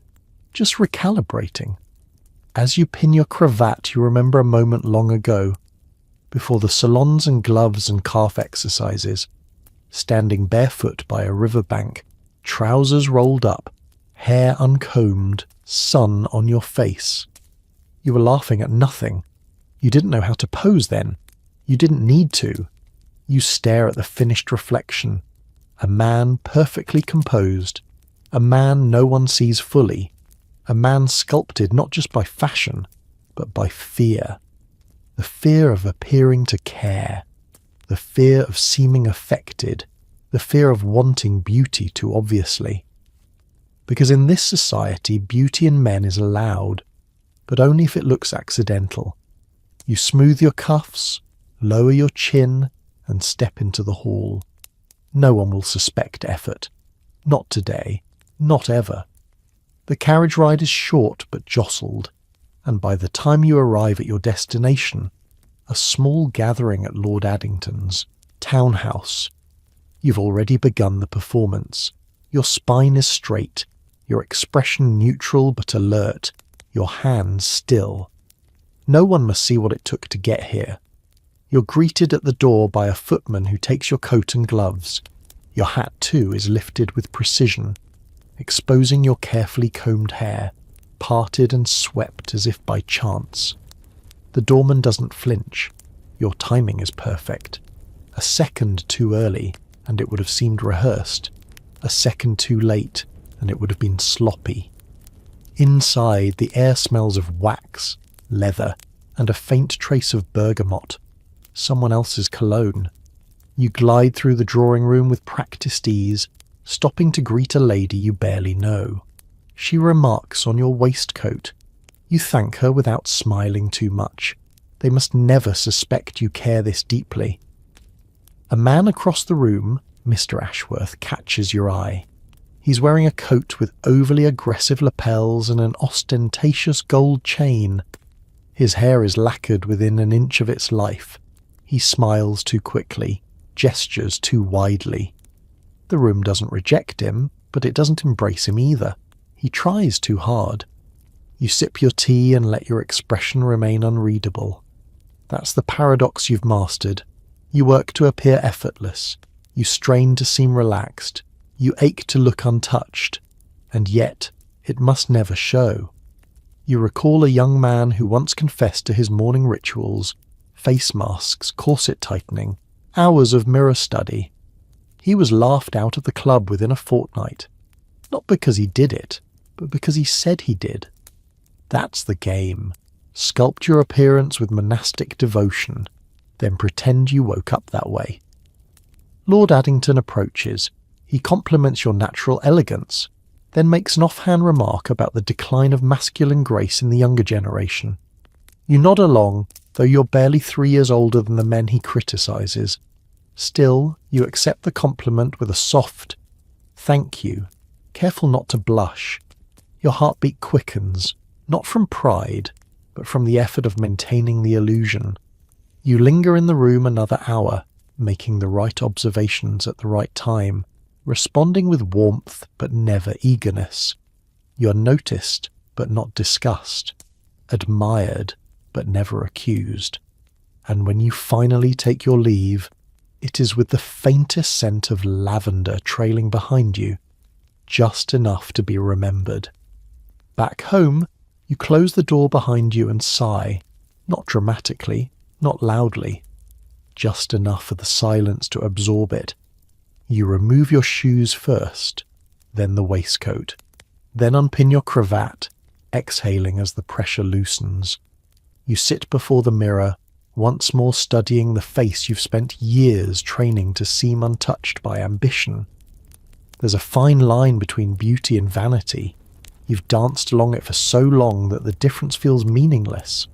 just recalibrating. As you pin your cravat, you remember a moment long ago, before the salons and gloves and calf exercises, standing barefoot by a riverbank, trousers rolled up, hair uncombed, sun on your face. You were laughing at nothing. You didn't know how to pose then. You didn't need to. You stare at the finished reflection. A man perfectly composed. A man no one sees fully. A man sculpted not just by fashion, but by fear. The fear of appearing to care. The fear of seeming affected. The fear of wanting beauty too obviously. Because in this society, beauty in men is allowed, but only if it looks accidental. You smooth your cuffs, lower your chin, and step into the hall. No one will suspect effort. Not today. Not ever. The carriage ride is short but jostled, and by the time you arrive at your destination, a small gathering at Lord Addington's townhouse. You've already begun the performance. Your spine is straight, your expression neutral but alert, your hands still. No one must see what it took to get here. You're greeted at the door by a footman who takes your coat and gloves. Your hat, too, is lifted with precision, exposing your carefully combed hair, parted and swept as if by chance. The doorman doesn't flinch. Your timing is perfect. A second too early, and it would have seemed rehearsed. A second too late, and it would have been sloppy. Inside, the air smells of wax, leather, and a faint trace of bergamot. Someone else's cologne. You glide through the drawing room with practiced ease, stopping to greet a lady you barely know. She remarks on your waistcoat. You thank her without smiling too much. They must never suspect you care this deeply. A man across the room, Mr. Ashworth, catches your eye. He's wearing a coat with overly aggressive lapels and an ostentatious gold chain. His hair is lacquered within an inch of its life. He smiles too quickly, gestures too widely. The room doesn't reject him, but it doesn't embrace him either. He tries too hard. You sip your tea and let your expression remain unreadable. That's the paradox you've mastered. You work to appear effortless. You strain to seem relaxed. You ache to look untouched. And yet, it must never show. You recall a young man who once confessed to his morning rituals, face masks, corset tightening, hours of mirror study. He was laughed out of the club within a fortnight. Not because he did it, but because he said he did. That's the game. Sculpt your appearance with monastic devotion, then pretend you woke up that way. Lord Addington approaches. He compliments your natural elegance, then makes an offhand remark about the decline of masculine grace in the younger generation. You nod along, though you're barely 3 years older than the men he criticises. Still, you accept the compliment with a soft thank you, careful not to blush. Your heartbeat quickens, not from pride, but from the effort of maintaining the illusion. You linger in the room another hour, making the right observations at the right time, responding with warmth but never eagerness. You're noticed but not discussed, admired but never accused. And when you finally take your leave, it is with the faintest scent of lavender trailing behind you, just enough to be remembered. Back home, you close the door behind you and sigh, not dramatically, not loudly, just enough for the silence to absorb it. You remove your shoes first, then the waistcoat, then unpin your cravat, exhaling as the pressure loosens. You sit before the mirror, once more studying the face you've spent years training to seem untouched by ambition. There's a fine line between beauty and vanity. You've danced along it for so long that the difference feels meaningless.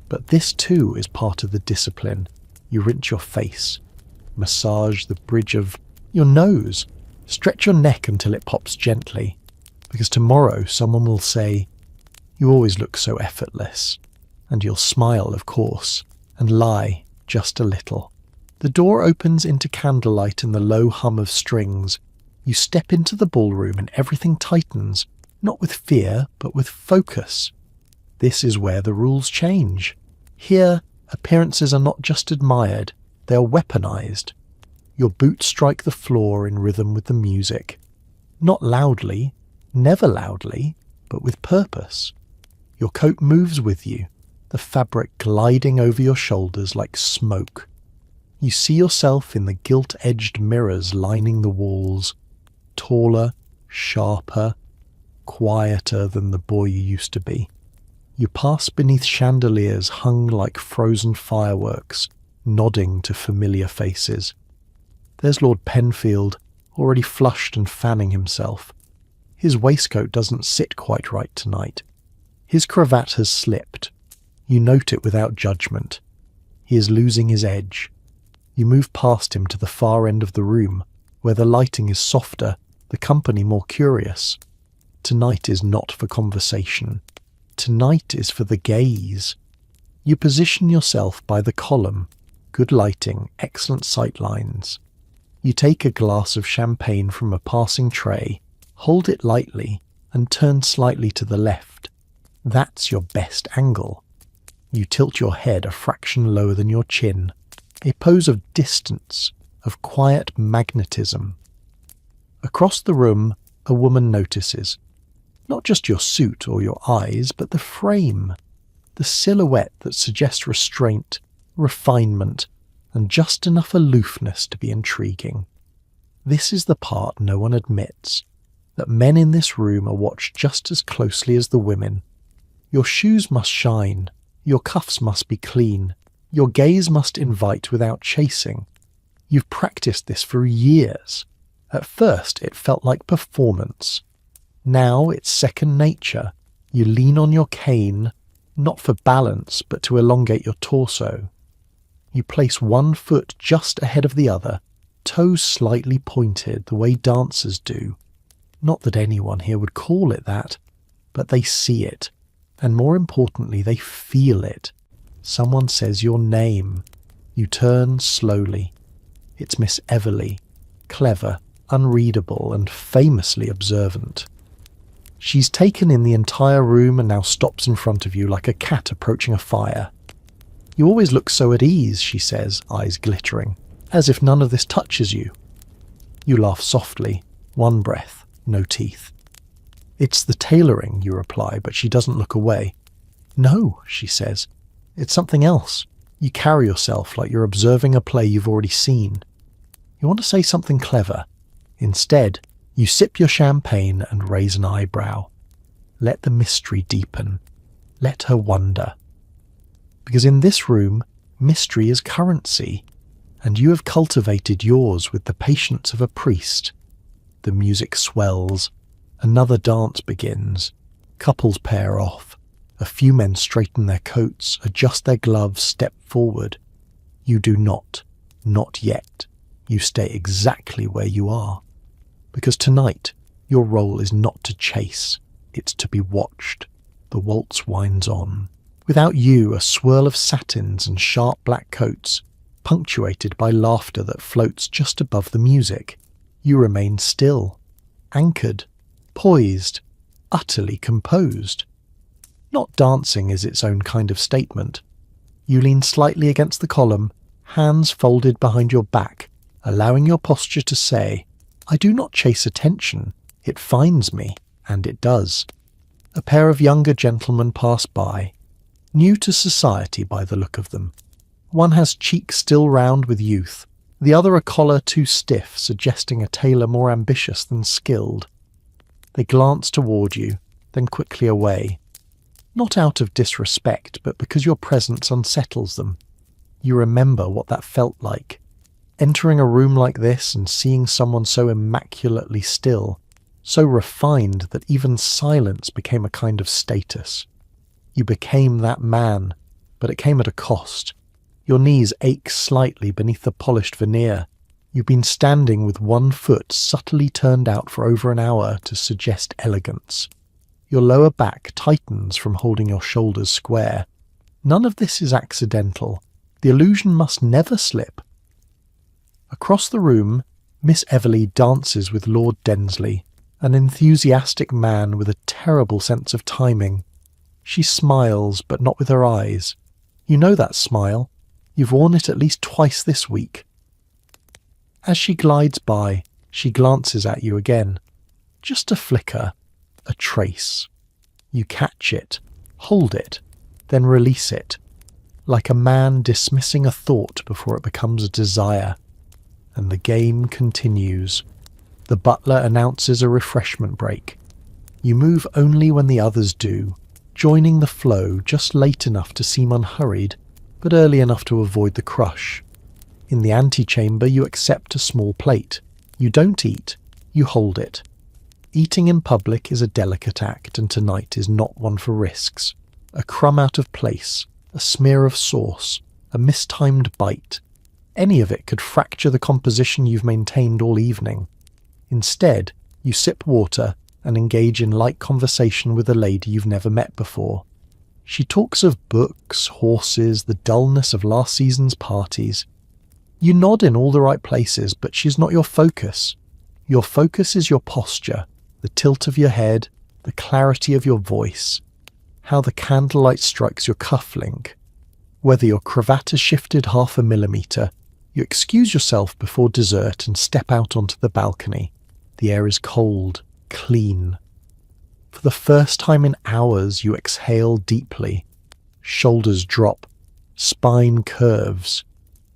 But this too is part of the discipline. You rinse your face, massage the bridge of your nose, stretch your neck until it pops gently, because tomorrow someone will say, "You always look so effortless," and you'll smile, of course, and lie just a little. The door opens into candlelight and the low hum of strings. You step into the ballroom and everything tightens, not with fear, but with focus. This is where the rules change. Here, appearances are not just admired, they are weaponized. Your boots strike the floor in rhythm with the music. Not loudly, never loudly, but with purpose. Your coat moves with you, the fabric gliding over your shoulders like smoke. You see yourself in the gilt-edged mirrors lining the walls, taller, sharper, quieter than the boy you used to be. You pass beneath chandeliers hung like frozen fireworks, nodding to familiar faces. There's Lord Penfield, already flushed and fanning himself. His waistcoat doesn't sit quite right tonight. His cravat has slipped. You note it without judgment. He is losing his edge. You move past him to the far end of the room, where the lighting is softer, the company more curious. Tonight is not for conversation. Tonight is for the gaze. You position yourself by the column. Good lighting, excellent sight lines. You take a glass of champagne from a passing tray, hold it lightly, and turn slightly to the left. That's your best angle. You tilt your head a fraction lower than your chin, a pose of distance, of quiet magnetism. Across the room, a woman notices. Not just your suit or your eyes, but the frame, the silhouette that suggests restraint, refinement, and just enough aloofness to be intriguing. This is the part no one admits, that men in this room are watched just as closely as the women. Your shoes must shine, your cuffs must be clean, your gaze must invite without chasing. You've practiced this for years. At first it felt like performance. Now it's second nature. You lean on your cane, not for balance, but to elongate your torso. You place one foot just ahead of the other, toes slightly pointed the way dancers do. Not that anyone here would call it that, but they see it, and more importantly, they feel it. Someone says your name. You turn slowly. It's Miss Everleigh, clever, unreadable, and famously observant. She's taken in the entire room and now stops in front of you like a cat approaching a fire. "You always look so at ease," she says, eyes glittering, "as if none of this touches you." You laugh softly, one breath, no teeth. "It's the tailoring," you reply, but she doesn't look away. "No," she says, "it's something else. You carry yourself like you're observing a play you've already seen. You want to say something clever. Instead, you sip your champagne and raise an eyebrow. Let the mystery deepen. Let her wonder. Because in this room, mystery is currency, and you have cultivated yours with the patience of a priest. The music swells. Another dance begins. Couples pair off. A few men straighten their coats, adjust their gloves, step forward. You do not yet. You stay exactly where you are. Because tonight, your role is not to chase, it's to be watched. The waltz winds on. Without you, a swirl of satins and sharp black coats, punctuated by laughter that floats just above the music. You remain still, anchored, poised, utterly composed. Not dancing is its own kind of statement. You lean slightly against the column, hands folded behind your back, allowing your posture to say, "I do not chase attention, it finds me," and it does. A pair of younger gentlemen pass by, new to society by the look of them. One has cheeks still round with youth, the other a collar too stiff, suggesting a tailor more ambitious than skilled. They glance toward you, then quickly away, not out of disrespect, but because your presence unsettles them. You remember what that felt like, entering a room like this and seeing someone so immaculately still, so refined that even silence became a kind of status. You became that man, but it came at a cost. Your knees ache slightly beneath the polished veneer. You've been standing with one foot subtly turned out for over an hour to suggest elegance. Your lower back tightens from holding your shoulders square. None of this is accidental. The illusion must never slip. Across the room, Miss Everleigh dances with Lord Densley, an enthusiastic man with a terrible sense of timing. She smiles, but not with her eyes. You know that smile. You've worn it at least twice this week. As she glides by, she glances at you again. Just a flicker, a trace. You catch it, hold it, then release it, like a man dismissing a thought before it becomes a desire. And the game continues. The butler announces a refreshment break. You move only when the others do, joining the flow just late enough to seem unhurried, but early enough to avoid the crush. In the antechamber you accept a small plate. You don't eat, you hold it. Eating in public is a delicate act, and tonight is not one for risks. A crumb out of place, a smear of sauce, a mistimed bite. Any of it could fracture the composition you've maintained all evening. Instead, you sip water and engage in light conversation with a lady you've never met before. She talks of books, horses, the dullness of last season's parties. You nod in all the right places, but she's not your focus. Your focus is your posture, the tilt of your head, the clarity of your voice, how the candlelight strikes your cufflink. Whether your cravat has shifted 0.5 millimeter, you excuse yourself before dessert and step out onto the balcony. The air is cold, clean. For the first time in hours, you exhale deeply. Shoulders drop, spine curves.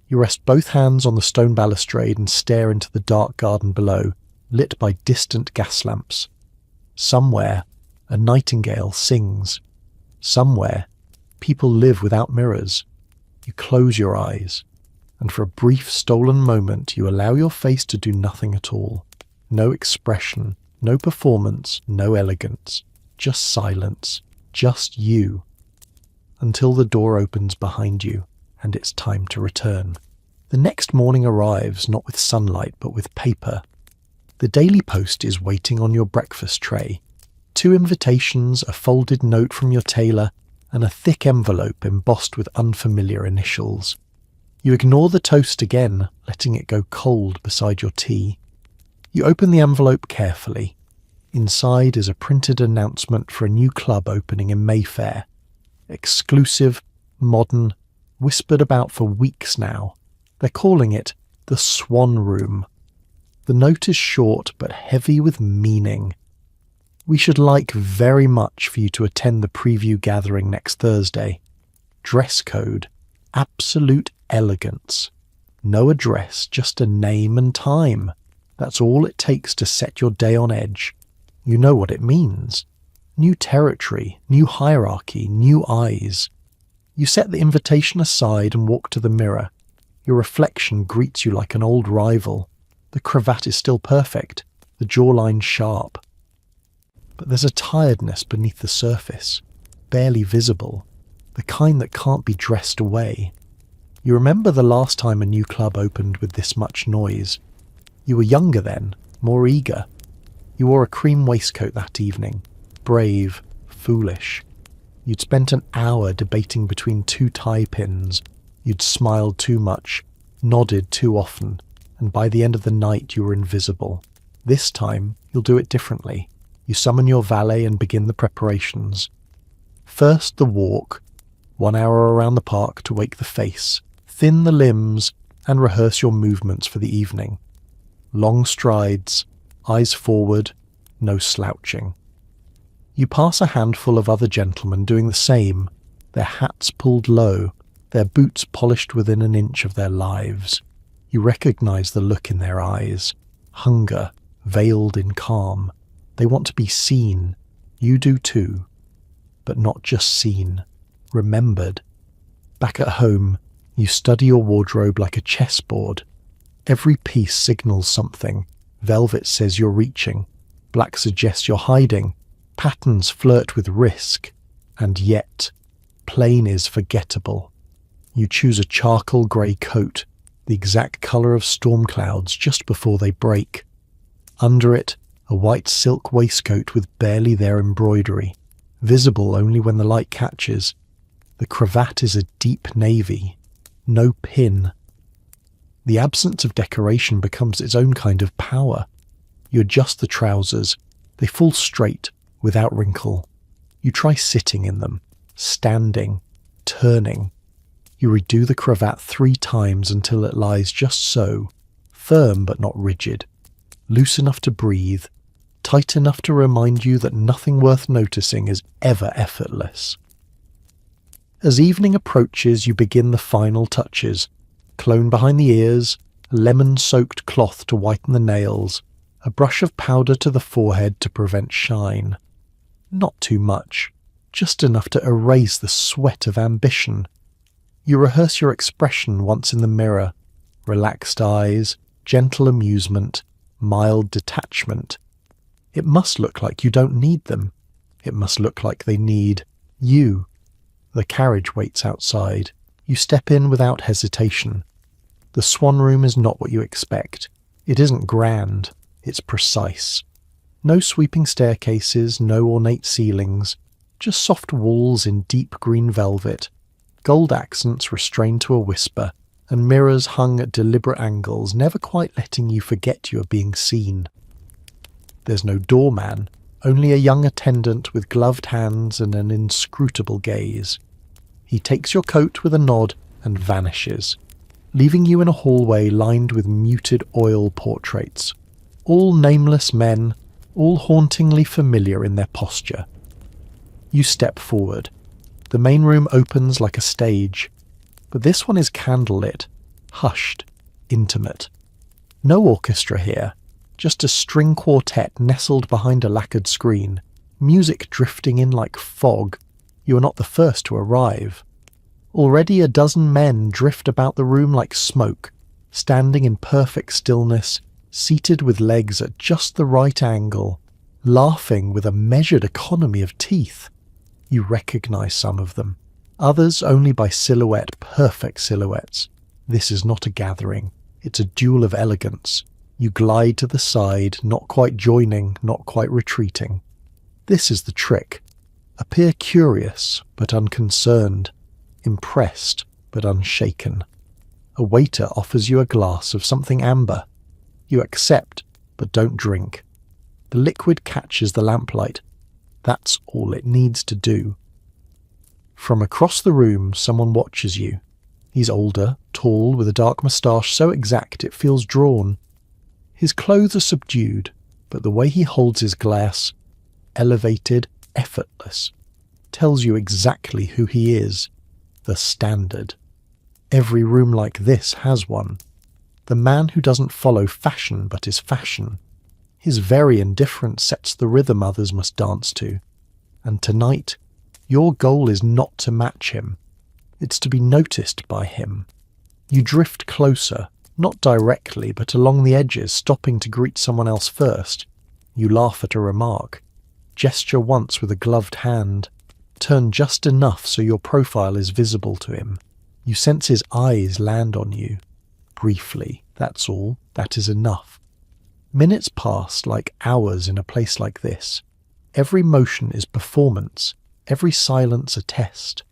You rest both hands on the stone balustrade and stare into the dark garden below, lit by distant gas lamps. Somewhere, a nightingale sings. Somewhere, people live without mirrors. You close your eyes, and for a brief stolen moment you allow your face to do nothing at all. No expression, no performance, no elegance. Just silence, just you. Until the door opens behind you, and it's time to return. The next morning arrives not with sunlight but with paper. The Daily Post is waiting on your breakfast tray. 2 invitations, a folded note from your tailor, and a thick envelope embossed with unfamiliar initials. You ignore the toast again, letting it go cold beside your tea. You open the envelope carefully. Inside is a printed announcement for a new club opening in Mayfair. Exclusive, modern, whispered about for weeks now. They're calling it the Swan Room. The note is short but heavy with meaning. We should like very much for you to attend the preview gathering next Thursday. Dress code, absolute elegance. No address, just a name and time. That's all it takes to set your day on edge. You know what it means. New territory, new hierarchy, new eyes. You set the invitation aside and walk to the mirror. Your reflection greets you like an old rival. The cravat is still perfect, the jawline sharp. But there's a tiredness beneath the surface, barely visible, the kind that can't be dressed away. You remember the last time a new club opened with this much noise. You were younger then, more eager. You wore a cream waistcoat that evening, brave, foolish. You'd spent an hour debating between 2 tie pins. You'd smiled too much, nodded too often, and by the end of the night you were invisible. This time, you'll do it differently. You summon your valet and begin the preparations. First the walk, 1 hour around the park to wake the face, thin the limbs, and rehearse your movements for the evening. Long strides, eyes forward, no slouching. You pass a handful of other gentlemen doing the same, their hats pulled low, their boots polished within an inch of their lives. You recognize the look in their eyes, hunger veiled in calm. They want to be seen. You do too. But not just seen, remembered. Back at home, you study your wardrobe like a chessboard. Every piece signals something. Velvet says you're reaching. Black suggests you're hiding. Patterns flirt with risk. And yet, plain is forgettable. You choose a charcoal grey coat, the exact colour of storm clouds just before they break. Under it, a white silk waistcoat with barely their embroidery, visible only when the light catches. The cravat is a deep navy, no pin. The absence of decoration becomes its own kind of power. You adjust the trousers, they fall straight, without wrinkle. You try sitting in them, standing, turning. You redo the cravat 3 times until it lies just so, firm but not rigid, loose enough to breathe, tight enough to remind you that nothing worth noticing is ever effortless. As evening approaches, you begin the final touches. Cologne behind the ears, a lemon-soaked cloth to whiten the nails, a brush of powder to the forehead to prevent shine. Not too much, just enough to erase the sweat of ambition. You rehearse your expression once in the mirror. Relaxed eyes, gentle amusement, mild detachment. It must look like you don't need them. It must look like they need you. The carriage waits outside. You step in without hesitation. The Swan Room is not what you expect. It isn't grand. It's precise. No sweeping staircases, no ornate ceilings. Just soft walls in deep green velvet. Gold accents restrained to a whisper, and mirrors hung at deliberate angles, never quite letting you forget you are being seen. There's no doorman, only a young attendant with gloved hands and an inscrutable gaze. He takes your coat with a nod and vanishes, leaving you in a hallway lined with muted oil portraits. All nameless men, all hauntingly familiar in their posture. You step forward. The main room opens like a stage, but this one is candlelit, hushed, intimate. No orchestra here, just a string quartet nestled behind a lacquered screen, music drifting in like fog. You are not the first to arrive. Already a dozen men drift about the room like smoke, standing in perfect stillness, seated with legs at just the right angle, laughing with a measured economy of teeth. You recognize some of them, others only by silhouette, perfect silhouettes. This is not a gathering, it's a duel of elegance. You glide to the side, not quite joining, not quite retreating. This is the trick. Appear curious, but unconcerned, impressed, but unshaken. A waiter offers you a glass of something amber. You accept, but don't drink. The liquid catches the lamplight. That's all it needs to do. From across the room, someone watches you. He's older, tall, with a dark moustache so exact it feels drawn. His clothes are subdued, but the way he holds his glass, elevated, effortless, tells you exactly who he is. The standard. Every room like this has one. The man who doesn't follow fashion but is fashion. His very indifference sets the rhythm others must dance to. And tonight, your goal is not to match him. It's to be noticed by him. You drift closer, not directly, but along the edges, stopping to greet someone else first. You laugh at a remark. Gesture once with a gloved hand. Turn just enough so your profile is visible to him. You sense his eyes land on you. Briefly, that's all. That is enough. Minutes pass like hours in a place like this. Every motion is performance, every silence a test.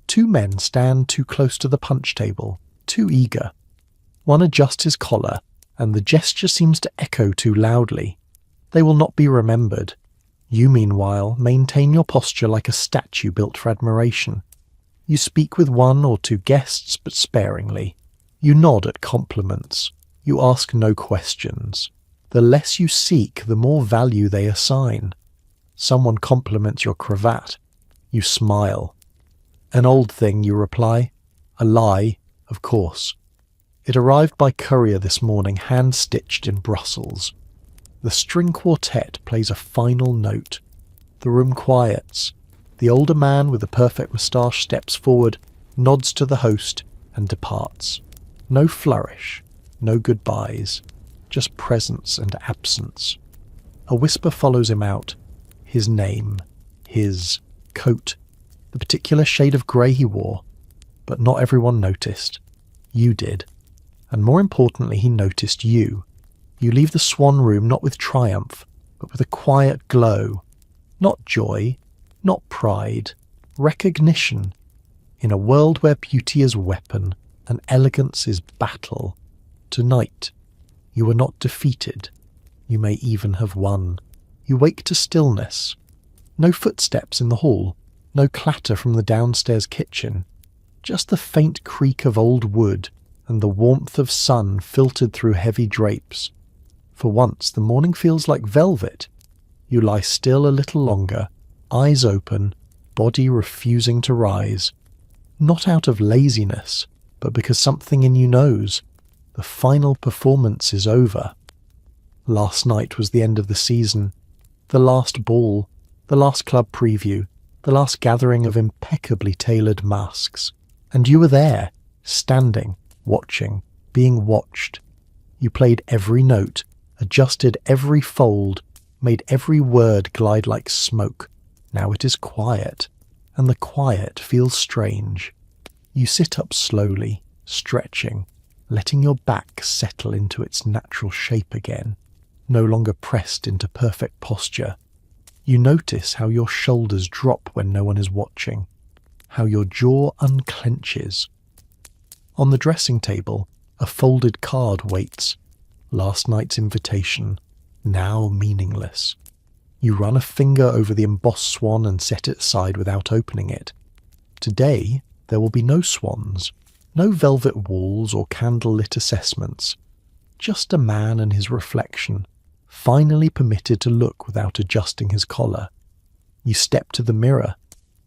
2 men stand too close to the punch table, too eager. One adjusts his collar, and the gesture seems to echo too loudly. They will not be remembered. You, meanwhile, maintain your posture like a statue built for admiration. You speak with 1 or 2 guests, but sparingly. You nod at compliments. You ask no questions. The less you seek, the more value they assign. Someone compliments your cravat. You smile. An old thing, you reply. A lie, of course. It arrived by courier this morning, hand-stitched in Brussels. The string quartet plays a final note. The room quiets. The older man with the perfect moustache steps forward, nods to the host, and departs. No flourish, no goodbyes, just presence and absence. A whisper follows him out. His name, his coat, the particular shade of grey he wore. But not everyone noticed. You did. And more importantly, he noticed you. You leave the Swan Room not with triumph, but with a quiet glow. Not joy, not pride, recognition. In a world where beauty is weapon and elegance is battle, tonight you were not defeated. You may even have won. You wake to stillness. No footsteps in the hall, no clatter from the downstairs kitchen, just the faint creak of old wood and the warmth of sun filtered through heavy drapes. For once the morning feels like velvet. You lie still a little longer, eyes open, body refusing to rise. Not out of laziness, but because something in you knows. The final performance is over. Last night was the end of the season. The last ball, the last club preview, the last gathering of impeccably tailored masks. And you were there, standing, watching, being watched. You played every note, adjusted every fold, made every word glide like smoke. Now it is quiet, and the quiet feels strange. You sit up slowly, stretching, letting your back settle into its natural shape again, no longer pressed into perfect posture. You notice how your shoulders drop when no one is watching, how your jaw unclenches. On the dressing table, a folded card waits. Last night's invitation, now meaningless. You run a finger over the embossed swan and set it aside without opening it. Today, there will be no swans, no velvet walls or candle-lit assessments. Just a man and his reflection, finally permitted to look without adjusting his collar. You step to the mirror.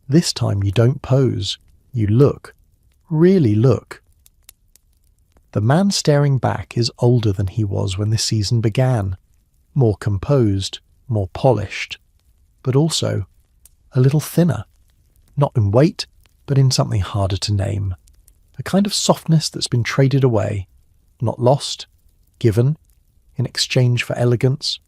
This time you don't pose. You look. Really look. The man staring back is older than he was when the season began. More composed, more polished, but also a little thinner. Not in weight, but in something harder to name. A kind of softness that's been traded away. Not lost, given, in exchange for elegance.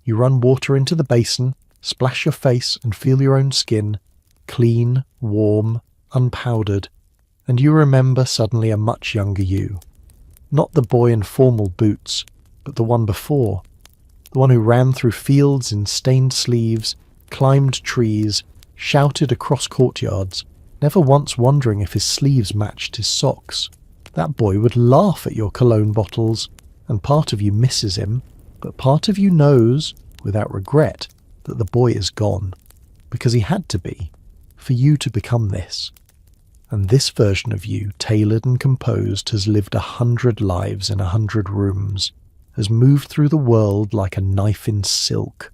You run water into the basin, splash your face and feel your own skin, clean, warm, unpowdered, and you remember suddenly a much younger you. Not the boy in formal boots, but the one before. The one who ran through fields in stained sleeves, climbed trees, shouted across courtyards, never once wondering if his sleeves matched his socks. That boy would laugh at your cologne bottles, and part of you misses him, but part of you knows, without regret, that the boy is gone, because he had to be, for you to become this. And this version of you, tailored and composed, has lived 100 lives in 100 rooms, has moved through the world like a knife in silk.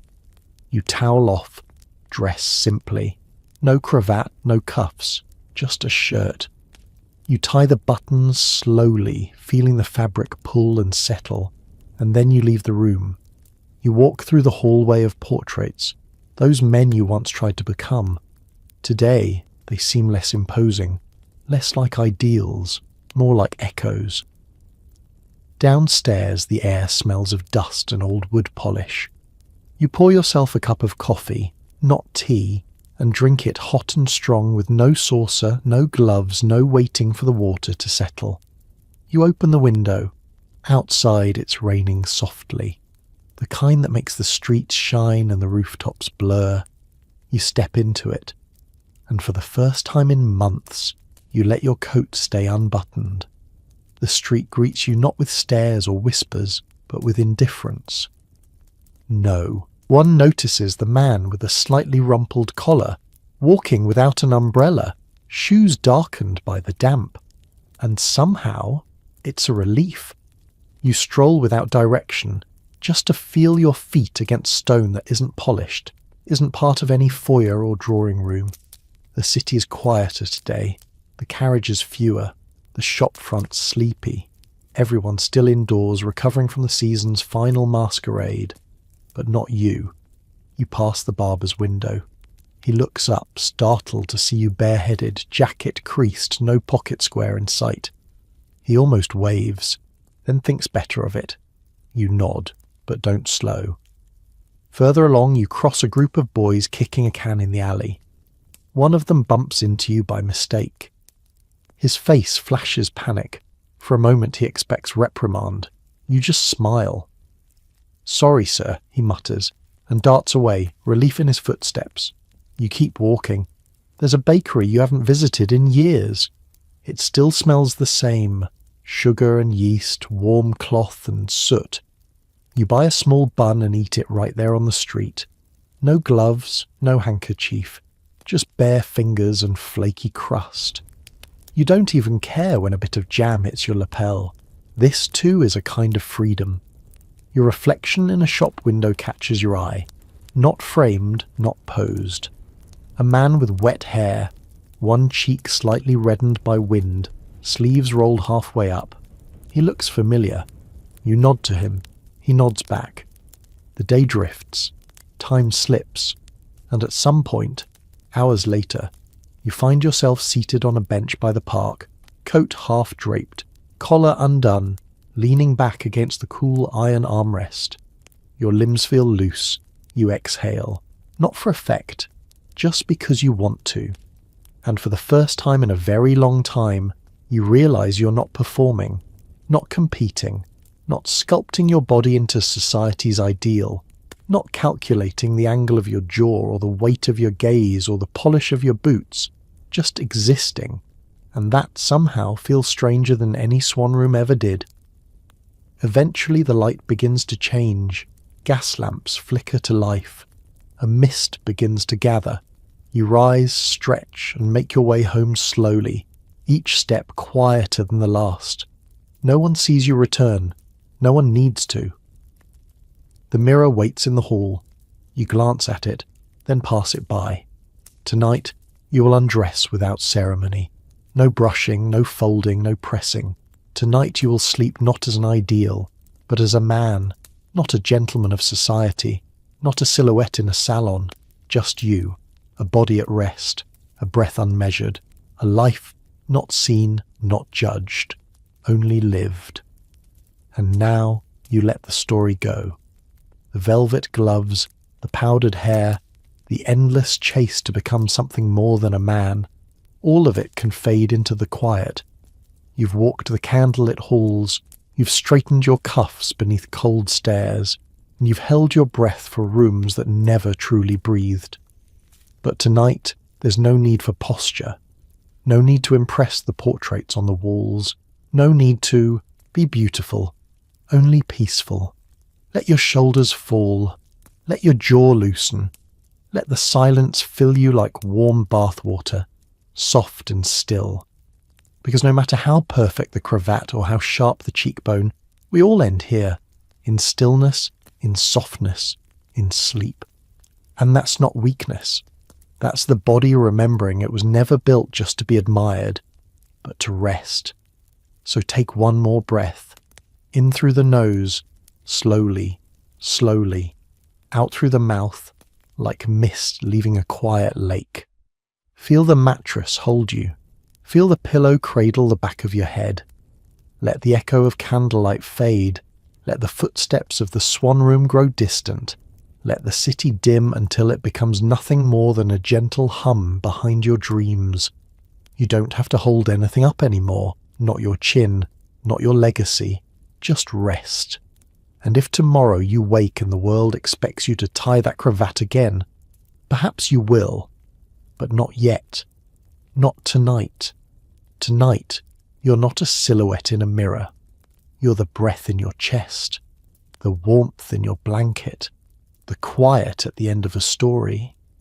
You towel off, dress simply. No cravat, no cuffs, just a shirt. You tie the buttons slowly, feeling the fabric pull and settle, and then you leave the room. You walk through the hallway of portraits, those men you once tried to become. Today, they seem less imposing, less like ideals, more like echoes. Downstairs, the air smells of dust and old wood polish. You pour yourself a cup of coffee, not tea, and drink it hot and strong with no saucer, no gloves, no waiting for the water to settle. You open the window. Outside it's raining softly, the kind that makes the streets shine and the rooftops blur. You step into it, and for the first time in months, you let your coat stay unbuttoned. The street greets you not with stares or whispers, but with indifference. No, one notices the man with the slightly rumpled collar, walking without an umbrella, shoes darkened by the damp. And somehow, it's a relief. You stroll without direction, just to feel your feet against stone that isn't polished, isn't part of any foyer or drawing room. The city is quieter today, the carriages fewer, the shop fronts sleepy, everyone still indoors recovering from the season's final masquerade. But not you. You pass the barber's window. He looks up, startled to see you bareheaded, jacket creased, no pocket square in sight. He almost waves, then thinks better of it. You nod, but don't slow. Further along you cross a group of boys kicking a can in the alley. One of them bumps into you by mistake. His face flashes panic. For a moment he expects reprimand. You just smile. "Sorry, sir," he mutters, and darts away, relief in his footsteps. You keep walking. There's a bakery you haven't visited in years. It still smells the same. Sugar and yeast, warm cloth and soot. You buy a small bun and eat it right there on the street. No gloves, no handkerchief. Just bare fingers and flaky crust. You don't even care when a bit of jam hits your lapel. This too is a kind of freedom. Your reflection in a shop window catches your eye. Not framed, not posed. A man with wet hair, one cheek slightly reddened by wind, sleeves rolled halfway up. He looks familiar. You nod to him. He nods back. The day drifts. Time slips. And at some point, hours later, you find yourself seated on a bench by the park, coat half draped, collar undone, leaning back against the cool iron armrest. Your limbs feel loose. You exhale. Not for effect, just because you want to. And for the first time in a very long time, you realize you're not performing, not competing, not sculpting your body into society's ideal, not calculating the angle of your jaw or the weight of your gaze or the polish of your boots, just existing. And that somehow feels stranger than any swan room ever did. Eventually the light begins to change. Gas lamps flicker to life. A mist begins to gather. You rise, stretch, and make your way home slowly, each step quieter than the last. No one sees you return. No one needs to. The mirror waits in the hall. You glance at it, then pass it by. Tonight, you will undress without ceremony. No brushing, no folding, no pressing. Tonight you will sleep not as an ideal, but as a man, not a gentleman of society, not a silhouette in a salon, just you, a body at rest, a breath unmeasured, a life not seen, not judged, only lived. And now you let the story go. The velvet gloves, the powdered hair, the endless chase to become something more than a man, all of it can fade into the quiet. You've walked the candlelit halls, you've straightened your cuffs beneath cold stares, and you've held your breath for rooms that never truly breathed. But tonight, there's no need for posture, no need to impress the portraits on the walls, no need to be beautiful, only peaceful. Let your shoulders fall, let your jaw loosen, let the silence fill you like warm bathwater, soft and still. Because no matter how perfect the cravat or how sharp the cheekbone, we all end here, in stillness, in softness, in sleep. And that's not weakness. That's the body remembering it was never built just to be admired, but to rest. So take one more breath, in through the nose, slowly, slowly, out through the mouth, like mist leaving a quiet lake. Feel the mattress hold you. Feel the pillow cradle the back of your head. Let the echo of candlelight fade. Let the footsteps of the swan room grow distant. Let the city dim until it becomes nothing more than a gentle hum behind your dreams. You don't have to hold anything up anymore, not your chin, not your legacy. Just rest. And if tomorrow you wake and the world expects you to tie that cravat again, perhaps you will, but not yet. Not tonight. Tonight, you're not a silhouette in a mirror. You're the breath in your chest, the warmth in your blanket, the quiet at the end of a story.